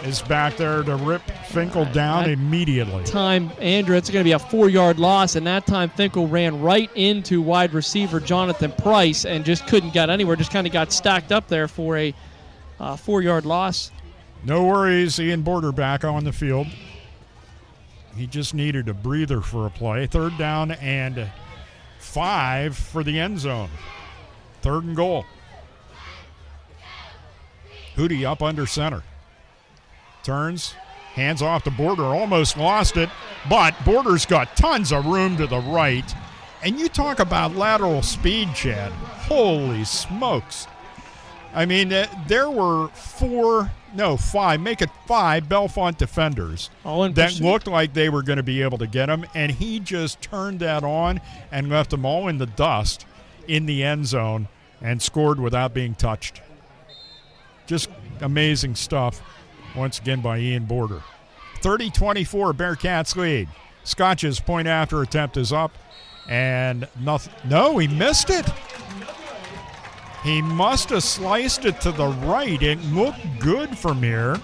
is back there to rip Finkel down immediately. Time, Andrew, it's going to be a 4-yard loss, and that time Finkel ran right into wide receiver Jonathan Price and just couldn't get anywhere, just kind of got stacked up there for a 4-yard loss. No worries, Ian Border back on the field. He just needed a breather for a play. 3rd down and 5 for the end zone. 3rd and goal. Hootie up under center. Turns, hands off to Border, almost lost it, but Border's got tons of room to the right. And you talk about lateral speed, Chad. Holy smokes. I mean, there were 5 Bellefonte defenders that looked like they were going to be able to get him, and he just turned that on and left them all in the dust in the end zone and scored without being touched. Just amazing stuff. Once again by Ian Border. 30-24, Bearcats lead. Scotch's point after attempt is up, And nothing. No, he missed it. He must have sliced it to the right. It looked good from here.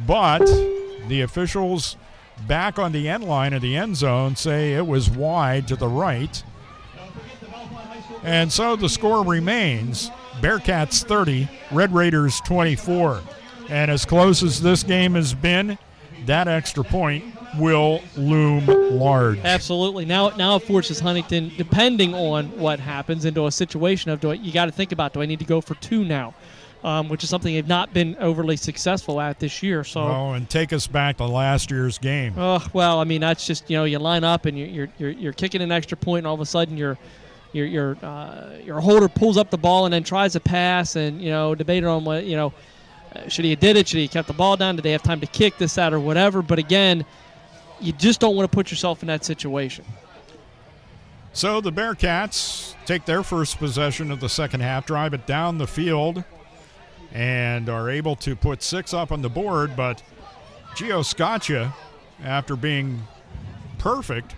But the officials back on the end line of the end zone say it was wide to the right. And so the score remains Bearcats 30, Red Raiders 24. And as close as this game has been, that extra point will loom large. Absolutely. Now it forces Huntington, depending on what happens, into a situation of you got to think about, do I need to go for 2 now? Which is something they've not been overly successful at this year. So, and take us back to last year's game. Well, I mean, that's just, you line up and you're kicking an extra point, and all of a sudden your holder pulls up the ball and then tries to pass, and debated on what should he have did it, should he have kept the ball down, did they have time to kick this out or whatever. But again, you just don't want to put yourself in that situation. So the Bearcats take their first possession of the second half, drive it down the field, and are able to put 6 up on the board. But Gio Scaccia, after being perfect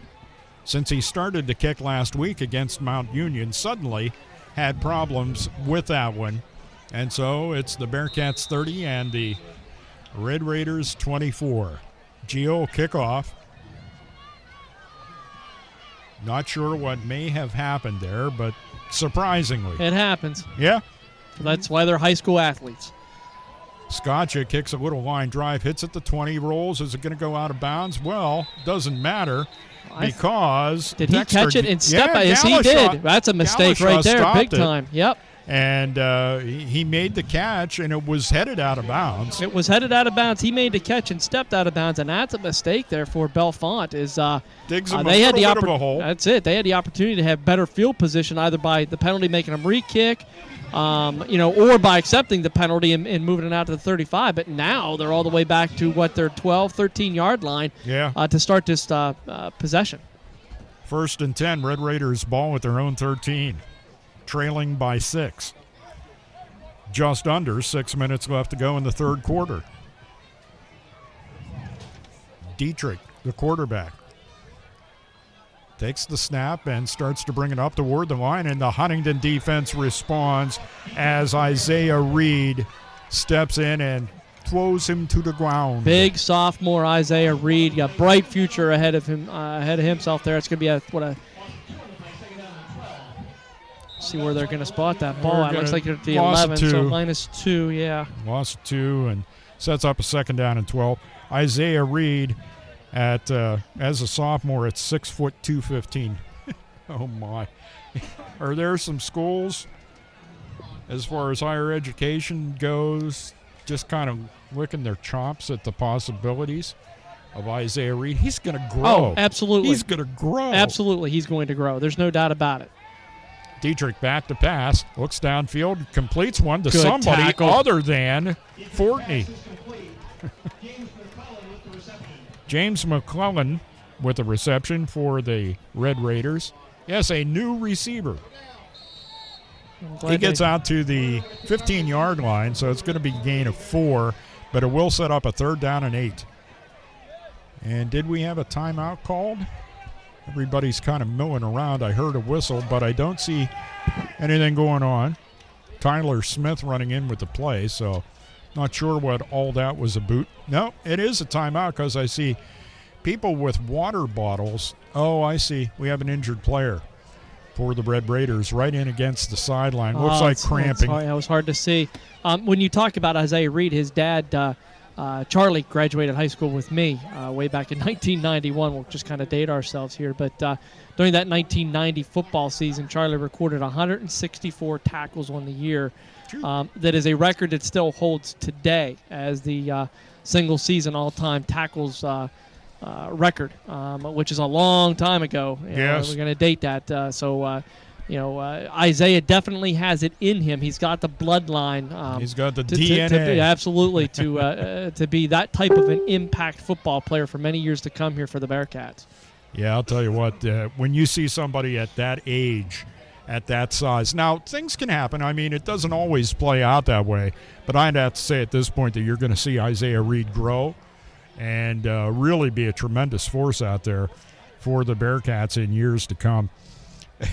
since he started to kick last week against Mount Union, suddenly had problems with that one. And so it's the Bearcats 30 and the Red Raiders 24. Gio will kick off. Not sure what may have happened there, but surprisingly. It happens. Yeah. That's why they're high school athletes. Scaccia kicks a little line drive, hits at the 20, rolls. Is it going to go out of bounds? Well, doesn't matter because did he catch it and step? Yes, he did. That's a mistake right there, big time. Yep. And he made the catch, and it was headed out of bounds. It was headed out of bounds. He made the catch and stepped out of bounds, and that's a mistake there for Bellefonte. Digs him a little bit of a hole. That's it. They had the opportunity to have better field position, either by the penalty making them re-kick, or by accepting the penalty and moving it out to the 35. But now they're all the way back to their 12, 13-yard line to start this possession. 1st and 10, Red Raiders ball at their own 13. Trailing by 6. Just under 6 minutes left to go in the third quarter. Dietrich, the quarterback, takes the snap and starts to bring it up toward the line, and the Huntingdon defense responds as Isaiah Reed steps in and throws him to the ground. Big sophomore Isaiah Reed, got a bright future ahead of him, ahead of himself there. It's going to be see where they're going to spot that ball. It looks like it's the 11, so -2, yeah. Lost 2 and sets up a 2nd down and 12. Isaiah Reed as a sophomore at 6 foot 215. Oh my! Are there some schools, as far as higher education goes, just kind of licking their chops at the possibilities of Isaiah Reed? He's going to grow. Oh, absolutely. He's going to grow. Absolutely, he's going to grow. There's no doubt about it. Dietrich back to pass, looks downfield, completes one to Good somebody tackle. other than Fortney. James McClellan with a reception for the Red Raiders. Yes, a new receiver. He gets out to the 15-yard line, so it's going to be a gain of 4, but it will set up a 3rd down and 8. And did we have a timeout called? Everybody's kind of milling around. I heard a whistle, but I don't see anything going on. Tyler Smith running in with the play, so not sure what all that was about. No, it is a timeout because I see people with water bottles. Oh, I see. We have an injured player for the Red Raiders right in against the sideline. Looks like cramping. That was hard to see. When you talk about Isaiah Reed, his dad, Charlie, graduated high school with me way back in 1991. We'll just kind of date ourselves here. But during that 1990 football season, Charlie recorded 164 tackles on the year. That is a record that still holds today as the single-season all-time tackles record, which is a long time ago. Yes. We're going to date that. Isaiah definitely has it in him. He's got the bloodline. He's got the DNA. Absolutely, to be that type of an impact football player for many years to come here for the Bearcats. Yeah, I'll tell you what, when you see somebody at that age, at that size. Now, things can happen. I mean, it doesn't always play out that way, but I'd have to say at this point that you're going to see Isaiah Reed grow and really be a tremendous force out there for the Bearcats in years to come.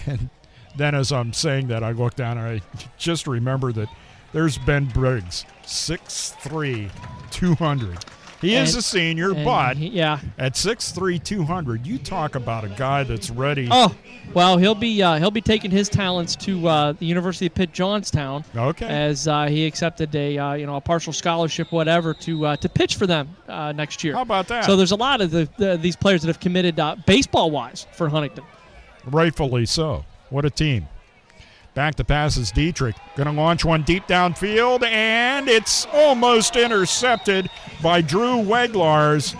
And then as I'm saying that, I look down and I just remember that there's Ben Briggs, 6'3", 200. He is a senior, but at 6'3", 200, you talk about a guy that's ready. Oh, well, he'll be taking his talents to the University of Pitt Johnstown. Okay. As he accepted a partial scholarship, whatever, to pitch for them next year. How about that? So there's a lot of these players that have committed baseball-wise for Huntington. Rightfully so. What a team. Back to passes Dietrich. Going to launch one deep downfield, and it's almost intercepted by Drew Weglar's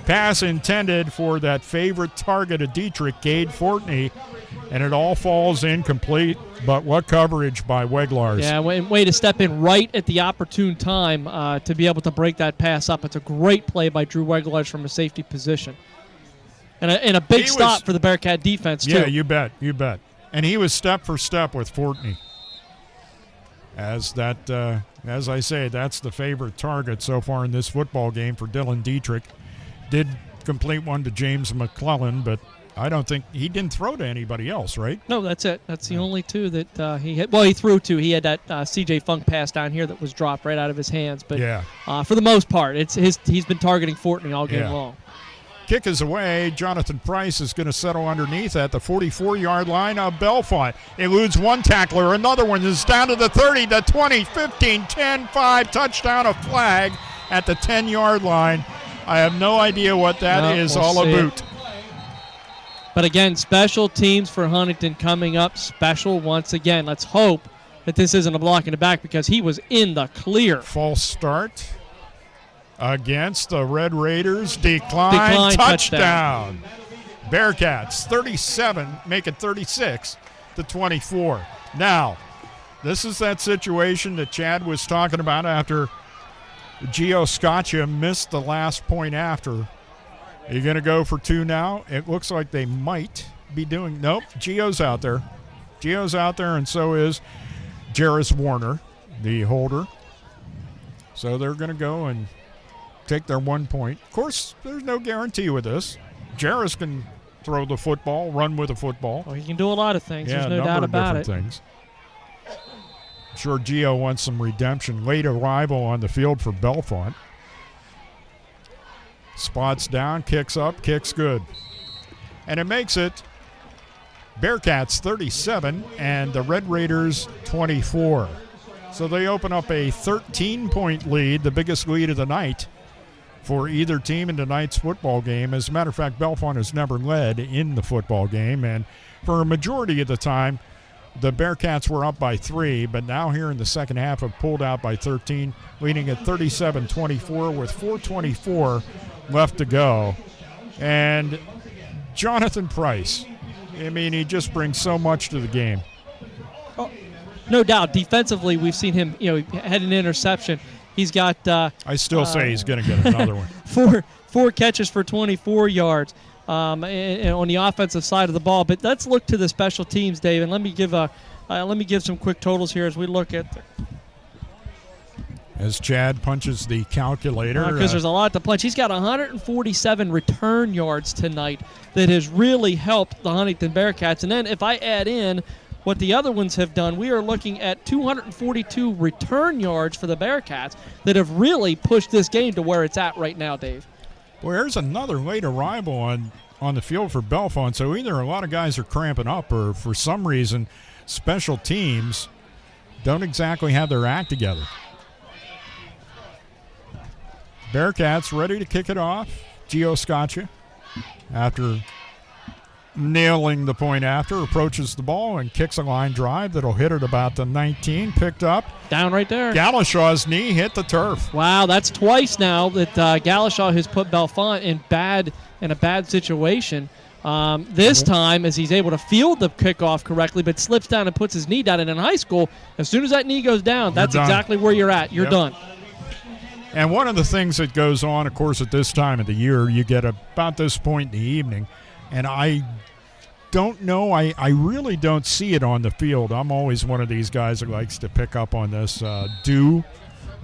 pass intended for that favorite target of Dietrich, Cade Fortney, and it all falls incomplete. But what coverage by Weglar's. Yeah, way to step in right at the opportune time to be able to break that pass up. It's a great play by Drew Weglar's from a safety position. And a big stop for the Bearcat defense, too. Yeah, you bet. And he was step for step with Fortney. As I say, that's the favorite target so far in this football game for Dylan Dietrich. Did complete one to James McClellan, but I don't think he didn't throw to anybody else, right? No, that's it. That's the only two that he hit. Well, he threw two. He had that C.J. Funk pass down here that was dropped right out of his hands. But for the most part, he's been targeting Fortney all game long. Kick is away. Jonathan Price is going to settle underneath at the 44-yard line of Bellefonte. Eludes one tackler. Another one is down to the 30, the 20, 15, 10, 5. Touchdown, a flag at the 10-yard line. I have no idea what that is all about. But again, special teams for Huntington coming up special once again. Let's hope that this isn't a block in the back because he was in the clear. False start against the Red Raiders. Decline touchdown. Bearcats 37, make it 36-24. Now, this is that situation that Chad was talking about after Gio Scaccia missed the last point after. Are you going to go for two now? It looks like they might be doing. Nope, Gio's out there. And so is Jarris Warner, the holder. So they're going to go and take their 1 point. Of course, there's no guarantee with this. Jarris can throw the football, run with the football. Well, he can do a lot of things. Yeah, there's no doubt about it. Things. I'm sure Gio wants some redemption. Late arrival on the field for Bellefonte. Spots down, kicks up, kicks good. And it makes it Bearcats 37 and the Red Raiders 24. So they open up a 13-point lead, the biggest lead of the night for either team in tonight's football game. As a matter of fact, Bellefonte has never led in the football game, and for a majority of the time, the Bearcats were up by 3, but now here in the second half have pulled out by 13, leading at 37-24 with 4:24 left to go. And Jonathan Price, I mean, he just brings so much to the game. Oh, no doubt. Defensively, we've seen him, had an interception. He's got I still say he's going to get another one. Four catches for 24 yards on the offensive side of the ball. But let's look to the special teams, Dave, and let me give some quick totals here as we look at as Chad punches the calculator. Because there's a lot to punch. He's got 147 return yards tonight that has really helped the Huntingdon Bearcats. And then if I add in what the other ones have done, we are looking at 242 return yards for the Bearcats that have really pushed this game to where it's at right now, Dave. Well, there's another late arrival on the field for Bellefonte. So either a lot of guys are cramping up or for some reason special teams don't exactly have their act together. Bearcats ready to kick it off. Gio Scaccia, after nailing the point after, approaches the ball and kicks a line drive that'll hit it about the 19. Picked up. Down right there. Galishaw's knee hit the turf. Wow, that's twice now that Galishaw has put Bellefonte in a bad situation. This time, as he's able to field the kickoff correctly, but slips down and puts his knee down. And in high school, as soon as that knee goes down, that's exactly where you're at. You're done. And one of the things that goes on, of course, at this time of the year, you get about this point in the evening, and I don't know, I really don't see it on the field. I'm always one of these guys that likes to pick up on this. Dew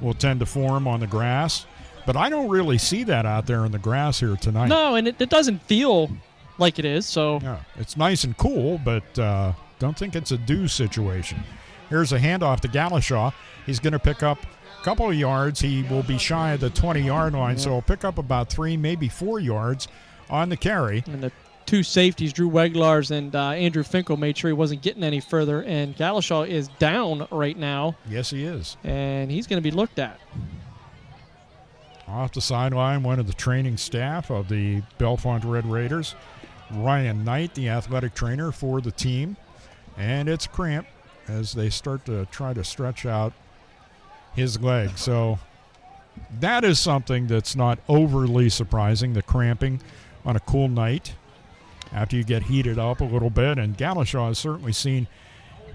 will tend to form on the grass, but I don't really see that out there in the grass here tonight. No, and it doesn't feel like it is. So yeah, it's nice and cool, but don't think it's a do situation. Here's a handoff to Galashaw. He's going to pick up a couple of yards. He will be shy of the 20-yard line, so he'll pick up about 3, maybe 4 yards on the carry. And the two safeties, Drew Weglars and Andrew Finkel, made sure he wasn't getting any further. And Galashaw is down right now. Yes, he is. And he's going to be looked at. Off the sideline, one of the training staff of the Bellefonte Red Raiders, Ryan Knight, the athletic trainer for the team. And it's cramp as they start to try to stretch out his leg. So that is something that's not overly surprising, the cramping on a cool night after you get heated up a little bit. And Galashaw has certainly seen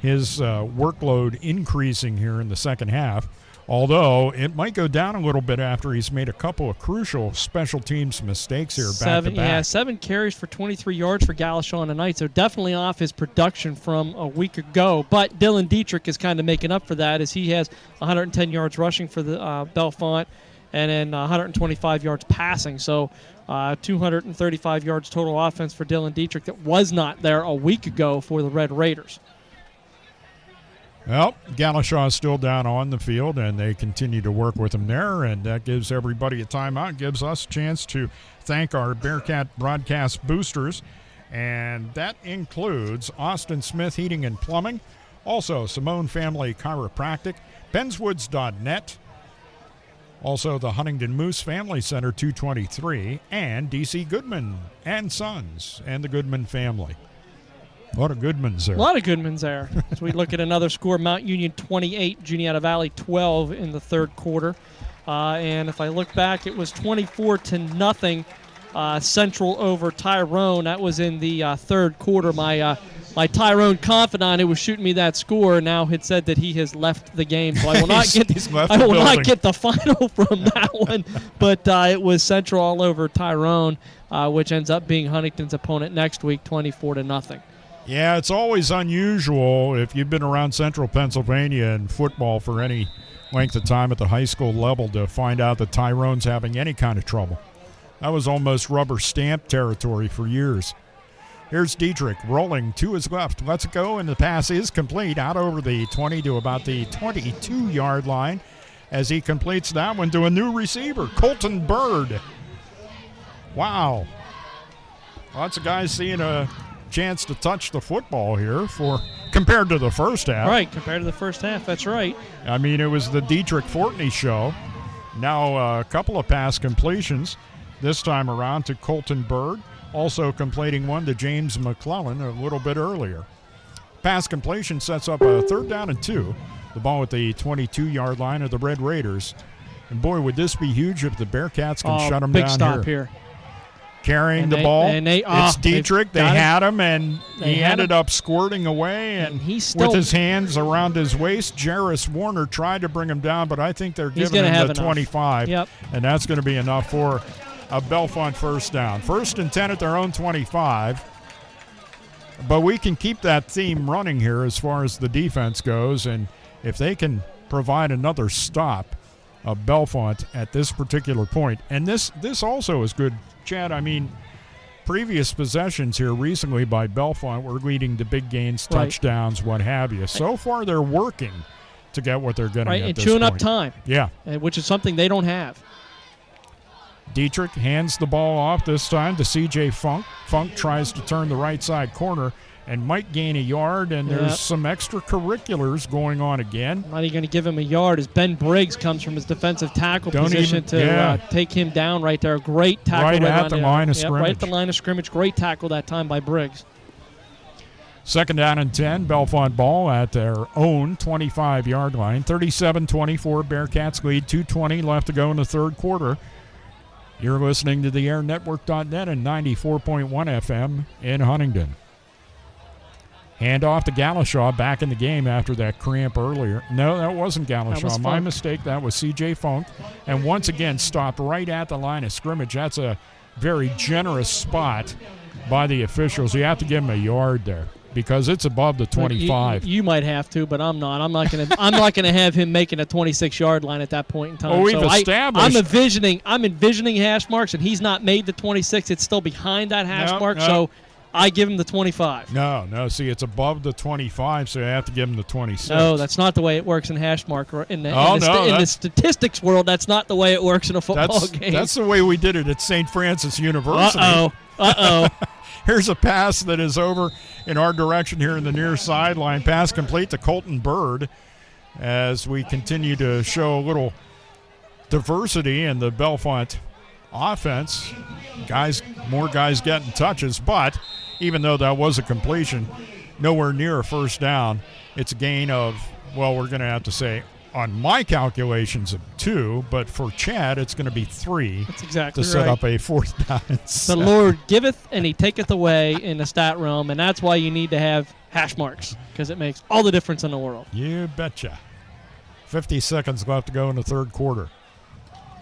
his workload increasing here in the second half, although it might go down a little bit after he's made a couple of crucial special teams mistakes here back to back. Yeah, 7 carries for 23 yards for Galashaw on the night, so definitely off his production from a week ago. But Dylan Dietrich is kind of making up for that as he has 110 yards rushing for the Bellefonte and then 125 yards passing. So 235 yards total offense for Dylan Dietrich that was not there a week ago for the Red Raiders. Well, Galashaw is still down on the field, and they continue to work with him there, and that gives everybody a timeout, gives us a chance to thank our Bearcat broadcast boosters, and that includes Austin Smith Heating and Plumbing, also Simone Family Chiropractic, Penswoods.net, also the Huntingdon Moose Family Center 223, and D.C. Goodman and Sons and the Goodman family. A lot of Goodmans there. A lot of Goodmans there. As we look at another score, Mount Union 28, Juniata Valley 12 in the third quarter. And if I look back, it was 24-0 Central over Tyrone. That was in the third quarter. My Tyrone confidant who was shooting me that score now had said that he has left the game. So I will not get the final from that one. But it was Central all over Tyrone, which ends up being Huntington's opponent next week, 24-0. Yeah, it's always unusual if you've been around Central Pennsylvania in football for any length of time at the high school level to find out that Tyrone's having any kind of trouble. That was almost rubber stamp territory for years. Here's Dietrich rolling to his left. Lets it go, and the pass is complete out over the 20 to about the 22-yard line as he completes that one to a new receiver, Colton Bird. Wow. Lots of guys seeing a chance to touch the football here compared to the first half. Right, compared to the first half, that's right. I mean, it was the Dietrich Fortney show. Now a couple of pass completions this time around to Colton Bird, also completing one to James McClellan a little bit earlier. Pass completion sets up a 3rd down and 2. The ball at the 22-yard line of the Red Raiders. And boy, would this be huge if the Bearcats can shut them down here. Big stop here. Carrying the ball. It's Dietrich. They had him, and he ended up squirting away. And with his hands around his waist, Jarris Warner tried to bring him down, but I think they're giving him the 25. Yep. And that's going to be enough for a Bellefonte first down. 1st and 10 at their own 25. But we can keep that theme running here as far as the defense goes. And if they can provide another stop of Bellefonte at this particular point, and this also is good, Chad. I mean, previous possessions here recently by Bellefonte were leading to big gains, touchdowns, what have you. So far, they're working to get what they're getting at and this chewing point. up time. Yeah. Which is something they don't have. Dietrich hands the ball off this time to C.J. Funk. Funk tries to turn the right side corner and might gain a yard, and there's some extracurriculars going on again. Not even going to give him a yard as Ben Briggs comes from his defensive tackle position to take him down right there. Great tackle. Right at the line of scrimmage. Right at the line of scrimmage. Great tackle that time by Briggs. 2nd down and 10. Bellefonte ball at their own 25-yard line. 37-24. Bearcats lead. 2:20 left to go in the third quarter. You're listening to the airnetwork.net and 94.1 FM in Huntingdon. Handoff to Galashaw, back in the game after that cramp earlier. No, that wasn't Galashaw. My mistake. That was C.J. Funk. And once again, stopped right at the line of scrimmage. That's a very generous spot by the officials. You have to give him a yard there. because it's above the 25. You might have to, but I'm not. I'm not gonna have him making a 26-yard line at that point in time. Well, we've established. I'm envisioning hash marks, and he's not made the 26. It's still behind that hash mark, no. so I give him the 25. No. See, it's above the 25, so you have to give him the 26. No, that's not the way it works in hash mark. In the statistics world, that's not the way it works in a football game. That's the way we did it at St. Francis University. Uh-oh. Here's a pass that is over in our direction here in the near sideline. Pass complete to Colton Bird as we continue to show a little diversity in the Bellefonte offense. More guys getting touches, but even though that was a completion, nowhere near a first down. It's a gain of, well, we're going to have to say, on my calculations, of 2, but for Chad, it's going to be 3. That's exactly to set right. up a 4th down. The Lord giveth and he taketh away in the stat realm, and that's why you need to have hash marks, because it makes all the difference in the world. You betcha. 50 seconds left to go in the third quarter.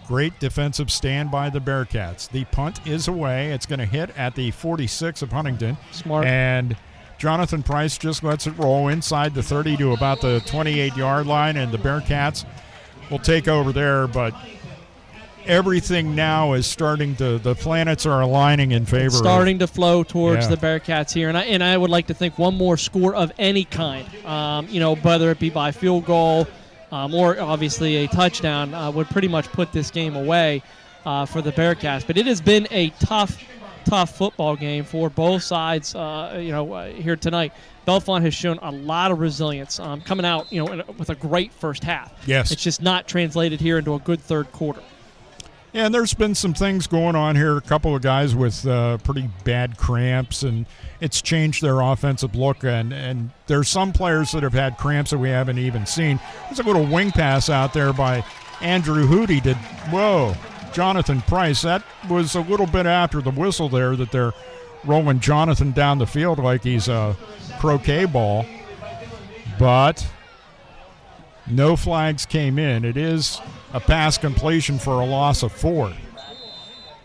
Great defensive stand by the Bearcats. The punt is away. It's going to hit at the 46 of Huntingdon. Smart. And Jonathan Price just lets it roll inside the 30 to about the 28-yard line, and the Bearcats will take over there. But everything now is starting to – the planets are aligning in favor. It's starting to flow towards the Bearcats here. And I would like to think one more score of any kind, whether it be by field goal or obviously a touchdown, would pretty much put this game away for the Bearcats. But it has been a tough football game for both sides, here tonight. Bellefonte has shown a lot of resilience coming out, with a great first half. Yes. It's just not translated here into a good third quarter. Yeah, and there's been some things going on here. A couple of guys with pretty bad cramps, and it's changed their offensive look. And there's some players that have had cramps that we haven't even seen. There's a little wing pass out there by Andrew Hootie to, Jonathan Price. That was a little bit after the whistle there that they're rolling Jonathan down the field like he's a croquet ball. But no flags came in. It is a pass completion for a loss of 4.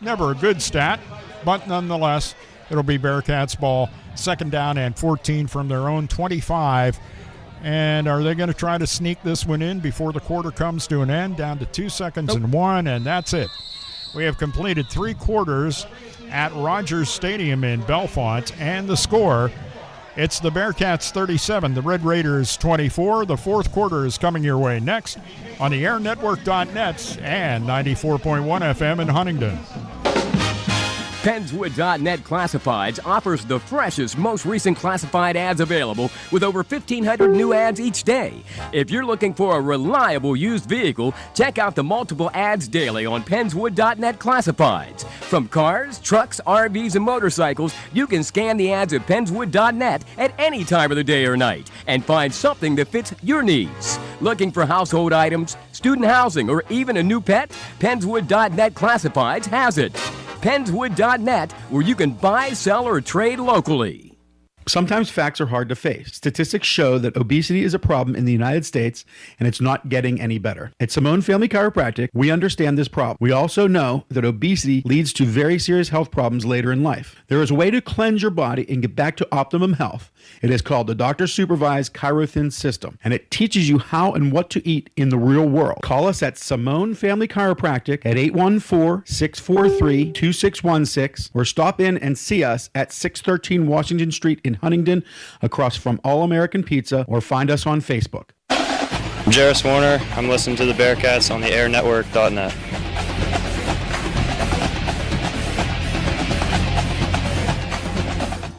Never a good stat, but nonetheless, it'll be Bearcats ball. 2nd down and 14 from their own 25. And are they going to try to sneak this one in before the quarter comes to an end? Down to 2 seconds and 1, and that's it. We have completed 3 quarters at Rogers Stadium in Bellefonte, and the score, it's the Bearcats 37, the Red Raiders 24. The fourth quarter is coming your way next on the airnetwork.net and 94.1 FM in Huntingdon. Penswood.net Classifieds offers the freshest, most recent classified ads available with over 1,500 new ads each day. If you're looking for a reliable used vehicle, check out the multiple ads daily on Penswood.net Classifieds. From cars, trucks, RVs, and motorcycles, you can scan the ads at Penswood.net at any time of the day or night and find something that fits your needs. Looking for household items, student housing, or even a new pet? Penswood.net Classifieds has it. Penswood.net, where you can buy, sell, or trade locally. Sometimes facts are hard to face. Statistics show that obesity is a problem in the United States, and it's not getting any better. At Simone Family Chiropractic, we understand this problem. We also know that obesity leads to very serious health problems later in life. There is a way to cleanse your body and get back to optimum health. It is called the Doctor-Supervised ChiroThin System, and it teaches you how and what to eat in the real world. Call us at Simone Family Chiropractic at 814-643-2616, or stop in and see us at 613 Washington Street in Huntingdon, across from All American Pizza, or find us on Facebook. I'm Jarris Warner. I'm listening to the Bearcats on the airnetwork.net.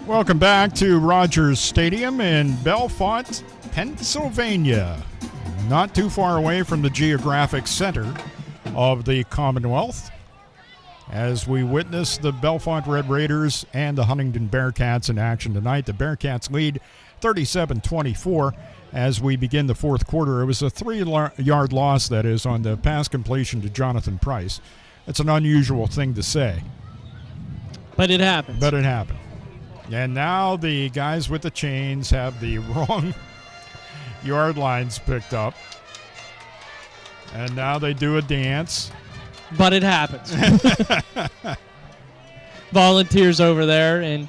Welcome back to Rogers Stadium in Bellefonte, Pennsylvania. Not too far away from the geographic center of the Commonwealth, as we witness the Bellefonte Red Raiders and the Huntingdon Bearcats in action tonight. The Bearcats lead 37-24 as we begin the fourth quarter. It was a 3-yard loss, that is, on the pass completion to Jonathan Price. It's an unusual thing to say. But it happens. And now the guys with the chains have the wrong yard lines picked up. And now they do a dance. But it happens. Volunteers over there, and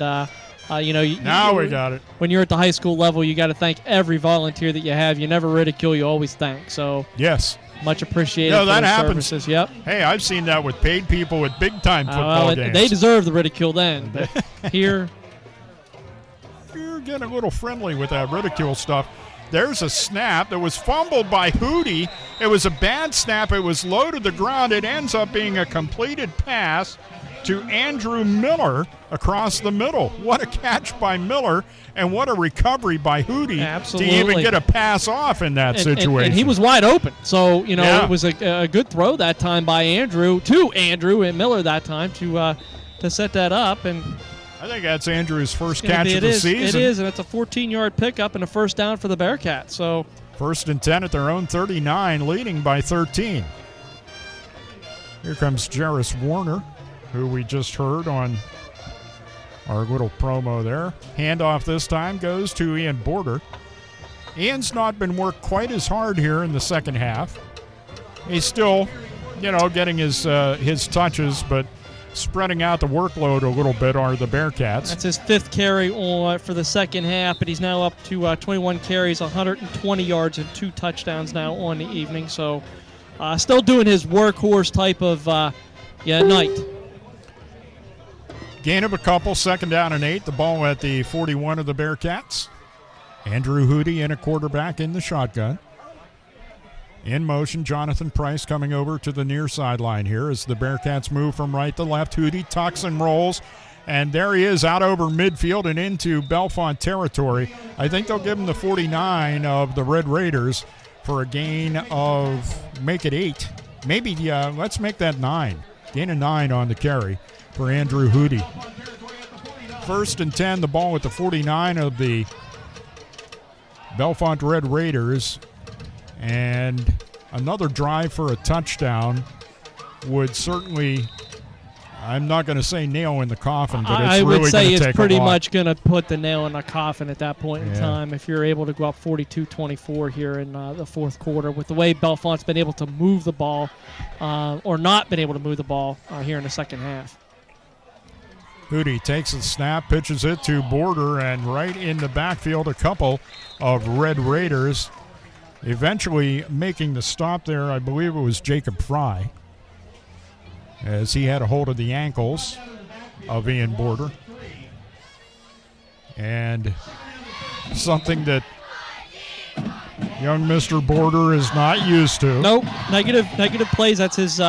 Now we got it. When you're at the high school level, you got to thank every volunteer that you have. You never ridicule, you always thank. So yes, much appreciated. No, that for happens. Services. Yep. Hey, I've seen that with paid people at big-time football games. They deserve the ridicule then, but here you're getting a little friendly with that ridicule stuff. There's a snap that was fumbled by Hootie. It was a bad snap. It was low to the ground. It ends up being a completed pass to Andrew Miller across the middle. What a catch by Miller, and what a recovery by Hootie to even get a pass off in that situation. And he was wide open. So, it was a good throw that time by Andrew, and Miller that time to set that up. And I think that's Andrew's first catch of the season. It is, and it's a 14-yard pickup and a first down for the Bearcats. So 1st and 10 at their own 39, leading by 13. Here comes Jarris Warner, who we just heard on our little promo there. Handoff this time goes to Ian Border. Ian's not been worked quite as hard here in the second half. He's still, getting his touches, but spreading out the workload a little bit are the Bearcats. That's his 5th carry for the second half, but he's now up to 21 carries, 120 yards, and 2 touchdowns now on the evening. So still doing his workhorse type of night. Gain of a couple, 2nd down and 8. The ball at the 41 of the Bearcats. Andrew Hootie in a quarterback in the shotgun. In motion, Jonathan Price coming over to the near sideline here as the Bearcats move from right to left. Hootie tucks and rolls, and there he is out over midfield and into Bellefonte territory. I think they'll give him the 49 of the Red Raiders for a gain of, make it 8. Maybe, let's make that 9. Gain of 9 on the carry for Andrew Hootie. 1st and 10, the ball at the 49 of the Bellefonte Red Raiders. And another drive for a touchdown would certainly, I'm not going to say nail in the coffin, but it's really going to take a lot. I would say it's pretty much going to put the nail in the coffin at that point in time if you're able to go up 42-24 here in the fourth quarter with the way Bellefonte's been able to move the ball or not been able to move the ball here in the second half. Hootie takes the snap, pitches it to Border, and right in the backfield, a couple of Red Raiders. Eventually making the stop there, I believe it was Jacob Fry, as he had a hold of the ankles of Ian Border. And something that young Mr. Border is not used to. Nope, negative plays. That's his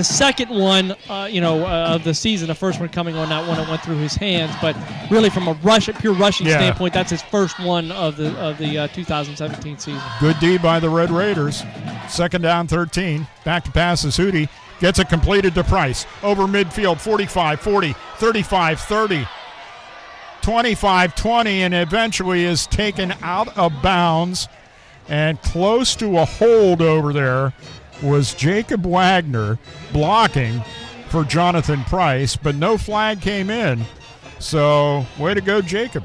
second one, of the season. The first one coming on that one that went through his hands, but really from a pure rushing standpoint, that's his first one of the 2017 season. Good D by the Red Raiders. 2nd down, 13. Back to passes. Hootie gets it completed to Price over midfield. 45-40, 35-30. 25-20, and eventually is taken out of bounds. And close to a hold over there was Jacob Wagner blocking for Jonathan Price, but no flag came in. So, way to go, Jacob.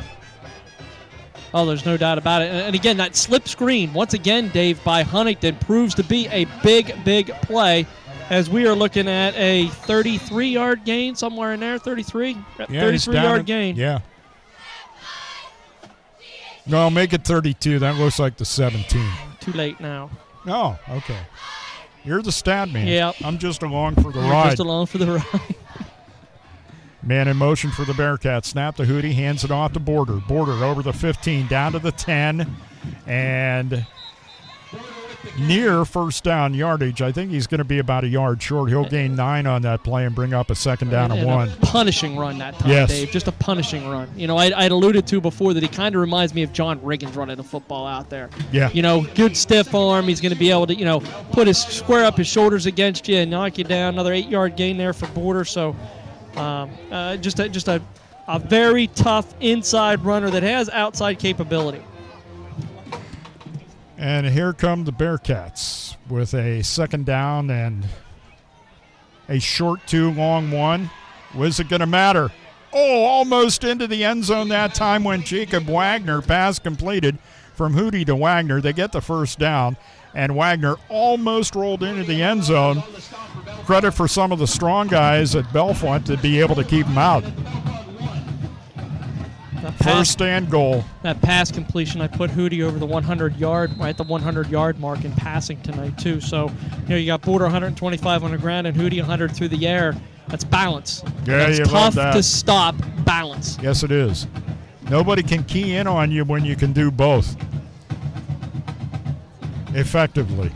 Oh, there's no doubt about it. And again, that slip screen, once again, Dave, by Huntingdon, proves to be a big, big play as we are looking at a 33-yard gain somewhere in there, 33? Yeah, 33-yard gain. Yeah. No, make it 32. That looks like the 17. Too late now. Oh, okay. You're the stat man. Yeah. I'm just along for the ride. Just along for the ride. Man in motion for the Bearcats. Snap to Hootie, hands it off to Border. Border over the 15, down to the 10, and near first down yardage. I think he's going to be about a yard short. He'll gain 9 on that play and bring up a 2nd down and 1. A punishing run that time, yes. Dave. Just a punishing run. I'd alluded to before that he kind of reminds me of John Riggins running the football out there. Yeah. Good stiff arm. He's going to be able to, square up his shoulders against you and knock you down. Another 8-yard gain there for Border. So just a very tough inside runner that has outside capability. And here come the Bearcats with a 2nd down and a short 2, long 1. Was it going to matter? Oh, almost into the end zone that time when Jacob Wagner, pass completed from Hootie to Wagner. They get the first down, and Wagner almost rolled into the end zone. Credit for some of the strong guys at Bellefonte to be able to keep him out. First and goal. That pass completion, I put Hootie over the 100-yard, right at the 100-yard mark in passing tonight, too. So, you got Border 125 on the ground and Hootie 100 through the air. That's balance. Yeah, it's you tough love that. to stop balance. Yes, it is. Nobody can key in on you when you can do both effectively.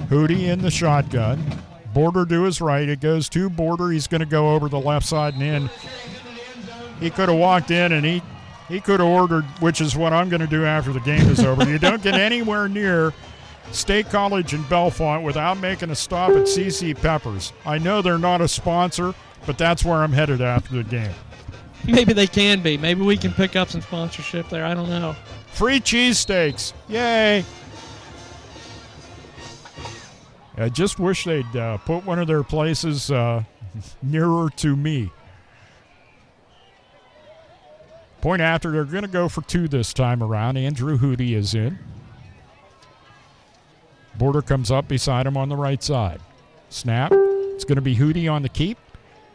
Hootie in the shotgun. Border to his right. It goes to Border. He's going to go over the left side and in. He could have walked in and he could have ordered, which is what I'm going to do after the game is over. You don't get anywhere near State College in Bellefonte without making a stop at CC Peppers. I know they're not a sponsor, but that's where I'm headed after the game. Maybe they can be. Maybe we can pick up some sponsorship there. I don't know. Free cheesesteaks. Yay. I just wish they'd put one of their places nearer to me. Point after, they're going to go for 2 this time around. Andrew Hootie is in. Border comes up beside him on the right side. Snap. It's going to be Hootie on the keep.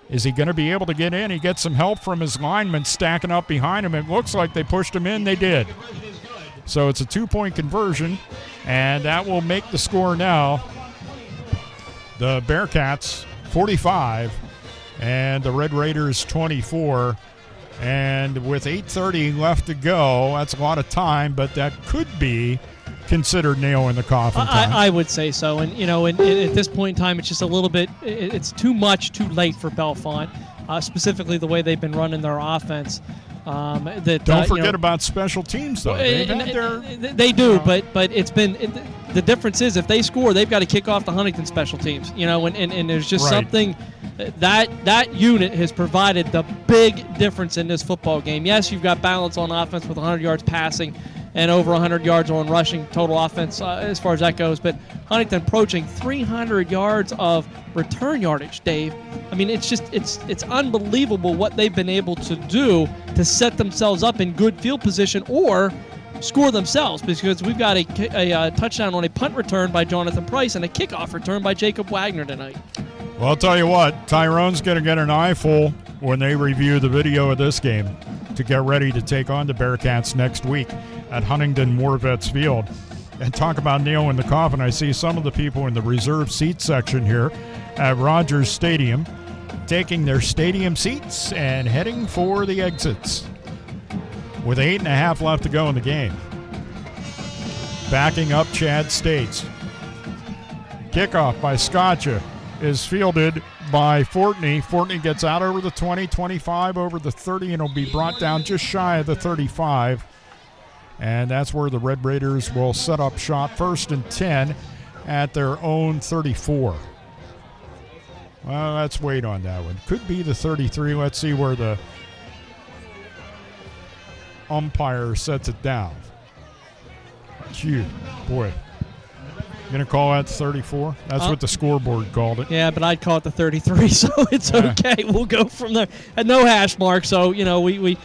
Is he going to be able to get in? He gets some help from his linemen stacking up behind him. It looks like they pushed him in. They did. So it's a 2-point conversion, and that will make the score now. The Bearcats 45 and the Red Raiders 24. And with 8:30 left to go, that's a lot of time, but that could be considered nail in the coffin time. I would say so. And, at this point in time, it's just a little bit, it's too much too late for Bellefonte, specifically the way they've been running their offense. Don't forget about special teams, though. They do, but it's been the difference is if they score, they've got to kick off the Huntingdon special teams. And there's just something that unit has provided the big difference in this football game. Yes, you've got balance on offense with 100 yards passing and over 100 yards on rushing total offense as far as that goes. But Huntingdon approaching 300 yards of return yardage, Dave. I mean, it's unbelievable what they've been able to do to set themselves up in good field position or score themselves, because we've got a touchdown on a punt return by Jonathan Price and a kickoff return by Jacob Wagner tonight. Well, I'll tell you what, Tyrone's going to get an eyeful when they review the video of this game to get ready to take on the Bearcats next week at Huntingdon War Vets Field. And talk about nail in the coffin. I see some of the people in the reserve seat section here at Rogers Stadium taking their stadium seats and heading for the exits with 8.5 left to go in the game. Backing up Chad States. Kickoff by Scotcha is fielded by Fortney. Fortney gets out over the 20, 25, over the 30, and will be brought down just shy of the 35. And that's where the Red Raiders will set up shop, 1st and 10 at their own 34. Well, let's wait on that one. Could be the 33. Let's see where the umpire sets it down. Gee, boy. Going to call that 34? That's what the scoreboard called it. Yeah, but I'd call it the 33, so it's okay. We'll go from there. And no hash mark, so, we're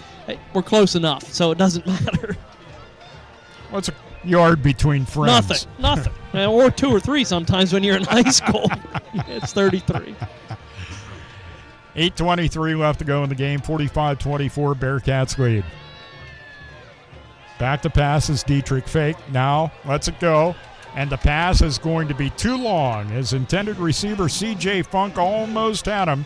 close enough, so it doesn't matter. What's a yard between friends? Nothing. Or 2 or 3 sometimes when you're in high school. It's 33. 8:23 left to go in the game. 45-24, Bearcats lead. Back to pass is Dietrich. Fake. Now lets it go. And the pass is going to be too long. His intended receiver, C.J. Funk, almost had him.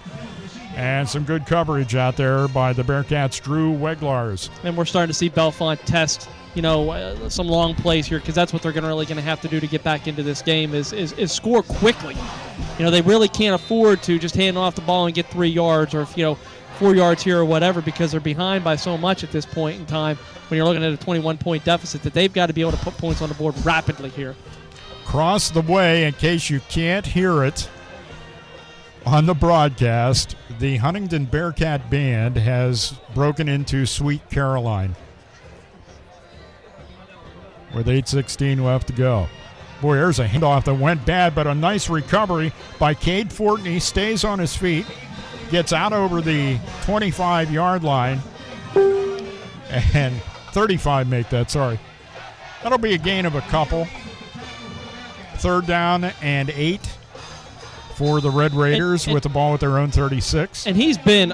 And some good coverage out there by the Bearcats' Drew Weglars. And we're starting to see Bellefonte test, some long plays here, because that's what they're really going to have to do to get back into this game is score quickly. They really can't afford to just hand off the ball and get 3 yards or, 4 yards here or whatever, because they're behind by so much at this point in time when you're looking at a 21-point deficit, that they've got to be able to put points on the board rapidly here. Across the way, in case you can't hear it on the broadcast, the Huntingdon Bearcat Band has broken into Sweet Caroline with 8:16 left to go. Boy, there's a handoff that went bad, but a nice recovery by Cade Fortney. Stays on his feet, gets out over the 25-yard line, and 35 make that, sorry. That'll be a gain of a couple. 3rd down and 8 for the Red Raiders with the ball at their own 36. And he's been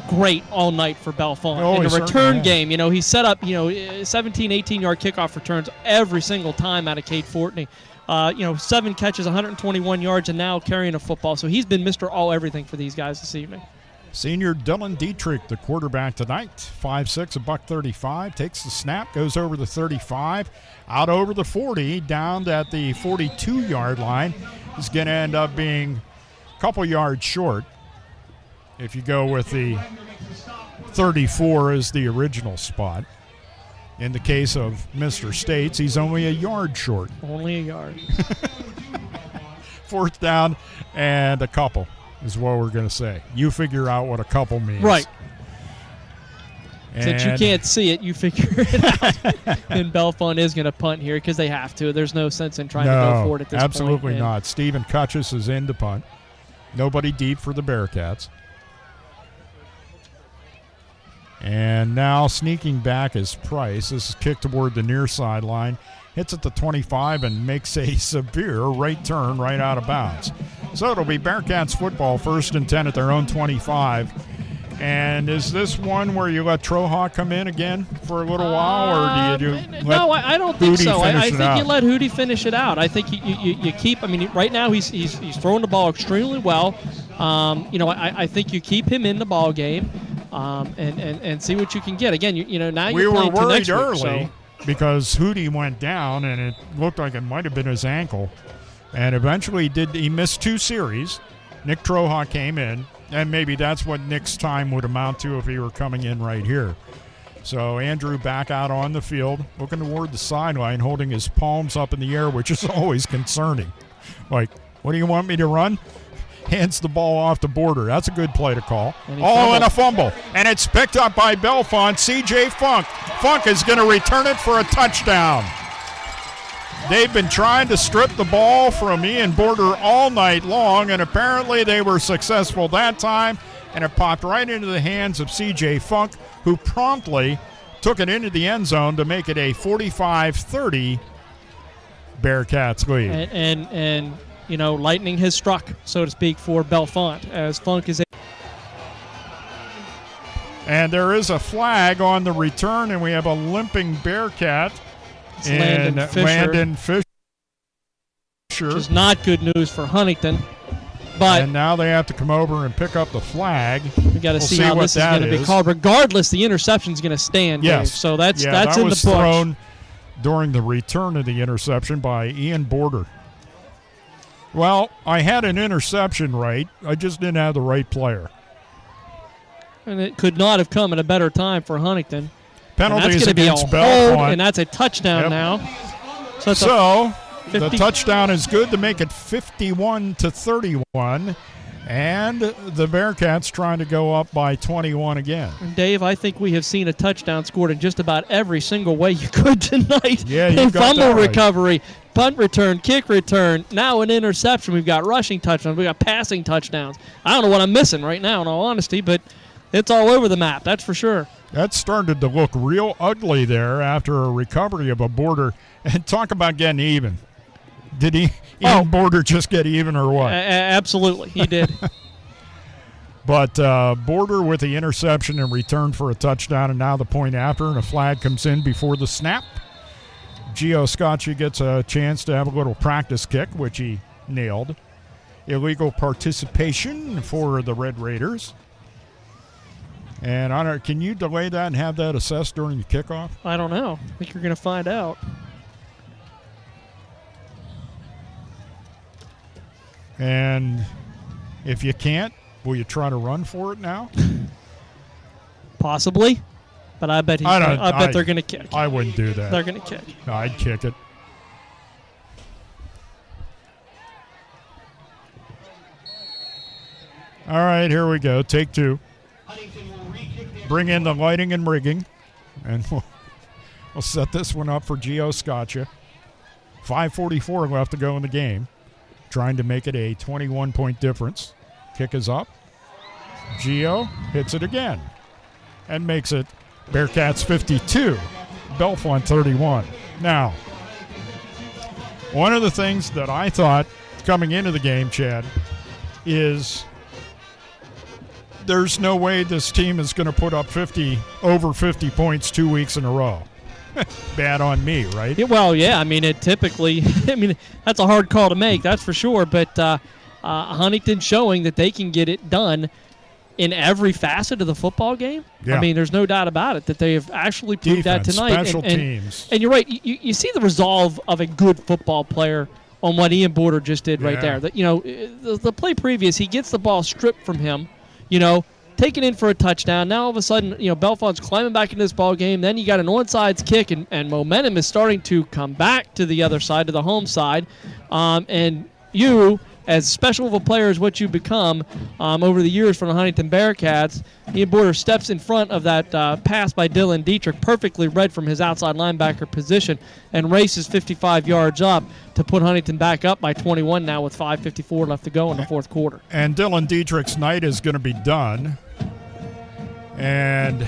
great all night for Bellefonte. Oh, in he the return certainly game, he set up 17, 18-yard kickoff returns every single time out of Cade Fortney. 7 catches, 121 yards, and now carrying a football. So he's been Mr. All-Everything for these guys this evening. Senior Dylan Dietrich, the quarterback tonight, 5'6", $135, takes the snap, goes over the 35, out over the 40, down at the 42-yard line. He's going to end up being a couple yards short if you go with the 34 as the original spot. In the case of Mr. States, he's only a yard short. Only a yard. 4th down and a couple is what we're going to say. You figure out what a couple means. Right. And since you can't see it, you figure it out. And Bellefonte is going to punt here because they have to. There's no sense in trying to go for it at this point. Absolutely not. Stephen Kutchis is in to punt. Nobody deep for the Bearcats. And now sneaking back is Price. This is kicked toward the near sideline. Hits at the 25 and makes a severe right turn right out of bounds. So it'll be Bearcats football, 1st and 10 at their own 25. And is this one where you let Trohawk come in again for a little while, or do you let No, I don't think Hootie so. I think out? you let Hootie finish it out. I think you keep. I mean, right now he's throwing the ball extremely well. I think you keep him in the ball game, and see what you can get. Again, now we you're were playing to worried next week, early so. because Hootie went down and it looked like it might have been his ankle, and eventually he missed 2 series. Nick Trohawk came in, and maybe that's what Nick's time would amount to if he were coming in right here. So Andrew back out on the field, looking toward the sideline, holding his palms up in the air, which is always concerning. Like, what do you want me to run? Hands the ball off the border. That's a good play to call. And a fumble. And it's picked up by Bellefonte, C.J. Funk. Funk is going to return it for a touchdown. They've been trying to strip the ball from Ian Border all night long, and apparently they were successful that time, and it popped right into the hands of C.J. Funk, who promptly took it into the end zone to make it a 45-30 Bearcats lead. And lightning has struck, so to speak, for Bellefonte, as Funk is And there is a flag on the return, and we have a limping Bearcat. It's Landon Fisher. Which is not good news for Huntington. And now they have to come over and pick up the flag. We got to see how this is going to be called. Regardless, the interception is going to stand. Yes. Dave. So that's that in was the books. Thrown during the return of the interception by Ian Border. Well, I had an interception right. I just didn't have the right player. And it could not have come at a better time for Huntington. Penalties against Bellefonte, and that's a touchdown now. So the touchdown is good to make it 51-31, and the Bearcats trying to go up by 21 again. Dave, I think we have seen a touchdown scored in just about every single way you could tonight. Yeah, you got fumble that right. recovery, punt return, kick return, now an interception. We've got rushing touchdowns. We've got passing touchdowns. I don't know what I'm missing right now, in all honesty, but it's all over the map, that's for sure. That started to look real ugly there after a recovery of a Border. And talk about getting even. Did Ian Border just get even or what? Absolutely, he did. But Border with the interception and return for a touchdown, and now the point after, and a flag comes in before the snap. Gio Scacci gets a chance to have a little practice kick, which he nailed. Illegal participation for the Red Raiders. And can you delay that and have that assessed during the kickoff? I don't know. I think you're going to find out. And if you can't, will you try to run for it now? Possibly, but I bet they're going to kick. I wouldn't do that. They're going to kick. No, I'd kick it. All right, here we go. Take 2. Bring in the lighting and rigging, and we'll set this one up for Gio Scaccia. 5:44 left to go in the game. Trying to make it a 21-point difference. Kick is up. Gio hits it again and makes it Bearcats 52, Bellefonte 31. Now, one of the things that I thought coming into the game, Chad, is there's no way this team is going to put up over 50 points 2 weeks in a row. Bad on me, right? Yeah, well, yeah. I mean, it typically. I mean, that's a hard call to make. That's for sure. But Huntington showing that they can get it done in every facet of the football game. Yeah. I mean, there's no doubt about it that they have actually proved that tonight. Special teams. And you're right. You see the resolve of a good football player on what Ian Border just did right there. That, the play previous, he gets the ball stripped from him, taken in for a touchdown. Now all of a sudden, Bellefonte's climbing back into this ball game. Then you got an onside kick, and momentum is starting to come back to the other side, to the home side. And you, as special of a player as what you become over the years from the Huntingdon Bearcats, Ian Border steps in front of that pass by Dylan Dietrich, perfectly read from his outside linebacker position, and races 55 yards up to put Huntington back up by 21 now with 5:54 left to go in the fourth quarter. And Dylan Dietrich's night is going to be done. And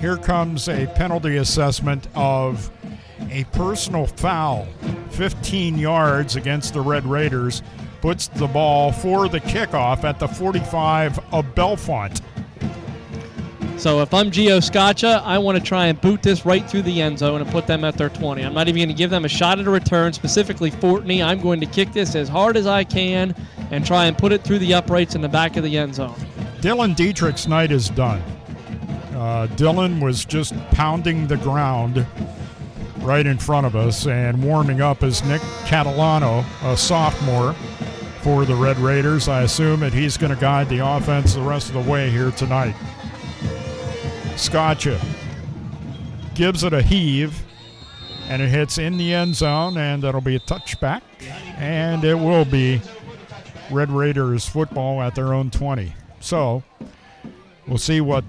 here comes a penalty assessment of a personal foul, 15 yards against the Red Raiders. Puts the ball for the kickoff at the 45 of Bellefonte. So if I'm Gio Scaccia, I want to try and boot this right through the end zone and put them at their 20. I'm not even going to give them a shot at a return, specifically Fortney. I'm going to kick this as hard as I can and try and put it through the uprights in the back of the end zone. Dylan Dietrich's night is done. Dylan was just pounding the ground right in front of us and warming up as Nick Catalano, a sophomore for the Red Raiders. I assume that he's going to guide the offense the rest of the way here tonight. Scaccia gives it a heave, and it hits in the end zone, and that'll be a touchback, and it will be Red Raiders football at their own 20. So we'll see what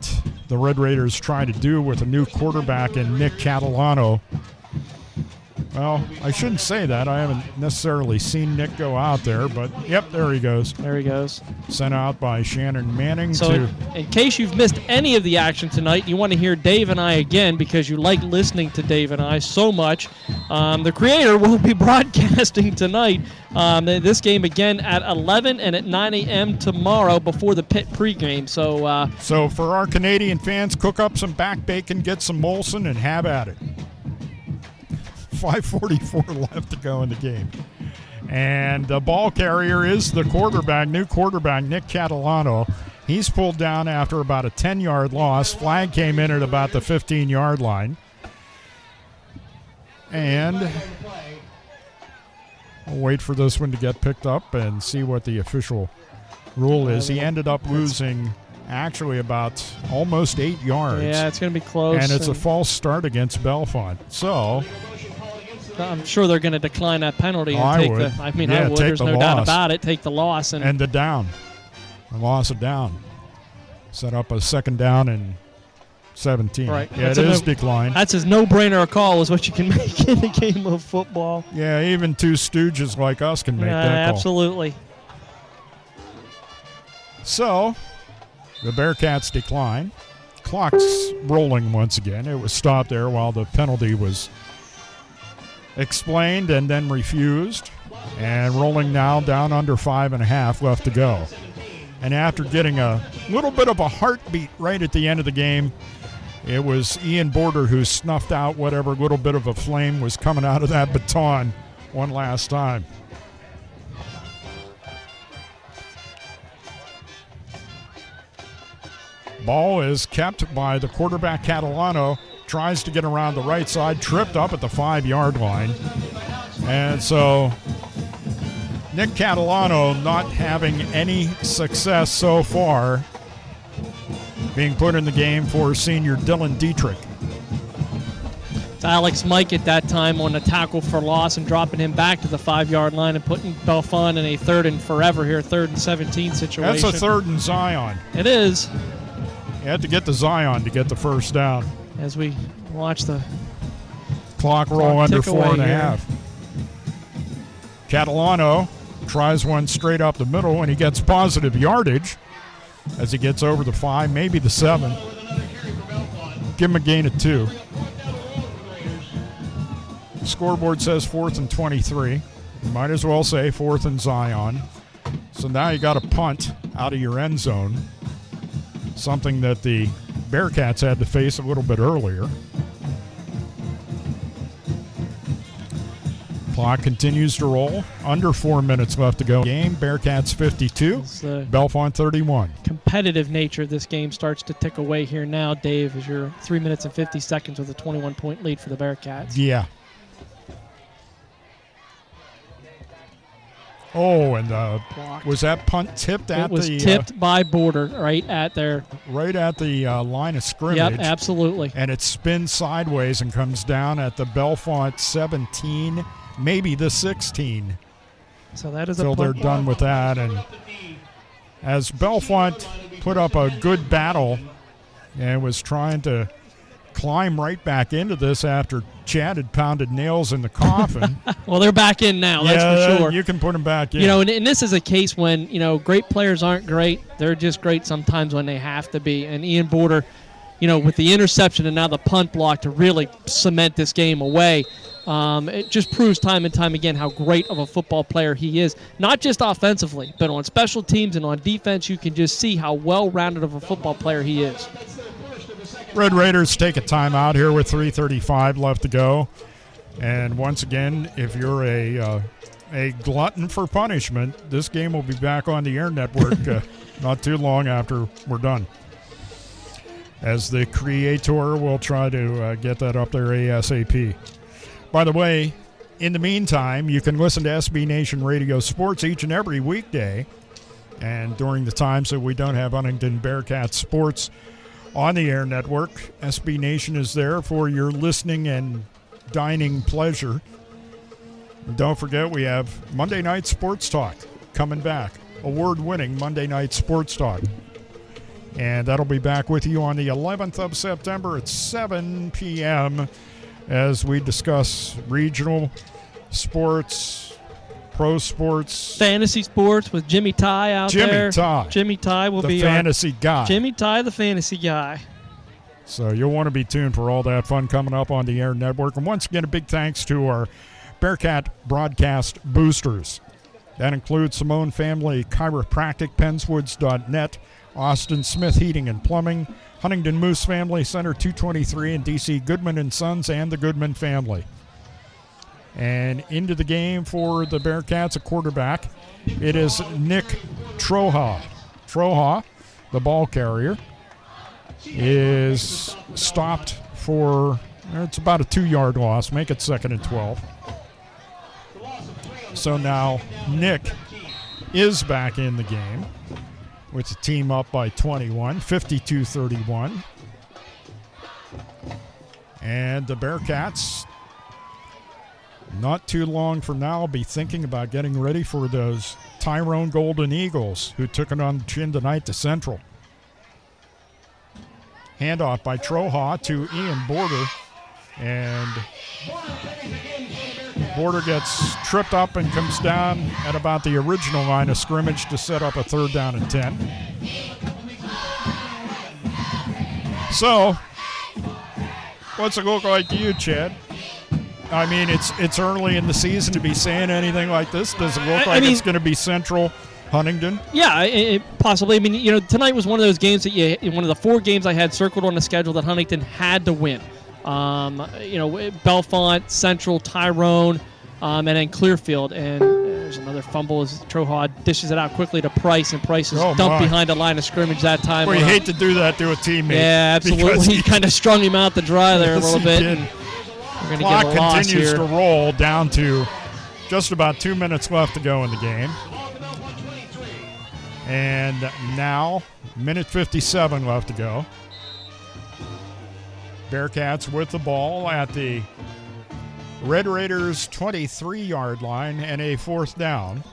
the Red Raiders try to do with a new quarterback in Nick Catalano. Well, I shouldn't say that. I haven't necessarily seen Nick go out there, but yep, there he goes. There he goes. Sent out by Shannon Manning. So in case you've missed any of the action tonight, you want to hear Dave and I again because you like listening to Dave and I so much. The creator will be broadcasting tonight this game again at 11 and at 9 a.m. tomorrow before the Pitt pregame. So for our Canadian fans, cook up some back bacon, get some Molson, and have at it. 5:44 left to go in the game. And the ball carrier is the quarterback, new quarterback, Nick Catalano. He's pulled down after about a 10-yard loss. Flag came in at about the 15-yard line. And we'll wait for this one to get picked up and see what the official rule is. He ended up losing actually about almost 8 yards. Yeah, it's going to be close. And it's a false start against Bellefonte. So I'm sure they're going to decline that penalty and I take would. I would. Yeah, There's no loss. doubt about it. Take the loss and the down. The loss of down. Set up a second down and 17. Right. Yeah, it is declined. That's as no-brainer a call as what you can make in a game of football. Yeah, even two stooges like us can make that call. Absolutely. So, the Bearcats decline. Clock's rolling once again. It was stopped there while the penalty was explained and then refused. And rolling now down under 5.5 left to go. And after getting a little bit of a heartbeat right at the end of the game, it was Ian Border who snuffed out whatever little bit of a flame was coming out of that baton one last time. Ball is kept by the quarterback Catalano. Tries to get around the right side, tripped up at the 5-yard line. And so Nick Catalano not having any success so far, being put in the game for senior Dylan Dietrich. It's Alex Mike at that time on a tackle for loss and dropping him back to the 5-yard line and putting Bellefonte in a 3rd and forever here, 3rd and 17 situation. That's a 3rd and Zion. It is. You had to get to Zion to get the first down. As we watch the clock roll under 4.5. Catalano tries one straight up the middle, and he gets positive yardage as he gets over the 5, maybe the 7. Give him a gain of 2. The scoreboard says 4th and 23. You might as well say 4th and Zion. So now you got a punt out of your end zone. something that the Bearcats had to face a little bit earlier. Clock continues to roll. Under 4 minutes left to go. Game, Bearcats 52, Bellefonte 31. Competitive nature of this game starts to tick away here now, Dave, as you're 3 minutes and 50 seconds with a 21-point lead for the Bearcats. Yeah. Oh, and was that punt tipped at the... It was tipped by Border right at the line of scrimmage. Yep, absolutely. And it spins sideways and comes down at the Bellefonte 17, maybe the 16. So that is until they're done with that. And as Bellefonte put up a good battle and was trying to climb right back into this after Chad had pounded nails in the coffin. Well, they're back in now, that's for sure. You can put them back in. You know, and this is a case when, great players aren't great. They're just great sometimes when they have to be. And Ian Border, with the interception and now the punt block to really cement this game away, it just proves time and time again how great of a football player he is. Not just offensively, but on special teams and on defense, you can just see how well-rounded of a football player he is. Red Raiders take a timeout here with 3:35 left to go. And once again, if you're a glutton for punishment, this game will be back on the Air Network not too long after we're done. As the creator will try to get that up there ASAP. By the way, in the meantime, you can listen to SB Nation Radio Sports each and every weekday. And during the times that we don't have Huntingdon Bearcat Sports on the Air Network, SB Nation is there for your listening and dining pleasure. And don't forget, we have Monday Night Sports Talk coming back. Award-winning Monday Night Sports Talk. And that'll be back with you on the 11th of September at 7 p.m. as we discuss regional sports, pro sports. Fantasy sports with Jimmy Ty out there. Jimmy Ty will be the fantasy guy. Jimmy Ty, the fantasy guy. So you'll want to be tuned for all that fun coming up on the Air Network. And once again, a big thanks to our Bearcat broadcast boosters. That includes Simone Family Chiropractic, Penswoods.net, Austin Smith Heating and Plumbing, Huntingdon Moose Family Center 223 in D.C., Goodman & Sons, and the Goodman family. And into the game for the Bearcats, a quarterback. It is Nick Troha. Troha, the ball carrier, is stopped for, it's about a 2-yard loss. Make it 2nd and 12. So now Nick is back in the game with the team up by 21, 52-31. And the Bearcats, not too long from now, will be thinking about getting ready for those Tyrone Golden Eagles who took it on the chin tonight to Central. Handoff by Troha to Ian Border. And Border gets tripped up and comes down at about the original line of scrimmage to set up a 3rd down and 10. So, what's it look like to you, Chad? I mean, it's early in the season to be saying anything like this. Does it look like it's going to be Central Huntingdon? Yeah, possibly. I mean, tonight was one of those games that one of the 4 games I had circled on the schedule that Huntingdon had to win. Bellefonte, Central, Tyrone, and then Clearfield. And there's another fumble as Troha dishes it out quickly to Price, and Price is dumped behind the line of scrimmage that time. Well, you hate to do that to a teammate. Yeah, absolutely. He kind of strung him out to dry there a little bit. And we're going to get a loss continues here. To roll down to just about 2 minutes left to go in the game. And now, minute 57 left to go. Bearcats with the ball at the Red Raiders 23-yard line and a 4th down.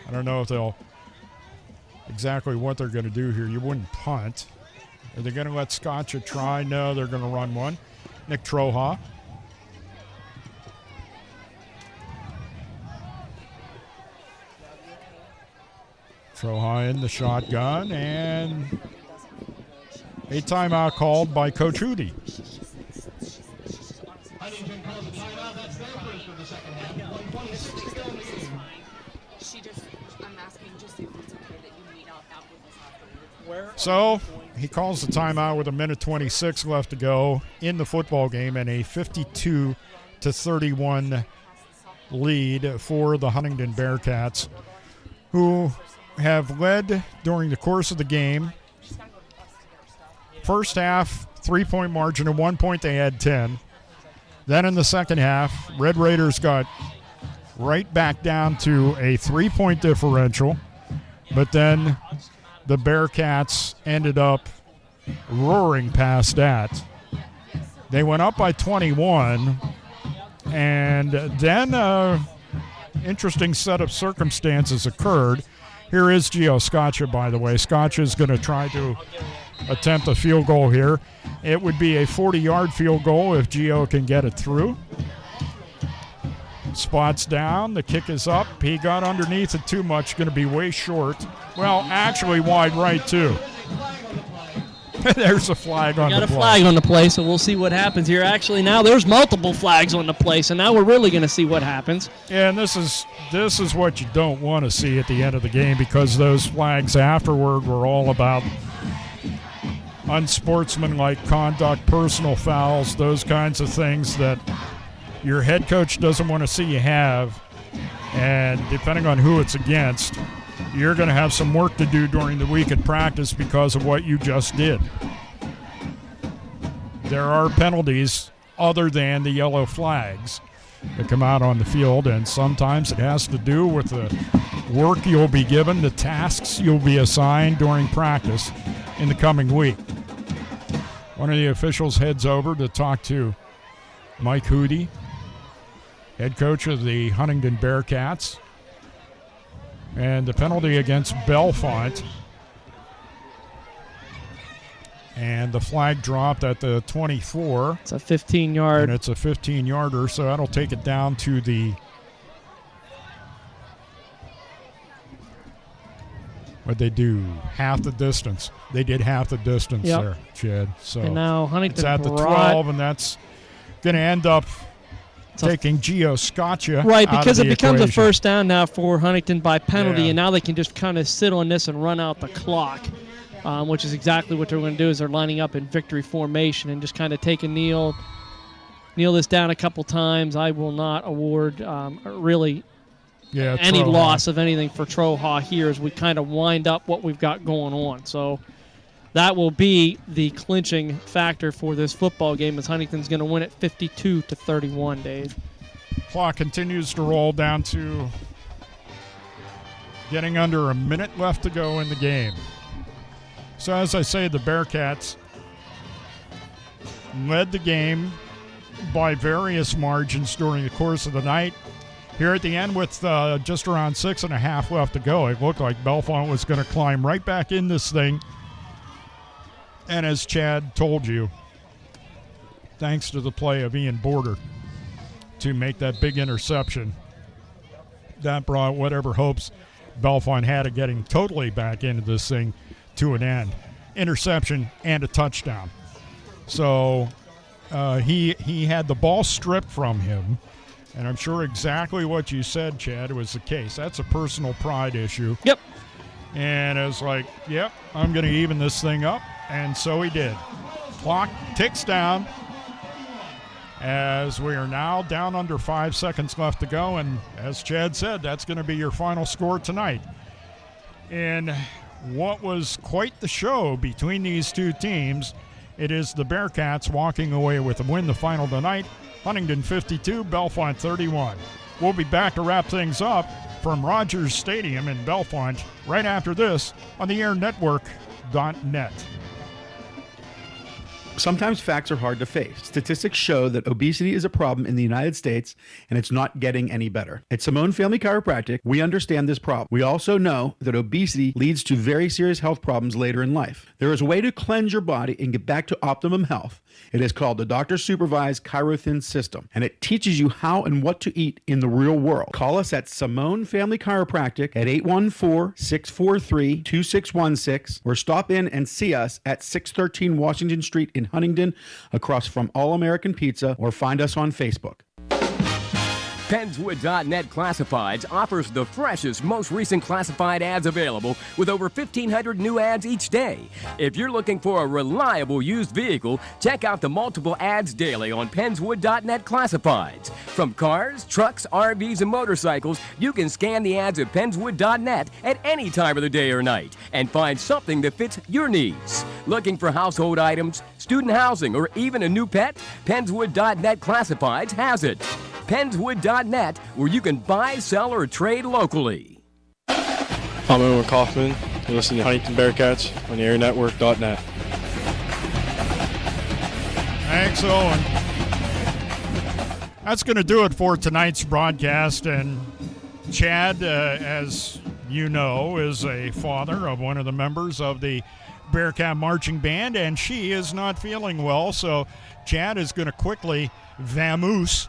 I don't know if they'll exactly what they're going to do here. You wouldn't punt. Are they going to let Scotcha try? No, they're going to run one. Nick Troha. Troha in the shotgun, and a timeout called by Coach Hootie. So he calls the timeout with 1:26 left to go in the football game and a 52-31 lead for the Huntingdon Bearcats, who have led during the course of the game. First half, 3-point margin of 1 point, they had 10. Then in the second half, Red Raiders got right back down to a 3-point differential, but then the Bearcats ended up roaring past that. They went up by 21, and then interesting set of circumstances occurred. Here is Gio Scaccia, by the way. Scaccia is going to try to attempt a field goal here. It would be a 40-yard field goal if Gio can get it through. Spots down, the kick is up. He got underneath it too much, going to be way short. Well, actually wide right too. There's a flag on the play. Got a flag on the play, so we'll see what happens here. Actually, now there's multiple flags on the play, so now we're really going to see what happens. Yeah, and this is what you don't want to see at the end of the game, because those flags afterward were all about unsportsmanlike conduct, personal fouls, those kinds of things that your head coach doesn't want to see you have. And depending on who it's against, you're going to have some work to do during the week at practice because of what you just did. There are penalties other than the yellow flags that come out on the field, and sometimes it has to do with the work you'll be given, the tasks you'll be assigned during practice in the coming week. One of the officials heads over to talk to Mike Hootie, head coach of the Huntingdon Bearcats. And the penalty against Bellefonte. And the flag dropped at the 24. It's a 15-yard. And it's a 15-yarder, so that'll take it down to the... What'd they do? Half the distance. They did half the distance there, Chad. So and now Huntington it's at the 12, and that's going to end up taking Gio Scaccia right, because it becomes equation. a first down now for Huntington by penalty, Yeah. and now they can just kind of sit on this and run out the clock, which is exactly what they're going to do. Is they're lining up in victory formation and just kind of take a kneel this down a couple times. I will not award really any Troha. loss of anything for Troha here as we kind of wind up what we've got going on. So that will be the clinching factor for this football game, as Huntington's going to win it 52-31, Dave. Clock continues to roll down to getting under a minute left to go in the game. So as I say, the Bearcats led the game by various margins during the course of the night. Here at the end with just around 6.5 left to go, it looked like Bellefonte was going to climb right back in this thing. And as Chad told you, thanks to the play of Ian Border to make that big interception, that brought whatever hopes Bellefonte had of getting totally back into this thing to an end. Interception and a touchdown. So he had the ball stripped from him, and I'm sure exactly what you said, Chad, was the case. That's a personal pride issue. Yep. And it was like, yep, I'm going to even this thing up. And so he did. Clock ticks down as we are now down under 5 seconds left to go. And as Chad said, that's going to be your final score tonight. In what was quite the show between these two teams, it is the Bearcats walking away with a win. The final tonight, Huntingdon 52, Bellefonte 31. We'll be back to wrap things up from Rogers Stadium in Bellefonte right after this on the airnetwork.net. Sometimes facts are hard to face. Statistics show that obesity is a problem in the United States, and it's not getting any better. At Simone Family Chiropractic, we understand this problem. We also know that obesity leads to very serious health problems later in life. There is a way to cleanse your body and get back to optimum health. It is called the Doctor-Supervised ChiroThin System, and it teaches you how and what to eat in the real world. Call us at Simone Family Chiropractic at 814-643-2616, or stop in and see us at 613 Washington Street in Huntingdon, across from All American Pizza, or find us on Facebook. Pennswood.net Classifieds offers the freshest, most recent classified ads available with over 1,500 new ads each day. If you're looking for a reliable used vehicle, check out the multiple ads daily on Pennswood.net Classifieds. From cars, trucks, RVs, and motorcycles, you can scan the ads at Pennswood.net at any time of the day or night and find something that fits your needs. Looking for household items, student housing, or even a new pet? Pennswood.net Classifieds has it. Pennswood.net, where you can buy, sell, or trade locally. I'm Owen Kaufman. You're listening to Huntingdon Bearcats on the airnetwork.net. Thanks, Owen. That's going to do it for tonight's broadcast. And Chad, as you know, is a father of one of the members of the Bearcat Marching Band, and she is not feeling well. So Chad is going to quickly vamoose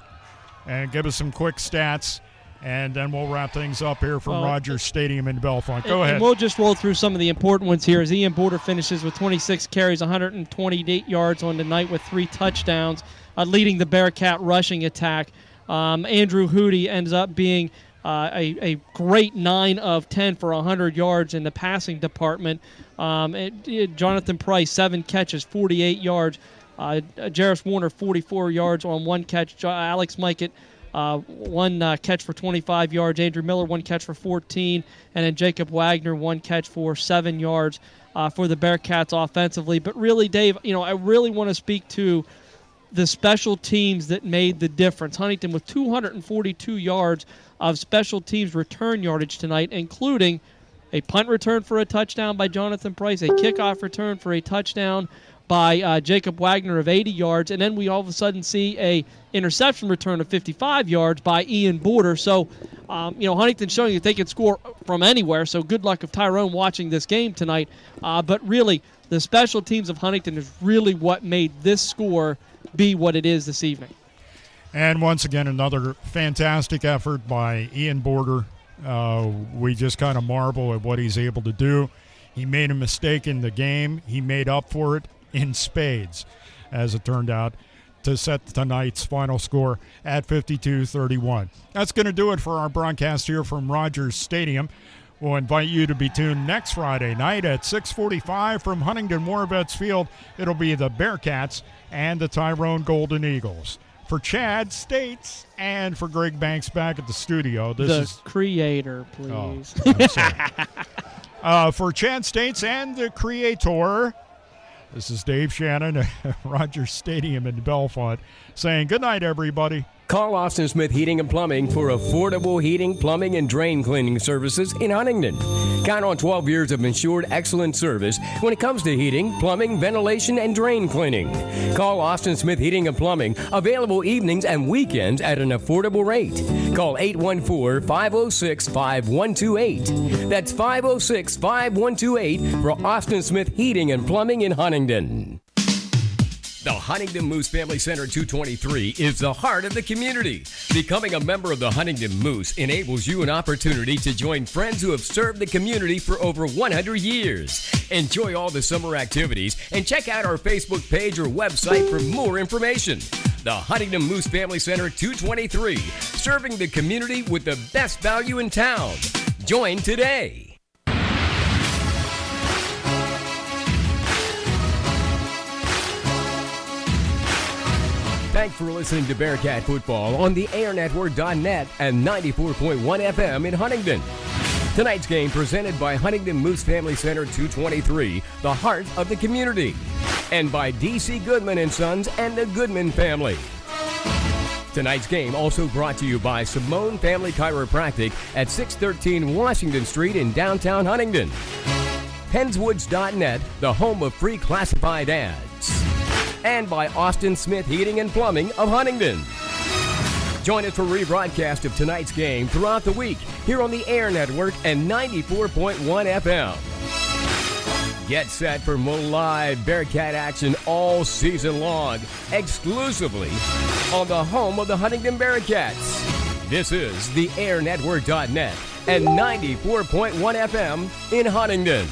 and give us some quick stats, and then we'll wrap things up here from Rogers Stadium in Bellefonte. Go ahead. And we'll just roll through some of the important ones here as Ian Border finishes with 26 carries, 128 yards on the night with 3 touchdowns, leading the Bearcat rushing attack. Andrew Hootie ends up being a great 9 of 10 for 100 yards in the passing department. Jonathan Price, 7 catches, 48 yards. Jarris Warner, 44 yards on 1 catch. Alex Mikett, 1 catch for 25 yards. Andrew Miller, 1 catch for 14. And then Jacob Wagner, 1 catch for 7 yards for the Bearcats offensively. But really, Dave, I really want to speak to the special teams that made the difference. Huntington with 242 yards of special teams return yardage tonight, including a punt return for a touchdown by Jonathan Price, a kickoff return for a touchdown by Jacob Wagner of 80 yards, and then we all of a sudden see a interception return of 55 yards by Ian Border. So, Huntington's showing that they can score from anywhere, so good luck of Tyrone watching this game tonight. But really, the special teams of Huntington is really what made this score be what it is this evening. And once again, another fantastic effort by Ian Border. We just kind of marvel at what he's able to do. He made a mistake in the game. He made up for it in spades, as it turned out, to set tonight's final score at 52-31. That's going to do it for our broadcast here from Rogers Stadium. We'll invite you to be tuned next Friday night at 6:45 from Huntingdon Moravets Field. It'll be the Bearcats and the Tyrone Golden Eagles. For Chad States and for Greg Banks back at the studio, this is the creator, please. Oh, I'm sorry. For Chad States and the creator, this is Dave Shannon at Rogers Stadium in Bellefonte saying good night, everybody. Call Austin Smith Heating and Plumbing for affordable heating, plumbing, and drain cleaning services in Huntingdon. Count on 12 years of insured excellent service when it comes to heating, plumbing, ventilation, and drain cleaning. Call Austin Smith Heating and Plumbing, available evenings and weekends at an affordable rate. Call 814-506-5128. That's 506-5128 for Austin Smith Heating and Plumbing in Huntingdon. The Huntingdon Moose Family Center 223 is the heart of the community. Becoming a member of the Huntingdon Moose enables you an opportunity to join friends who have served the community for over 100 years. Enjoy all the summer activities and check out our Facebook page or website for more information. The Huntingdon Moose Family Center 223, serving the community with the best value in town. Join today. Thanks for listening to Bearcat Football on the airnetwork.net and 94.1 FM in Huntingdon. Tonight's game presented by Huntingdon Moose Family Center 223, the heart of the community, and by D.C. Goodman & Sons and the Goodman family. Tonight's game also brought to you by Simone Family Chiropractic at 613 Washington Street in downtown Huntingdon. Pennswoods.net, the home of free classified ads. And by Austin Smith Heating and Plumbing of Huntingdon. Join us for rebroadcast of tonight's game throughout the week here on the Air Network and 94.1 FM. Get set for more live Bearcat action all season long, exclusively on the home of the Huntingdon Bearcats. This is the airnetwork.net and 94.1 FM in Huntingdon.